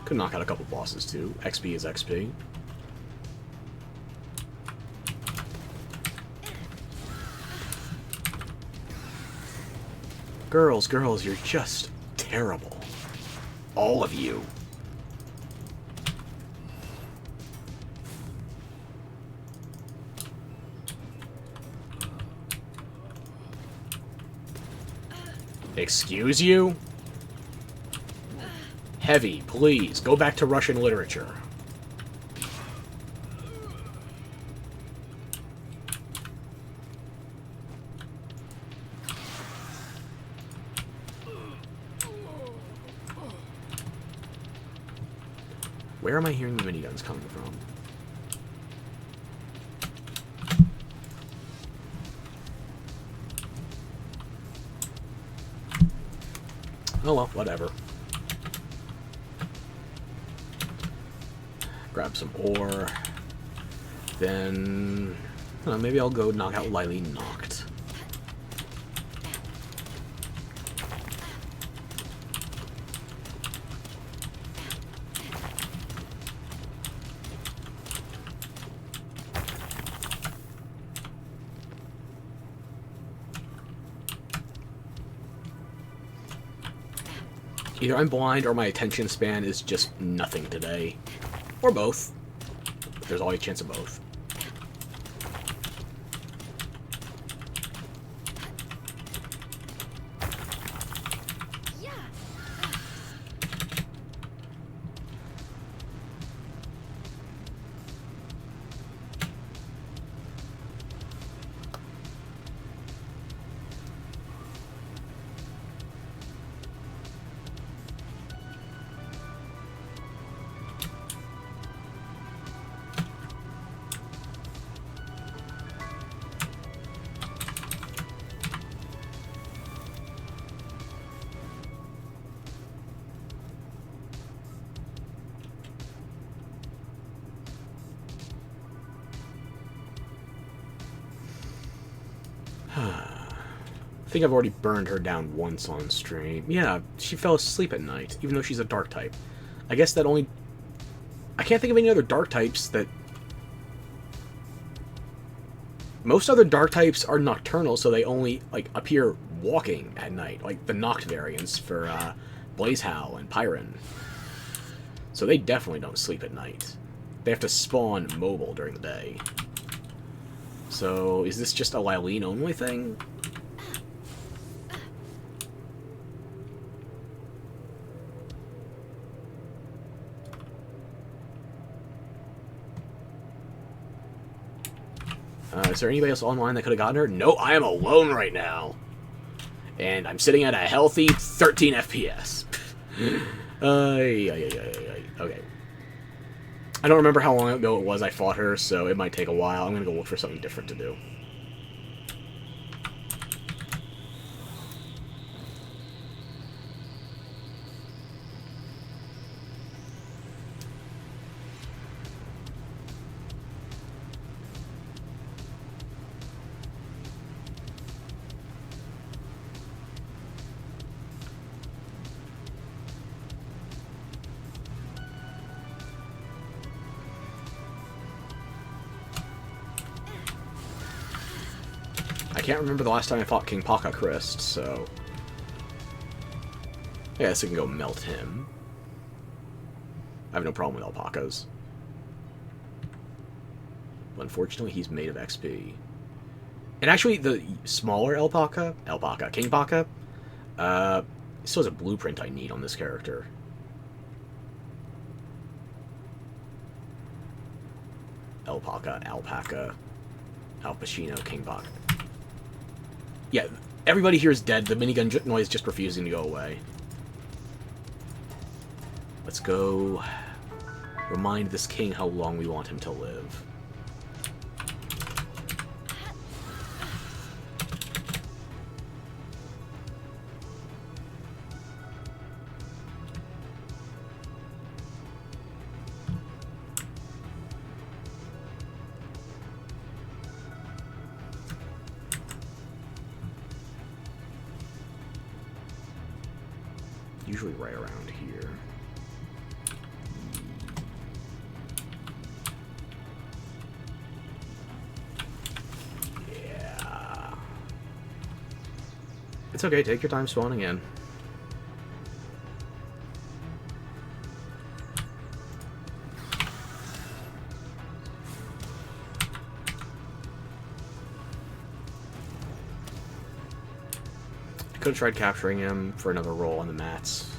Could knock out a couple bosses too. XP is XP. Girls, girls, you're just terrible. All of you. Excuse you? Heavy, please, go back to Russian literature. Where am I hearing the miniguns coming from? Oh well, whatever. Grab some ore. Then... maybe I'll go knock out Lily Knocked. Either I'm blind or my attention span is just nothing today. Or both. There's always a chance of both. I think I've already burned her down once on stream. Yeah, she fell asleep at night, even though she's a dark type. I guess that only... I can't think of any other dark types that... Most other dark types are nocturnal, so they only, like, appear walking at night. Like the Noct variants for Blazehowl and Pyron. So they definitely don't sleep at night. They have to spawn mobile during the day. So, is this just a Lylene only thing? Is there anybody else online that could have gotten her? No, I am alone right now. And I'm sitting at a healthy 13 FPS. Okay. I don't remember how long ago it was I fought her, so it might take a while. I'm going to go look for something different to do. I can't remember the last time I fought King Paka Christ, so... I guess I can go melt him. I have no problem with alpacas. But unfortunately, he's made of XP. And actually, the smaller alpaca, King Paka, still has a blueprint I need on this character. Alpaca, Al Pacino, King Paka. Yeah, everybody here is dead. The minigun noise just refusing to go away. Let's go remind this king how long we want him to live. Usually right around here. It's okay, take your time spawning in. I could have tried capturing him for another roll on the mats.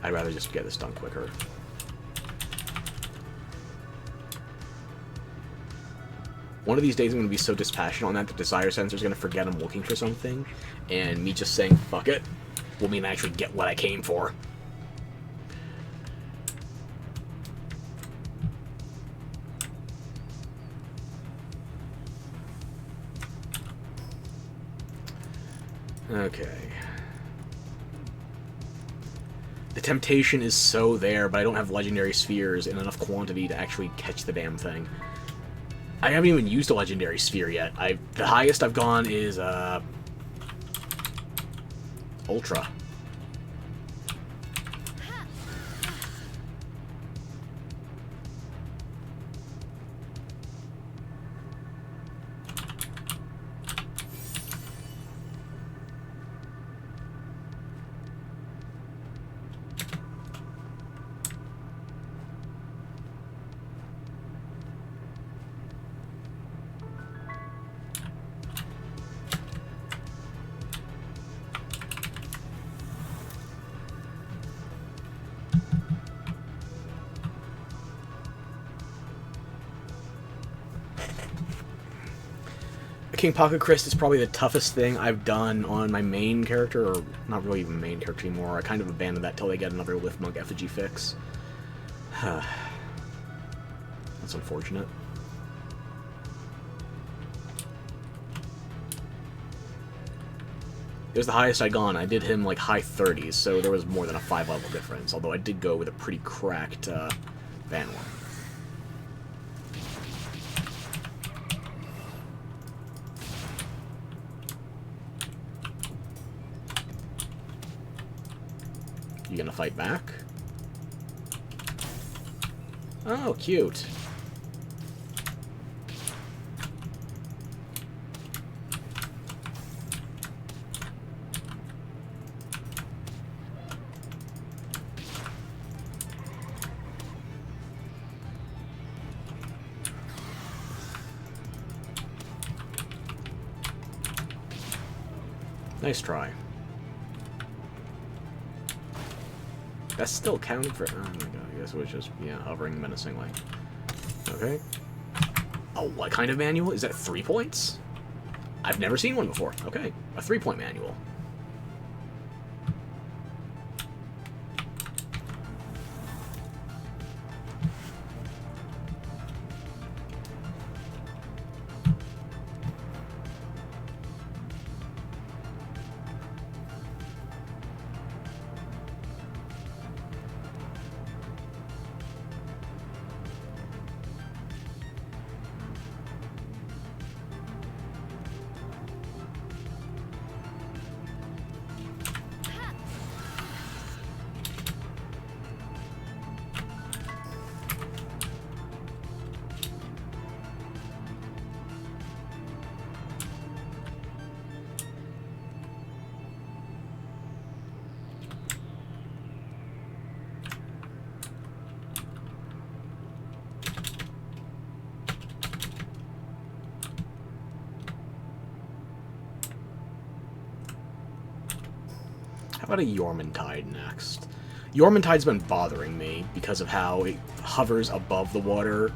I'd rather just get this done quicker. One of these days I'm going to be so dispassionate on that the desire sensor is going to forget I'm looking for something, and me just saying, fuck it, will mean I actually get what I came for. Okay. The temptation is so there, but I don't have legendary spheres in enough quantity to actually catch the damn thing. I haven't even used a legendary sphere yet. The highest I've gone is Ultra. King Pocket Crest is probably the toughest thing I've done on my main character, or not really even main character anymore. I kind of abandoned that till they get another Lift Monk Effigy fix. That's unfortunate. It was the highest I'd gone. I did him like high 30s, so there was more than a 5-level difference, although I did go with a pretty cracked Van one. You gonna fight back? Oh, cute. Nice try. That's still counted for... Oh my god, I guess it was just, yeah, hovering menacingly. Okay. Oh, what kind of manual? Is that 3 points? I've never seen one before. Okay, a 3-point manual. How about a Yormantide next? Yormantide's been bothering me because of how it hovers above the water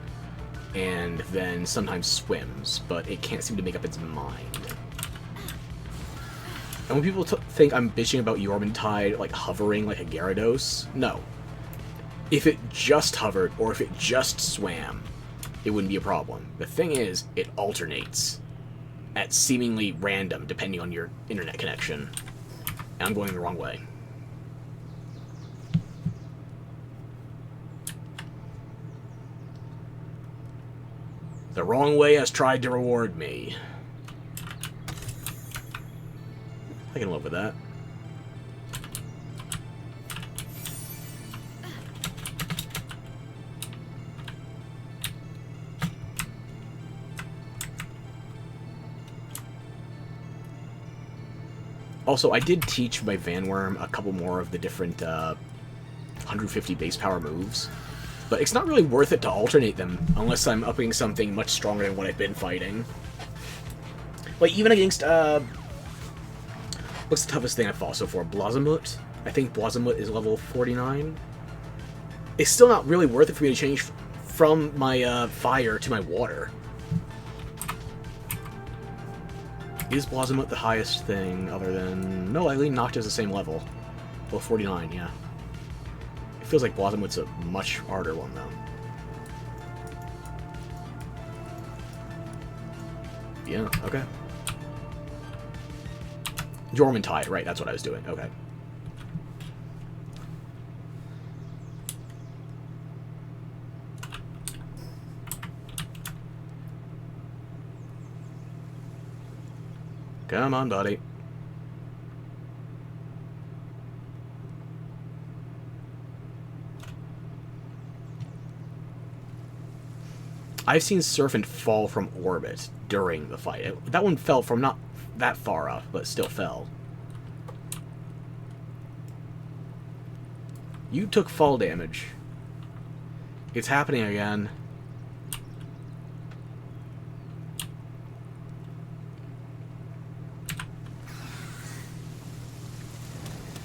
and then sometimes swims, but it can't seem to make up its mind. And when people think I'm bitching about Yormantide, like, hovering like a Gyarados, no. If it just hovered, or if it just swam, it wouldn't be a problem. The thing is, it alternates at seemingly random, depending on your internet connection. And I'm going the wrong way. The wrong way has tried to reward me. I can live with that. Also, I did teach my Vanworm a couple more of the different 150 base power moves, but it's not really worth it to alternate them unless I'm upping something much stronger than what I've been fighting. Like, even against, what's the toughest thing I've fought so far? Blazamut? I think Blazamut is level 49. It's still not really worth it for me to change from my fire to my water. Is Blazamut the highest thing other than... No, Eileen Nocta is the same level. Level 49, yeah. It feels like Blazamut's a much harder one, though. Yeah, okay. Jormuntide, right, that's what I was doing, okay. Come on, buddy. I've seen Serpent fall from orbit during the fight. That one fell from not that far up, but still fell. You took fall damage. It's happening again.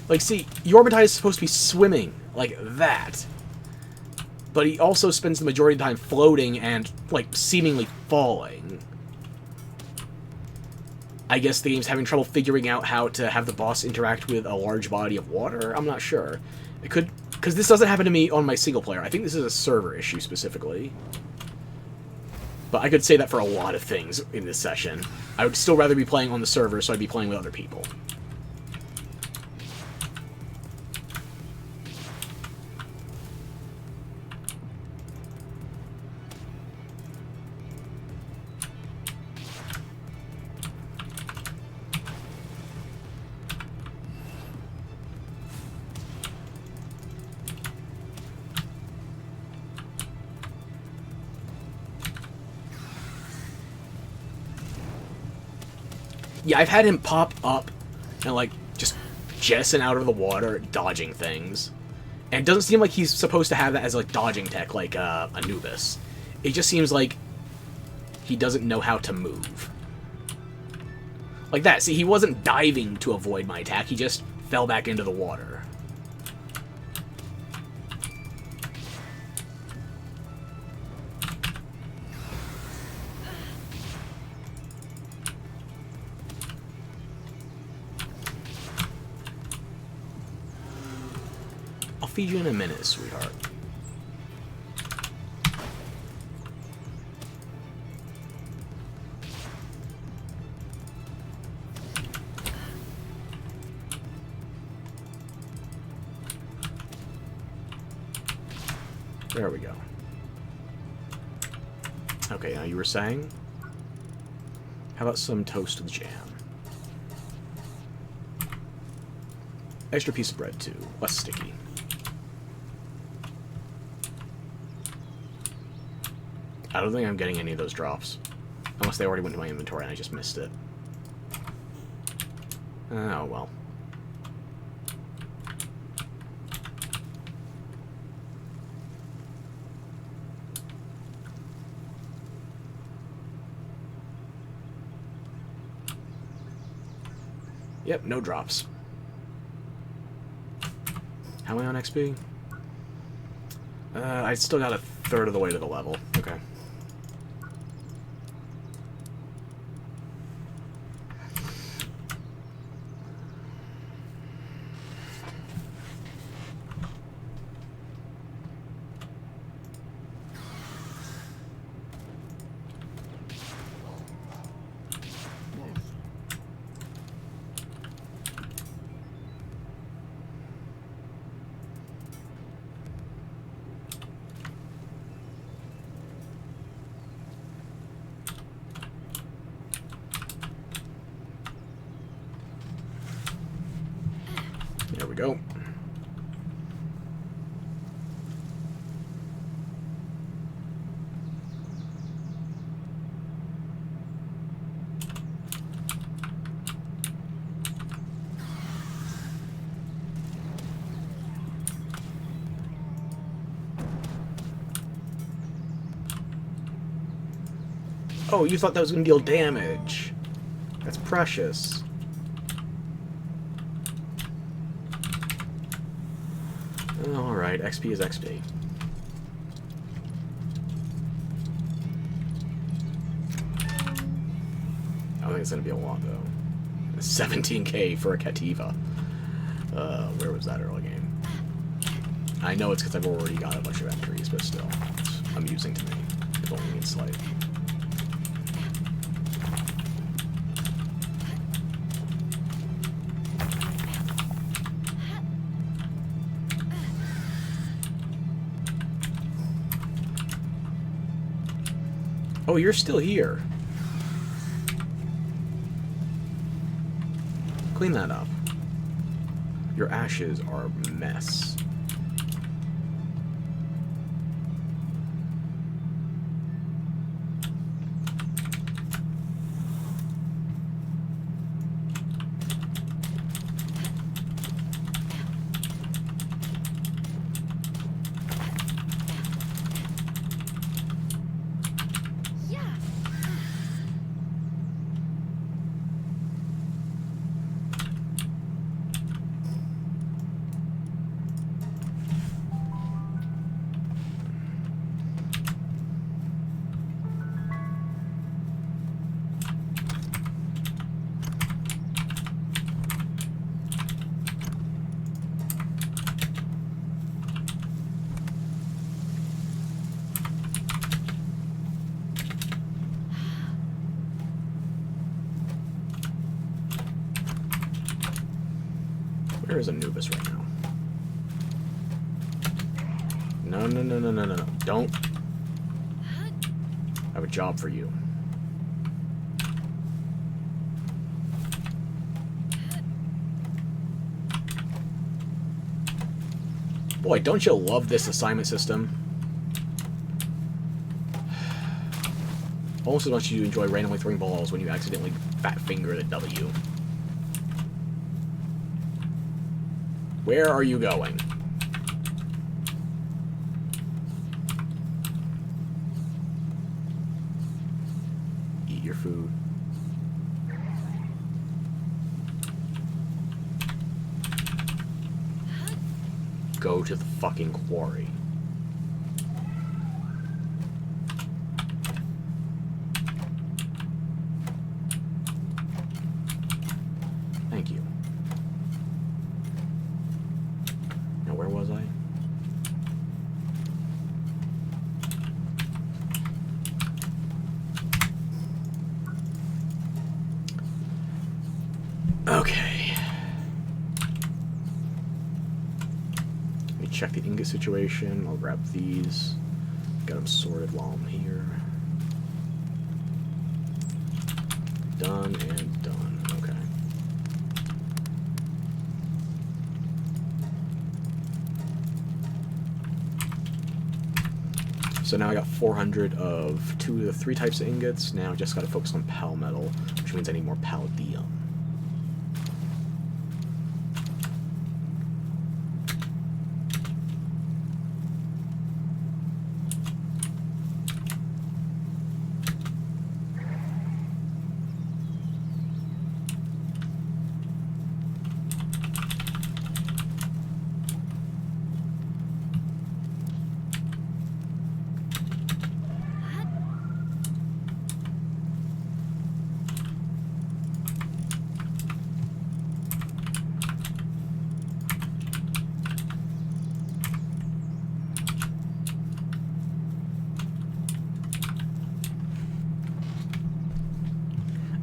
Like, see, Jormuntide is supposed to be swimming like that. But he also spends the majority of the time floating and, like, seemingly falling. I guess the game's having trouble figuring out how to have the boss interact with a large body of water? I'm not sure. It could... Because this doesn't happen to me on my single player. I think this is a server issue specifically. But I could say that for a lot of things in this session. I would still rather be playing on the server, so I'd be playing with other people. Yeah, I've had him pop up and, like, just jettison out of the water, dodging things. And it doesn't seem like he's supposed to have that as, like, dodging tech, like Anubis. It just seems like he doesn't know how to move. Like that. See, he wasn't diving to avoid my attack. He just fell back into the water. I'll feed you in a minute, sweetheart. There we go. Okay, now you were saying? How about some toast with jam? Extra piece of bread, too. Less sticky. I don't think I'm getting any of those drops. Unless they already went to my inventory and I just missed it. Oh, well. Yep, no drops. How am I on XP? I still got a third of the way to the level. Okay. There we go. Oh, you thought that was going to deal damage. That's precious. Alright, XP is XP. I don't think it's going to be a lot, though. 17k for a Cativa. Where was that early game? I know it's because I've already got a bunch of entries, but still. It's amusing to me. If only in slight. Oh, you're still here. Clean that up. Your ashes are a mess. Where is Anubis right now? No, no, no, no, no, no, no. Don't. I have a job for you. Boy, don't you love this assignment system? Almost as much as you enjoy randomly throwing balls when you accidentally fat finger the W. Where are you going? Eat your food. Go to the fucking quarry. Thank you. Now, where was I? Okay. Let me check the ingot situation. I'll grab these. Get them sorted while I'm here. Done and done. Okay. So now I got 400 of 2 of the 3 types of ingots. Now I just got to focus on pal metal, which means I need more palladium.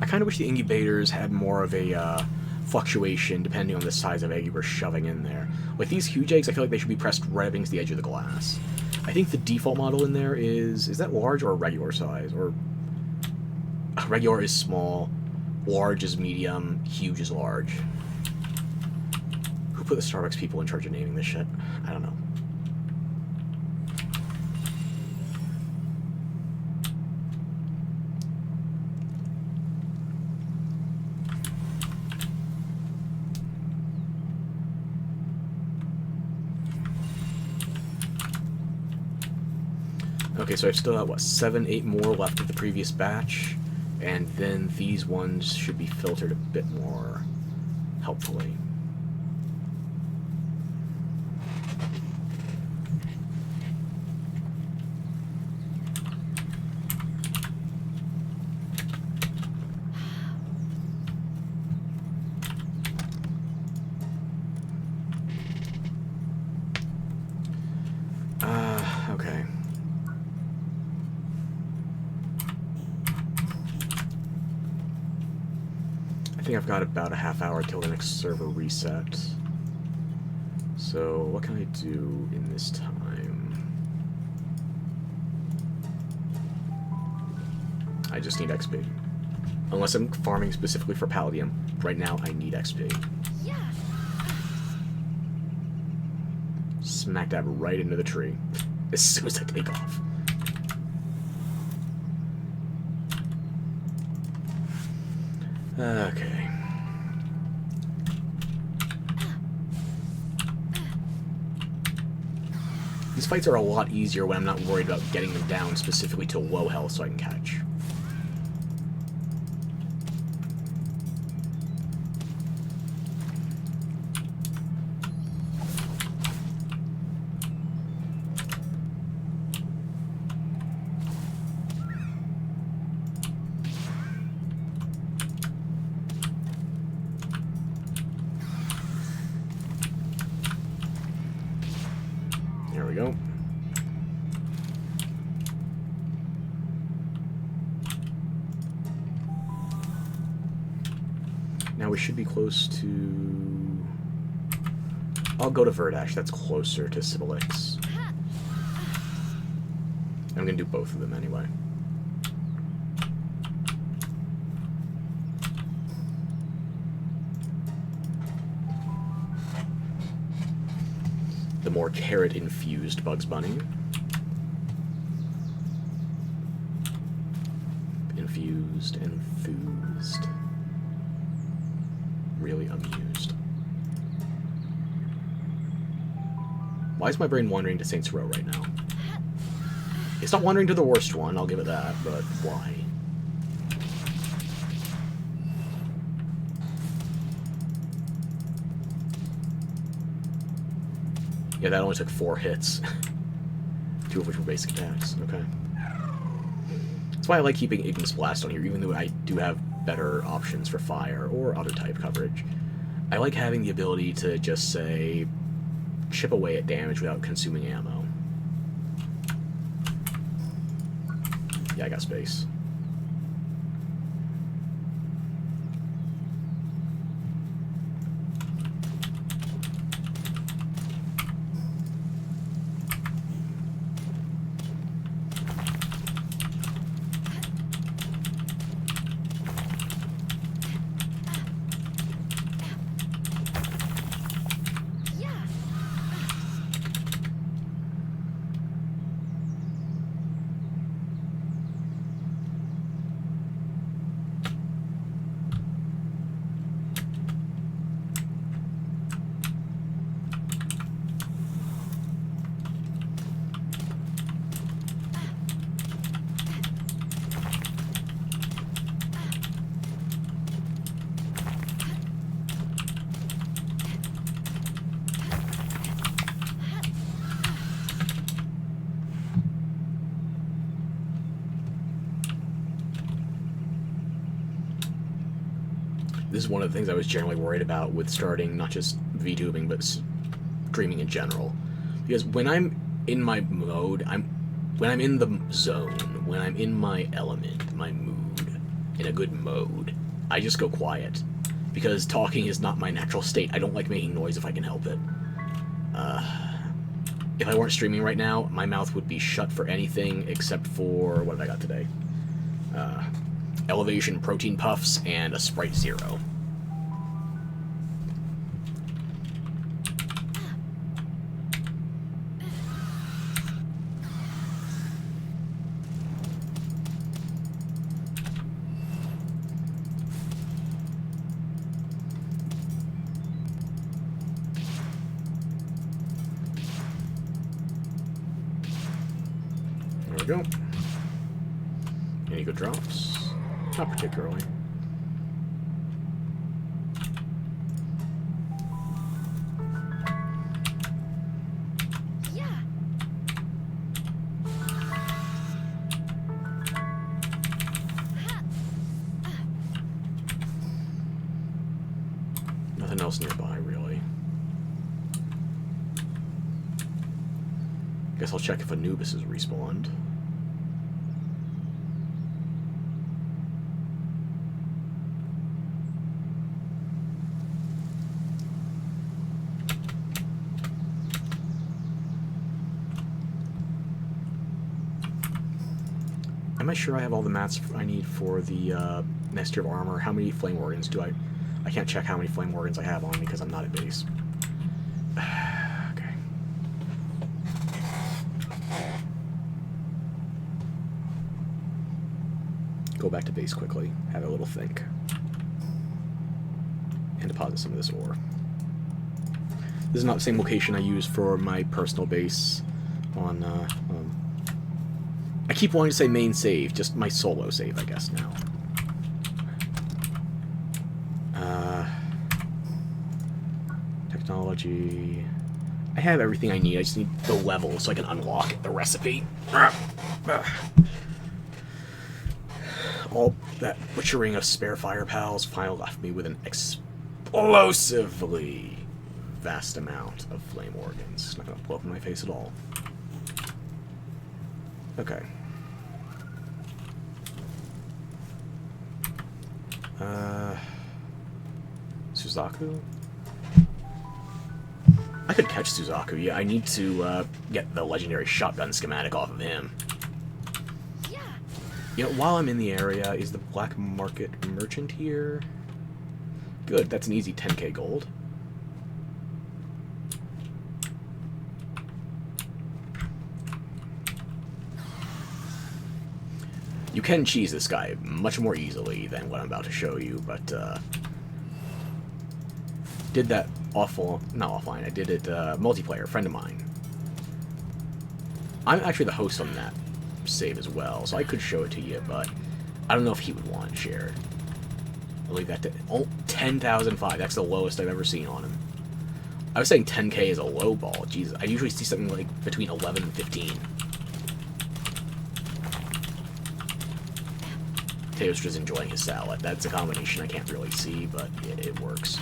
I kind of wish the incubators had more of a fluctuation depending on the size of egg you were shoving in there. With these huge eggs, I feel like they should be pressed right up against the edge of the glass. I think the default model in there is that large or a regular size? Or regular is small, large is medium, huge is large. Who put the Starbucks people in charge of naming this shit? I don't know. Okay, so I've still got, what, 7, 8 more left of the previous batch, and then these ones should be filtered a bit more helpfully. Okay. I think I've got about a half hour till the next server reset. So what can I do in this time? I just need XP. Unless I'm farming specifically for Palladium. Right now, I need XP. Yeah. Smack dab right into the tree. As soon as I take off. Okay. These fights are a lot easier when I'm not worried about getting them down specifically to low health so I can catch. There we go. Now we should be close to... I'll go to Verdash, that's closer to Sibilix. I'm gonna do both of them anyway. The more carrot-infused Bugs Bunny. Infused, enthused. Really amused. Why is my brain wandering to Saints Row right now? It's not wandering to the worst one, I'll give it that, but why? Yeah, that only took 4 hits. 2 of which were basic attacks. Okay. That's why I like keeping Ignis Blast on here, even though I do have better options for fire or other type coverage. I like having the ability to just, say, chip away at damage without consuming ammo. Yeah, I got space. This is one of the things I was generally worried about with starting not just VTubing, but streaming in general. Because when I'm in my mode, when I'm in the zone, when I'm in my element, my mood, in a good mode, I just go quiet. Because talking is not my natural state. I don't like making noise if I can help it. If I weren't streaming right now, my mouth would be shut for anything except for... what have I got today? Elevation protein puffs and a Sprite Zero. we go. Any good drops? Not particularly. Nothing else nearby, really. Guess I'll check if Anubis is respawned. Am I sure I have all the mats I need for the next tier of armor? How many flame organs do I... I can't check how many flame organs I have on me because I'm not at base. Okay. Go back to base quickly. Have a little think. And deposit some of this ore. This is not the same location I use for my personal base on... I keep wanting to say main save, just my solo save, I guess, now. Technology... I have everything I need, I just need the level so I can unlock the recipe. All that butchering of spare fire pals finally left me with an explosively vast amount of flame organs. It's not going to blow up in my face at all. Okay. Suzaku? I could catch Suzaku, yeah. I need to get the legendary shotgun schematic off of him. Yeah. You know, while I'm in the area, is the black market merchant here? Good, that's an easy 10k gold. You can cheese this guy much more easily than what I'm about to show you, but did that not offline, I did it multiplayer, a friend of mine. I'm actually the host on that save as well, so I could show it to you, but I don't know if he would want it shared. I'll leave that to 10,005, that's the lowest I've ever seen on him. I was saying 10k is a low ball, jeez, I usually see something like between 11 and 15. Tayo's just enjoying his salad. That's a combination I can't really see, but it works.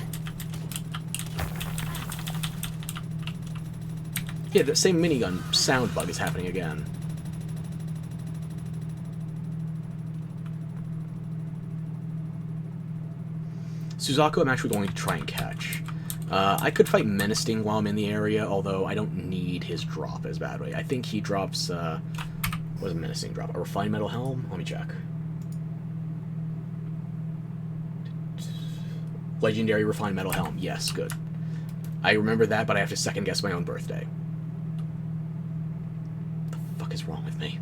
Yeah, the same minigun sound bug is happening again. Suzaku I'm actually going to try and catch. I could fight Menacing while I'm in the area, although I don't need his drop as badly. I think he drops, what does Menacing drop? A refined metal helm? Let me check. Legendary refined metal helm. Yes, good. I remember that, but I have to second guess my own birthday. What the fuck is wrong with me?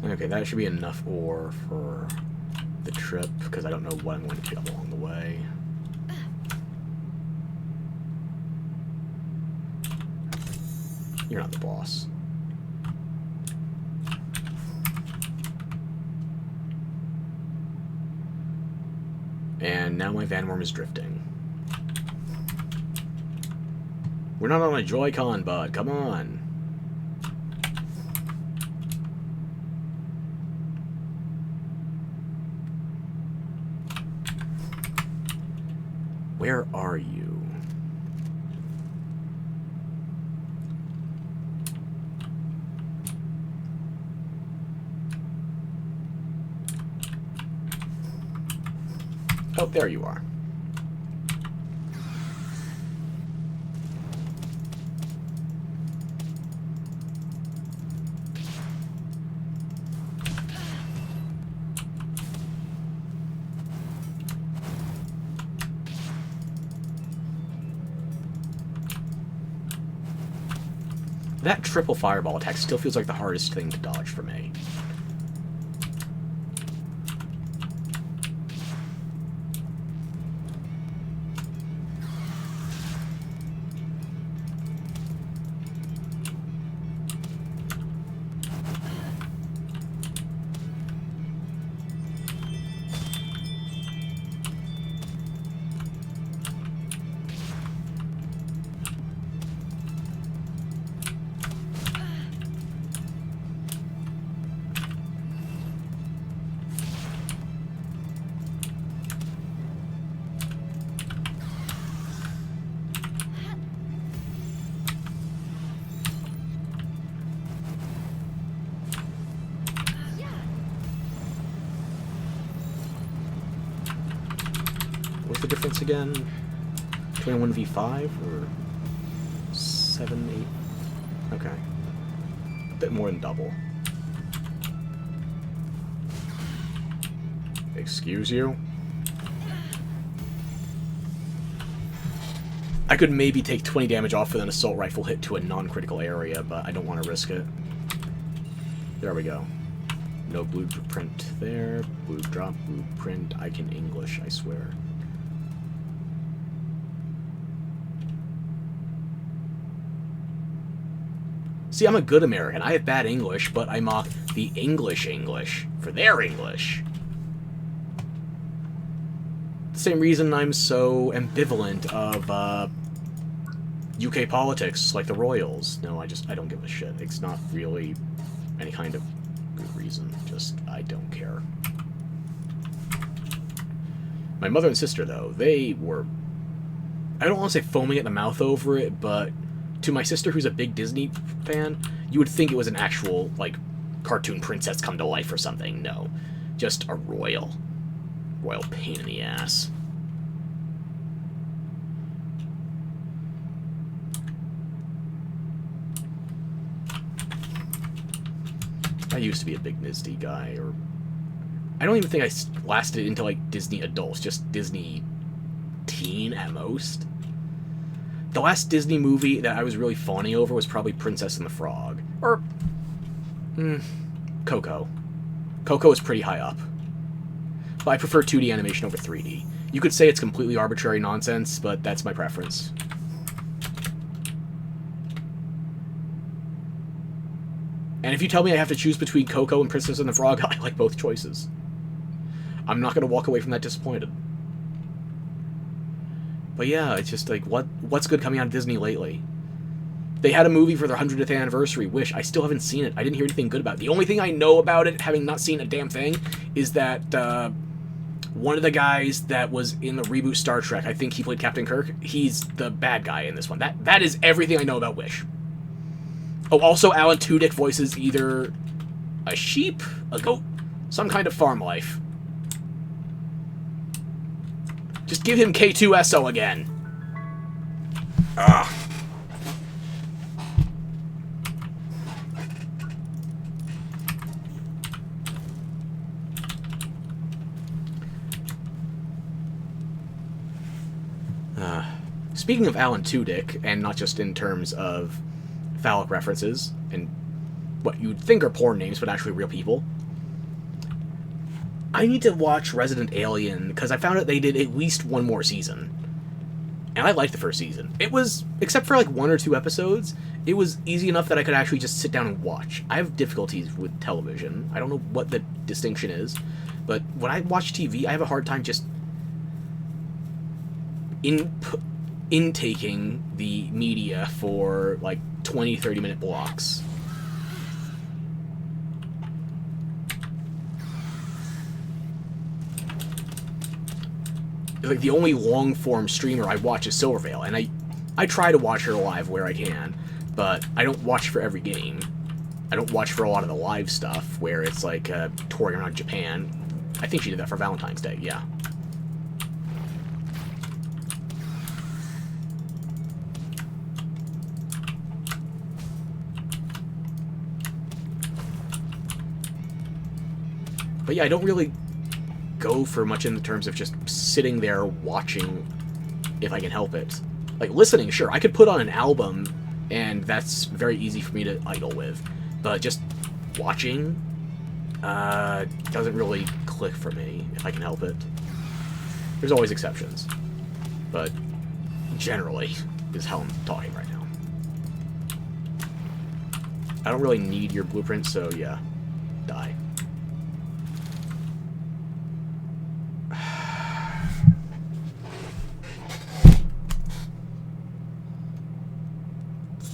Okay, that should be enough ore for the trip, because I don't know what I'm going to pick up along the way. You're not the boss. And now my Vanworm is drifting. We're not on a Joy-Con, bud. Come on. Where are you? Oh, there you are. That triple fireball attack still feels like the hardest thing to dodge for me. What's the difference again? 21v5 or 7, 8? Okay. A bit more than double. Excuse you? I could maybe take 20 damage off with an assault rifle hit to a non-critical area, but I don't want to risk it. There we go. No blueprint there. Blue drop, blueprint. I can English, I swear. See, I'm a good American. I have bad English, but I mock the English for their English. The same reason I'm so ambivalent of UK politics, like the Royals. No, I don't give a shit. It's not really any kind of good reason. Just, I don't care. My mother and sister, though, they were... I don't want to say foaming at the mouth over it, but... To my sister, who's a big Disney fan, you would think it was an actual, like, cartoon princess come to life or something. No. Just a royal pain in the ass. I used to be a big Disney guy, or... I don't even think I lasted into, like, Disney adults, just Disney teen at most. The last Disney movie that I was really fawning over was probably Princess and the Frog. Or... Coco. Coco is pretty high up. But I prefer 2D animation over 3D. You could say it's completely arbitrary nonsense, but that's my preference. And if you tell me I have to choose between Coco and Princess and the Frog, I like both choices. I'm not going to walk away from that disappointed. But yeah, it's just like, what's good coming out of Disney lately? They had a movie for their 100th anniversary, Wish. I still haven't seen it. I didn't hear anything good about it. The only thing I know about it, having not seen a damn thing, is that one of the guys that was in the reboot Star Trek, I think he played Captain Kirk, he's the bad guy in this one. That is everything I know about Wish. Oh, also Alan Tudyk voices either a sheep, a goat, some kind of farm life. Just give him K2SO again. Ugh. Speaking of Alan Tudyk, and not just in terms of phallic references, and what you'd think are porn names, but actually real people, I need to watch Resident Alien, because I found out they did at least one more season. And I liked the first season. It was, except for like 1 or 2 episodes, it was easy enough that I could actually just sit down and watch. I have difficulties with television. I don't know what the distinction is, but when I watch TV, I have a hard time just intaking the media for like 20-30 minute blocks. like the only long form streamer I watch is Silvervale, and I try to watch her live where I can, but I don't watch for every game. I don't watch for a lot of the live stuff where it's like touring around Japan. I think she did that for Valentine's Day, yeah. But yeah, I don't really go for much in the terms of just sitting there watching if I can help it. Like, listening, sure, I could put on an album, and that's very easy for me to idle with. But just watching doesn't really click for me, if I can help it. There's always exceptions. But generally is how I'm talking right now. I don't really need your blueprint, so yeah, die.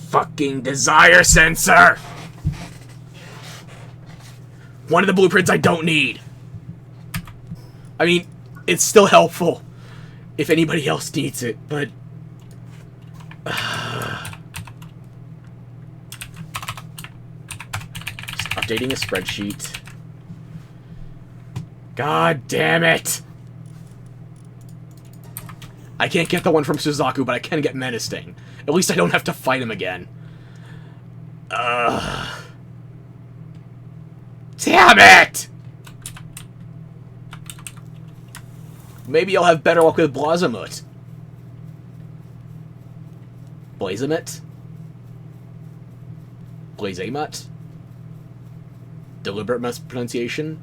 Fucking desire sensor! One of the blueprints I don't need. I mean, it's still helpful if anybody else needs it, but... Just updating a spreadsheet. God damn it! I can't get the one from Suzaku, but I can get Menacing. At least I don't have to fight him again. Damn it! Maybe I'll have better luck with Blazamut. Blazamut? Blazamut? Deliberate mispronunciation?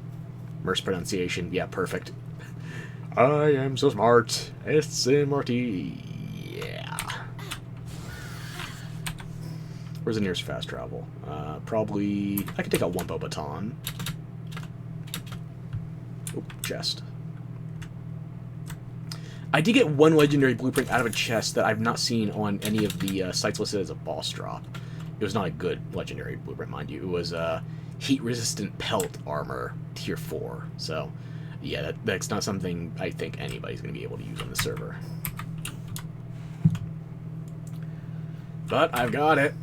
Mispronunciation, yeah, perfect. I am so smart. S-M-R-T. Yeah. Where's the nearest fast travel? Probably... I could take out Wumpo Baton. Oh, chest. I did get one legendary blueprint out of a chest that I've not seen on any of the sites listed as a boss drop. It was not a good legendary blueprint, mind you. It was heat-resistant pelt armor, tier 4. So, yeah, that's not something I think anybody's going to be able to use on the server. But I've got it.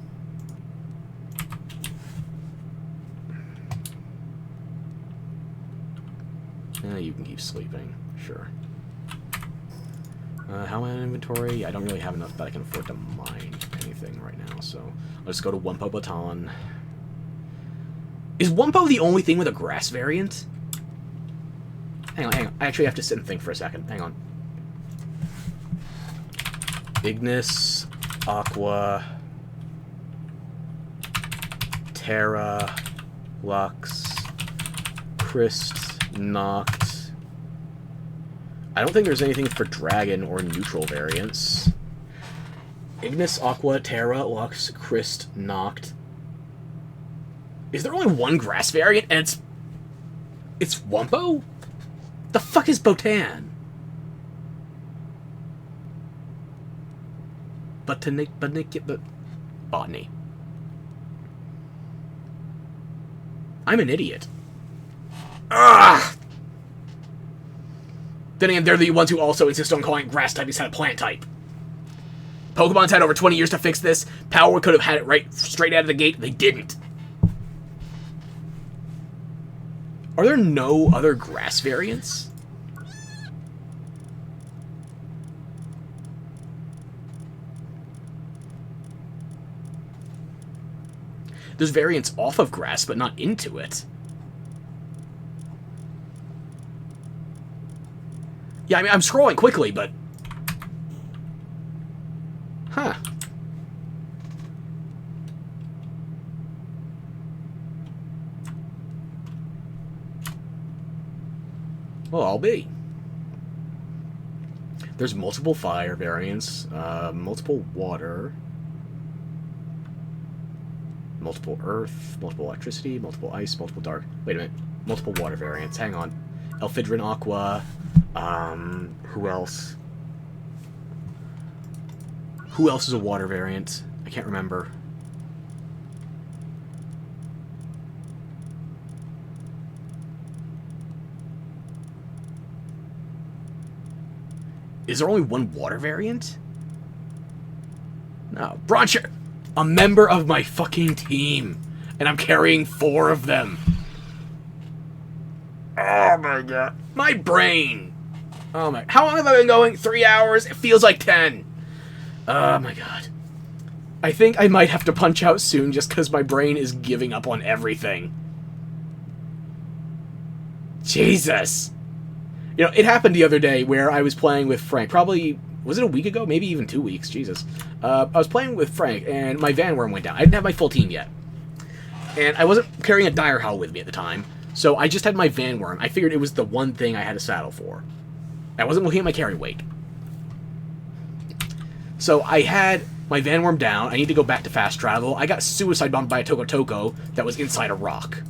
You can keep sleeping, sure. How am I in inventory? I don't really have enough that I can afford to mine anything right now, so let's go to Wumpo Baton. Is Wumpo the only thing with a grass variant? Hang on, hang on. I actually have to sit and think for a second. Hang on. Ignis, Aqua, Terra, Lux, Christ, Noct. I don't think there's anything for Dragon or neutral variants. Ignis, Aqua, Terra, Lux, Christ, Noct. Is there only one grass variant and it's Wumpo? The fuck is Botan? Botany. I'm an idiot. Ugh! Then again, they're the ones who also insist on calling grass type instead of plant type. Pokemon's had over 20 years to fix this. Palworld could have had it right straight out of the gate. They didn't. Are there no other grass variants? There's variants off of grass, but not into it. Yeah, I mean, I'm scrolling quickly, but... Huh. Well, I'll be. There's multiple fire variants, multiple water, multiple earth, multiple electricity, multiple ice, multiple dark... Wait a minute. Multiple water variants. Hang on. Elfidrin Aqua... who else? Who else is a water variant? I can't remember. Is there only one water variant? No. Broncher! A member of my fucking team. And I'm carrying 4 of them. Oh my god. My brain. Oh my. How long have I been going? 3 hours? It feels like 10. Oh my god. I think I might have to punch out soon just because my brain is giving up on everything. Jesus. You know, it happened the other day where I was playing with Frank. Probably, was it a week ago? Maybe even 2 weeks. Jesus. I was playing with Frank, and my Van Worm went down. I didn't have my full team yet. And I wasn't carrying a Dire Howl with me at the time, so I just had my Van Worm. I figured it was the one thing I had a saddle for. I wasn't looking at my carry weight. So I had my Van Worm down. I need to go back to fast travel. I got suicide bombed by a Toko Toko that was inside a rock.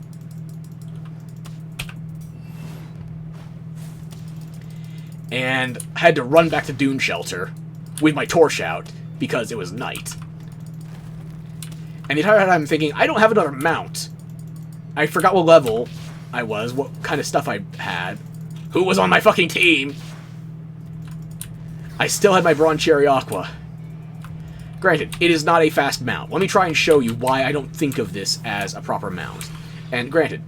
And I had to run back to Dune Shelter with my torch out because it was night. And the entire time I'm thinking, I don't have another mount. I forgot what level I was, what kind of stuff I had, who was on my fucking team. I still had my Brawn Cherry Aqua. Granted, it is not a fast mount. Let me try and show you why I don't think of this as a proper mount. And granted,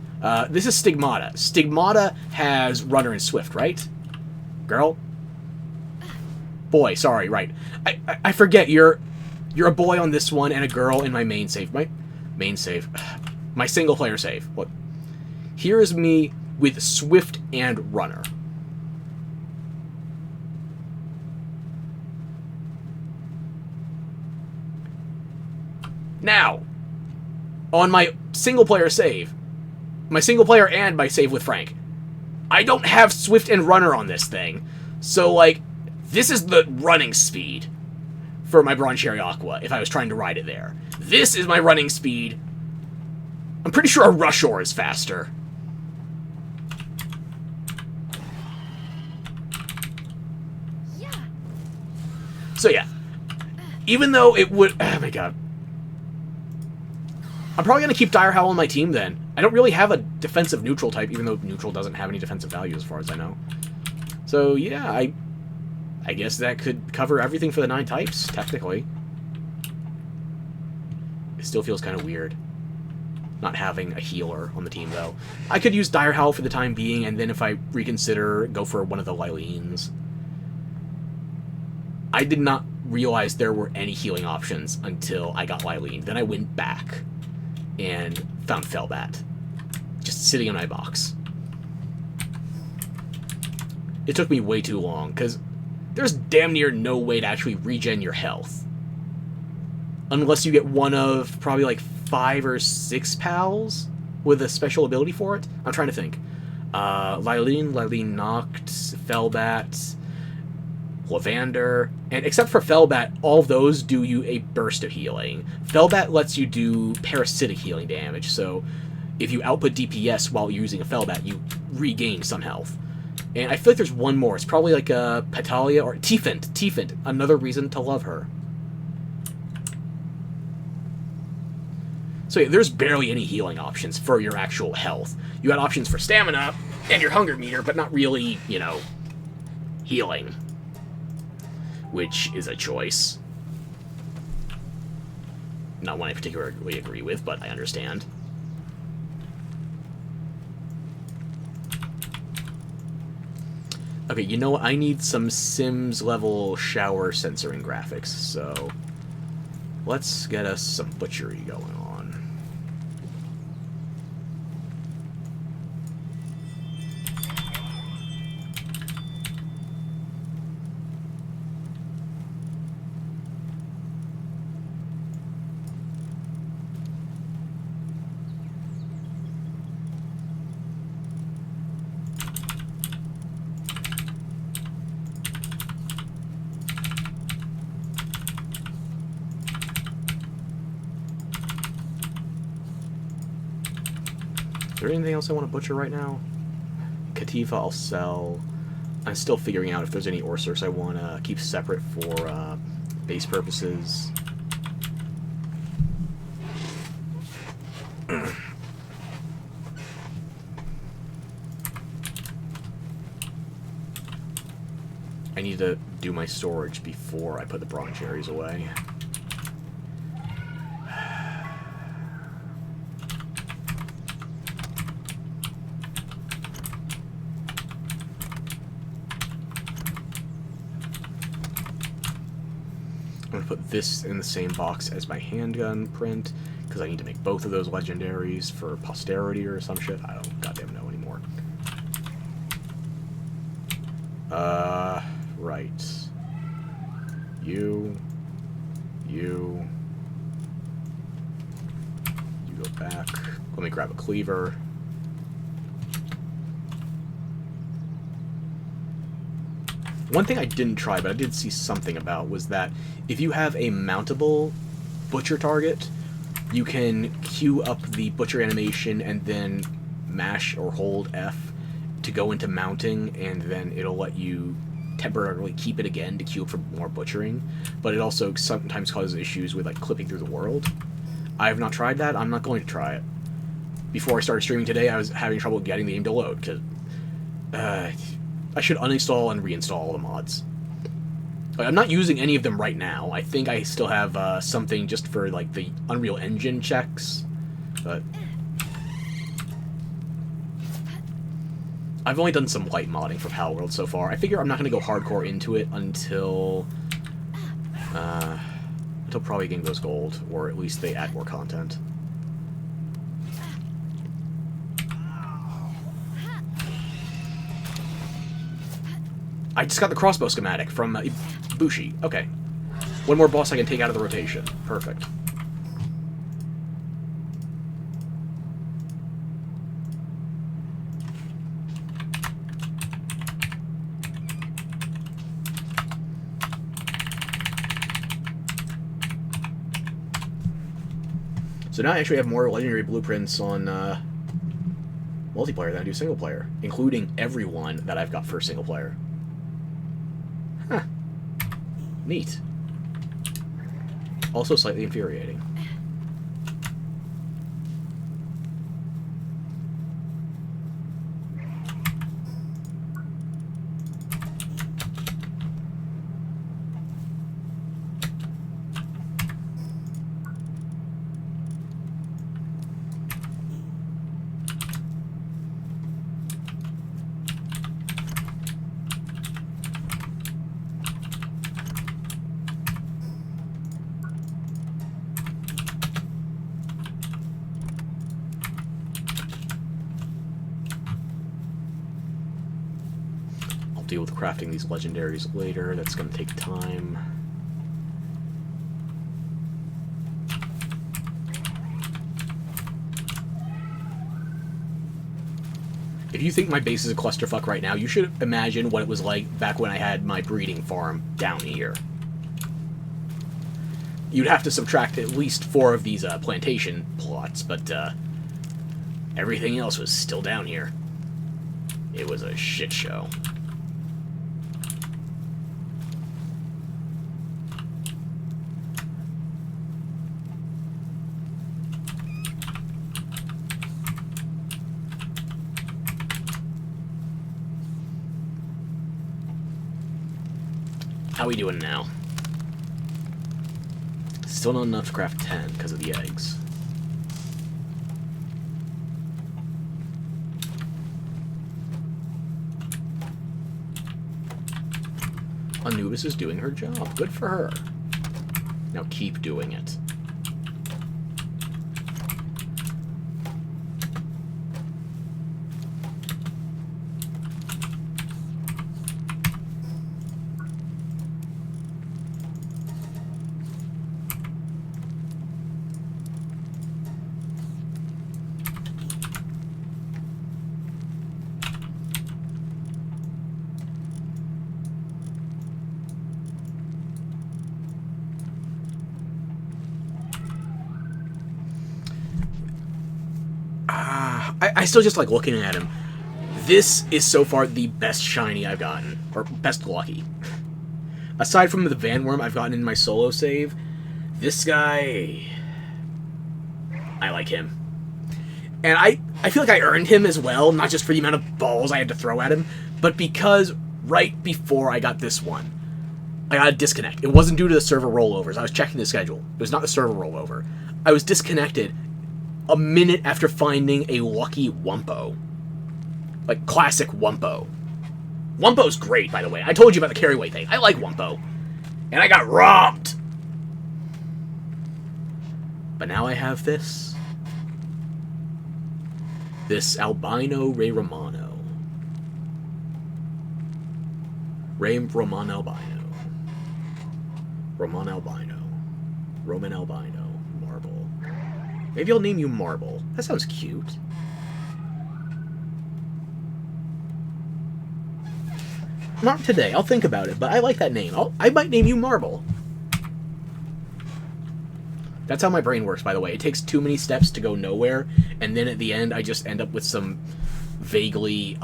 this is Stigmata. Stigmata has Runner and Swift, right? Girl? Boy, sorry, right. I forget, you're a boy on this one and a girl in my main save. My main save. My single player save. Look. Here is me with Swift and Runner. Now, on my single player save, my single player and my save with Frank, I don't have Swift and Runner on this thing. So, like, this is the running speed for my Brawn Cherry Aqua if I was trying to ride it there. This is my running speed. I'm pretty sure a Rushore is faster. Yeah. So, yeah. Even though it would... Oh, my God. I'm probably going to keep Dire Howl on my team, then. I don't really have a defensive neutral type, even though neutral doesn't have any defensive value as far as I know. So, yeah, I guess that could cover everything for the 9 types, technically. It still feels kind of weird not having a healer on the team, though. I could use Dire Howl for the time being, and then if I reconsider, go for one of the Lylines. I did not realize there were any healing options until I got Lyline. Then I went back and found Felbat, just sitting in my box. It took me way too long, because there's damn near no way to actually regen your health. Unless you get one of probably like 5 or 6 pals with a special ability for it. I'm trying to think. Lyline Noct, Felbat, Lavander, and except for Felbat, all of those do you a burst of healing. Felbat lets you do parasitic healing damage, so if you output DPS while using a Felbat, you regain some health. And I feel like there's one more. It's probably like a Petalia or Tiefent. Tiefent, another reason to love her. So yeah, there's barely any healing options for your actual health. You got options for stamina and your hunger meter, but not really, you know, healing. Which is a choice. Not one I particularly agree with, but I understand. Okay, you know what? I need some Sims level shower censoring graphics, so let's get us some butchery going on. Is there anything else I want to butcher right now? Katifa I'll sell. I'm still figuring out if there's any Orsurs I want to keep separate for base purposes. I I need to do my storage before I put the bronze cherries away. I'm going to put this in the same box as my handgun print, because I need to make both of those legendaries for posterity or some shit. I don't goddamn know anymore. Right. You go back. Let me grab a cleaver. One thing I didn't try, but I did see something about, was that if you have a mountable butcher target, you can queue up the butcher animation and then mash or hold F to go into mounting, and then it'll let you temporarily keep it again to queue up for more butchering. But it also sometimes causes issues with like clipping through the world. I have not tried that. I'm not going to try it. Before I started streaming today, I was having trouble getting the game to load, because I should uninstall and reinstall all the mods. I'm not using any of them right now. I think I still have something just for like the Unreal Engine checks, but I've only done some light modding for Palworld so far. I figure I'm not going to go hardcore into it until probably game goes gold, or at least they add more content. I just got the crossbow schematic from Bushi. Okay. One more boss I can take out of the rotation. Perfect. So now I actually have more legendary blueprints on multiplayer than I do single player, including everyone that I've got for single player. Huh. Neat. Also slightly infuriating. Deal with crafting these legendaries later. That's going to take time. If you think my base is a clusterfuck right now, you should imagine what it was like back when I had my breeding farm down here. You'd have to subtract at least 4 of these plantation plots, but everything else was still down here. It was a shit show. How we doing now? Still not enough to craft 10 because of the eggs. Anubis is doing her job. Good for her. Now keep doing it. I still just like looking at him. This is so far the best shiny I've gotten, or best lucky. Aside from the Vanworm I've gotten in my solo save, this guy, I like him. And I feel like I earned him as well, not just for the amount of balls I had to throw at him, but because right before I got this one. I got a disconnect. It wasn't due to the server rollovers. I was checking the schedule. It was not the server rollover. I was disconnected a minute after finding a lucky Wumpo. Like, classic Wumpo. Wumpo's great, by the way. I told you about the carry weight thing. I like Wumpo. And I got robbed! But now I have this. This albino Ray Romano. Ray Roman albino. Roman albino. Roman albino. Marble. Maybe I'll name you Marble. That sounds cute. Not today. I'll think about it, but I like that name. I might name you Marble. That's how my brain works, by the way. It takes too many steps to go nowhere, and then at the end, I just end up with some vaguely...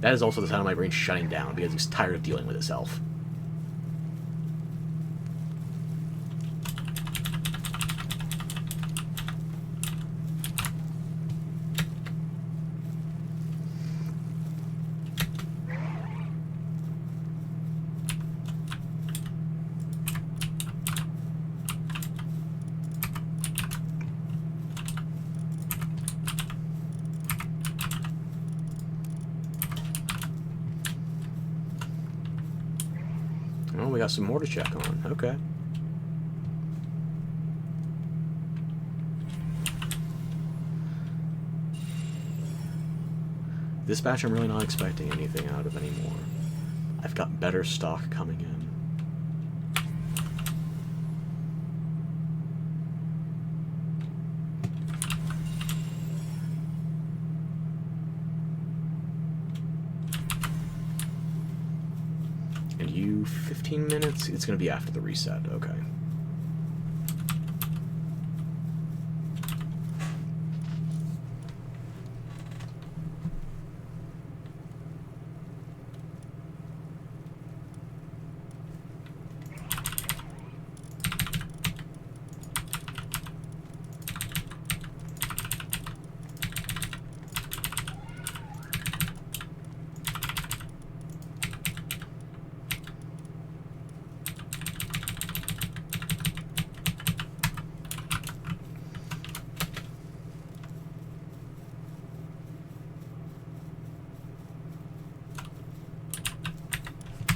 That is also the sound of my brain shutting down, because it's tired of dealing with itself. Oh, we got some more to check on. Okay. This batch I'm really not expecting anything out of anymore. I've got better stock coming in. And you, 15 minutes? It's going to be after the reset. Okay.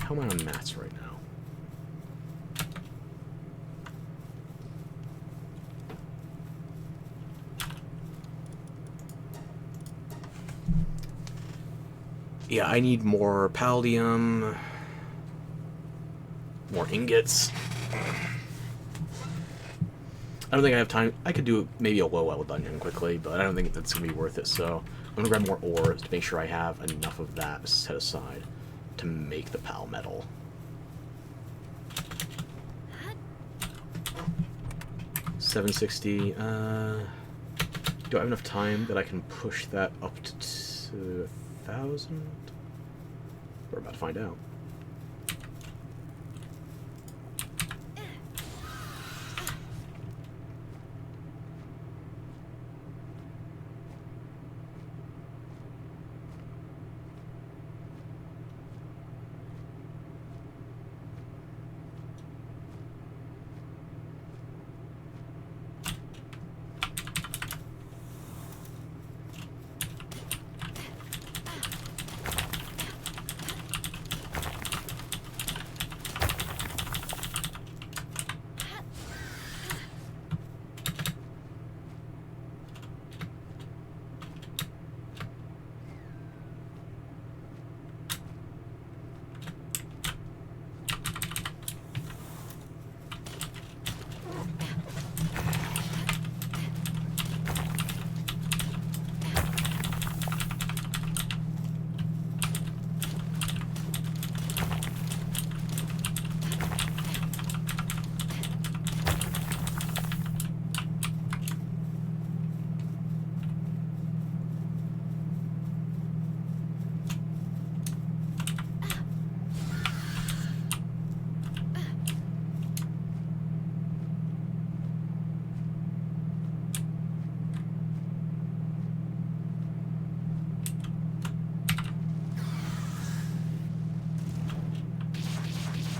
How am I on mats right now? Yeah, I need more palladium, more ingots. I don't think I have time. I could do maybe a low-level dungeon quickly, but I don't think that's going to be worth it, so I'm going to grab more ores to make sure I have enough of that set aside to make the pal metal. $760. Do I have enough time that I can push that up to 1,000? We're about to find out.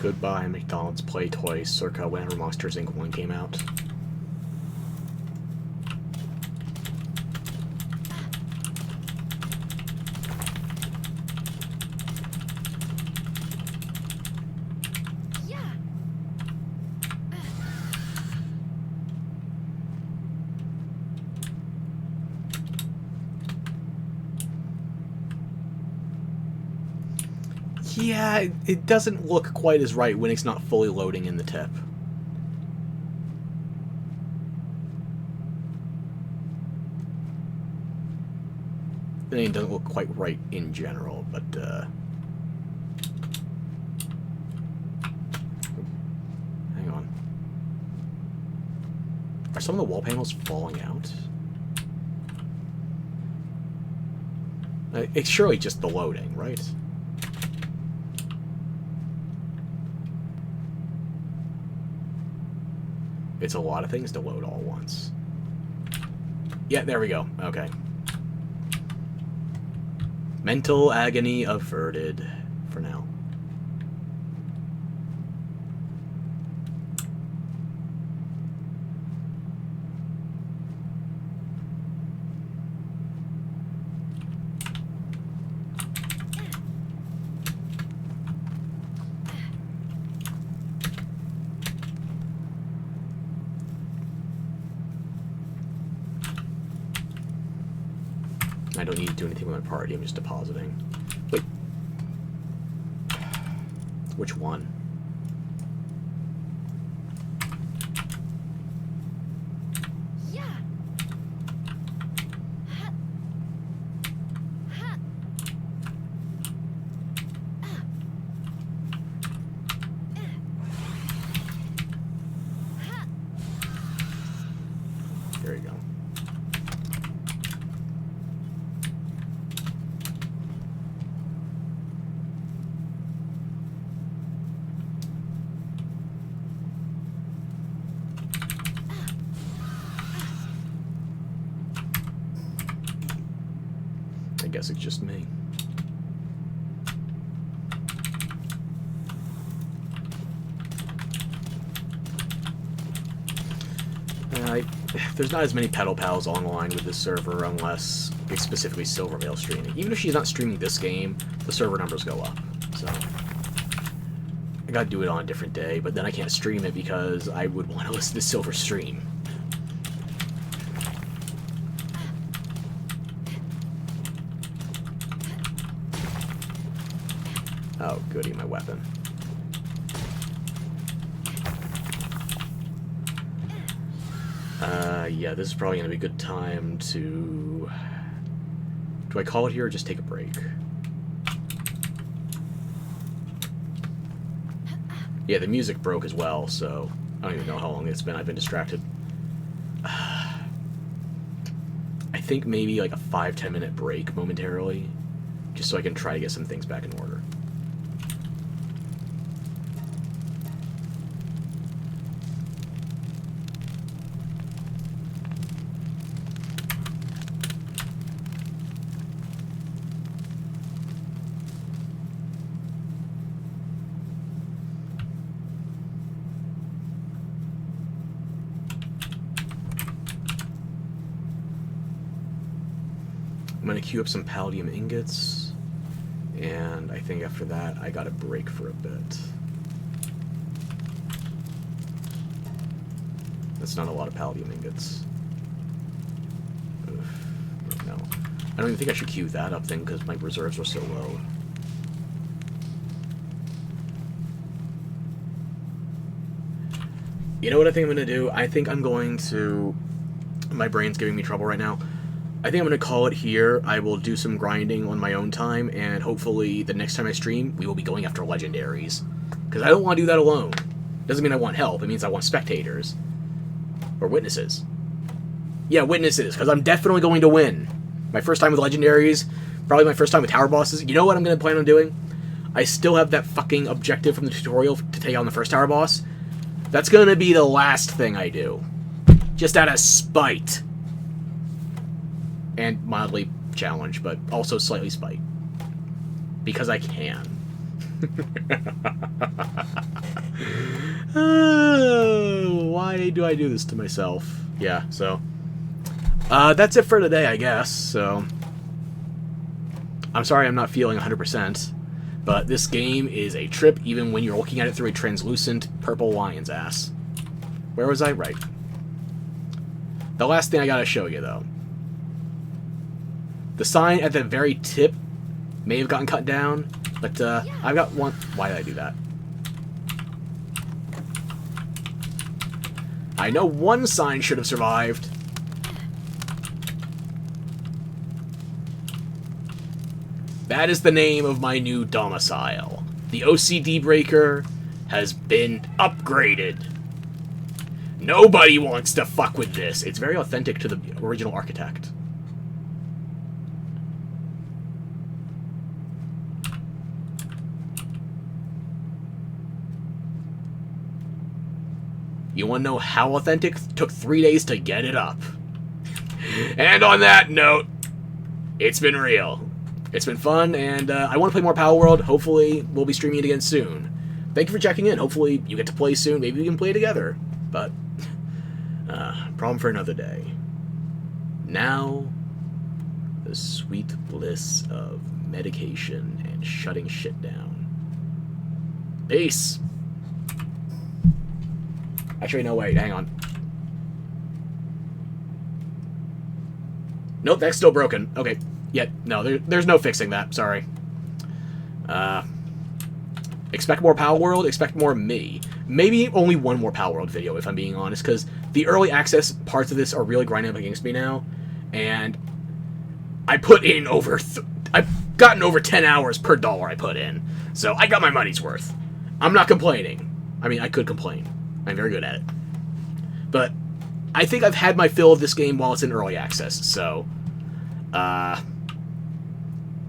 Goodbye, McDonald's Play Toys, circa whenever Monsters Inc. 1 came out. Yeah, it doesn't look quite as right when it's not fully loading in the tip. I mean, it doesn't look quite right in general, but, hang on. Are some of the wall panels falling out? It's surely just the loading, right? It's a lot of things to load all at once. Yeah, there we go. Okay. Mental agony averted for now. I don't need to do anything with my party, I'm just depositing. Wait. Which one? There you go. I guess it's just me. There's not as many pedal pals online with this server unless it's specifically Silvervale streaming. Even if she's not streaming this game, the server numbers go up. So I gotta do it on a different day, but then I can't stream it because I would want to listen to Silver stream. Oh, goody, my weapon. Yeah, this is probably going to be a good time to... Do I call it here or just take a break? Yeah, the music broke as well, so I don't even know how long it's been. I've been distracted. I think maybe like a 5-10 minute break momentarily, just so I can try to get some things back in order. I'm going to queue up some palladium ingots, and I think after that I got a break for a bit. That's not a lot of palladium ingots. Ugh, no. I don't even think I should queue that up then because my reserves are so low. You know what I think I'm going to do? I think I'm going to... My brain's giving me trouble right now. I think I'm going to call it here. I will do some grinding on my own time, and hopefully the next time I stream, we will be going after legendaries. Because I don't want to do that alone. Doesn't mean I want help, it means I want spectators. Or witnesses. Yeah, witnesses, because I'm definitely going to win. My first time with legendaries, probably my first time with tower bosses. You know what I'm going to plan on doing? I still have that fucking objective from the tutorial to take on the first tower boss. That's going to be the last thing I do. Just out of spite. And mildly challenge, but also slightly spite. Because I can. Why do I do this to myself? Yeah, so... that's it for today, I guess, so... I'm sorry I'm not feeling 100%, but this game is a trip even when you're looking at it through a translucent purple lion's ass. Where was I? Right. The last thing I gotta show you, though. The sign at the very tip may have gotten cut down, but I've got one... Why did I do that? I know one sign should have survived. That is the name of my new domicile. The OCD breaker has been upgraded. Nobody wants to fuck with this. It's very authentic to the original architect. You want to know how authentic? Took 3 days to get it up. And on that note, it's been real. It's been fun, and I want to play more Palworld. Hopefully, we'll be streaming it again soon. Thank you for checking in. Hopefully, you get to play soon. Maybe we can play together. But, problem for another day. Now, the sweet bliss of medication and shutting shit down. Peace! Actually, no, wait, hang on. Nope, that's still broken. Okay. Yeah, no, there's no fixing that. Sorry. Expect more Palworld, expect more me. Maybe only one more Palworld video, if I'm being honest, because the early access parts of this are really grinding up against me now, and I put in over... I've gotten over 10 hours per dollar I put in, so I got my money's worth. I'm not complaining. I mean, I could complain. I'm very good at it. But I think I've had my fill of this game while it's in early access, so...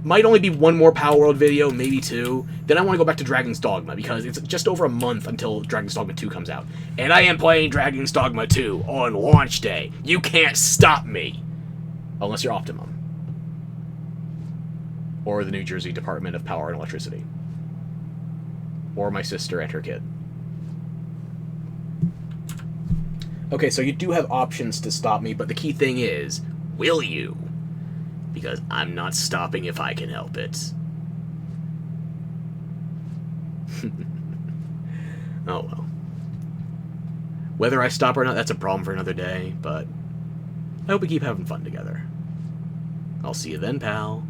might only be one more Palworld video, maybe two. Then I want to go back to Dragon's Dogma, because it's just over a month until Dragon's Dogma 2 comes out. And I am playing Dragon's Dogma 2 on launch day. You can't stop me! Unless you're Optimum. Or the New Jersey Department of Power and Electricity. Or my sister and her kid. Okay, so you do have options to stop me, but the key thing is, will you? Because I'm not stopping if I can help it. Oh well. Whether I stop or not, that's a problem for another day, but I hope we keep having fun together. I'll see you then, pal.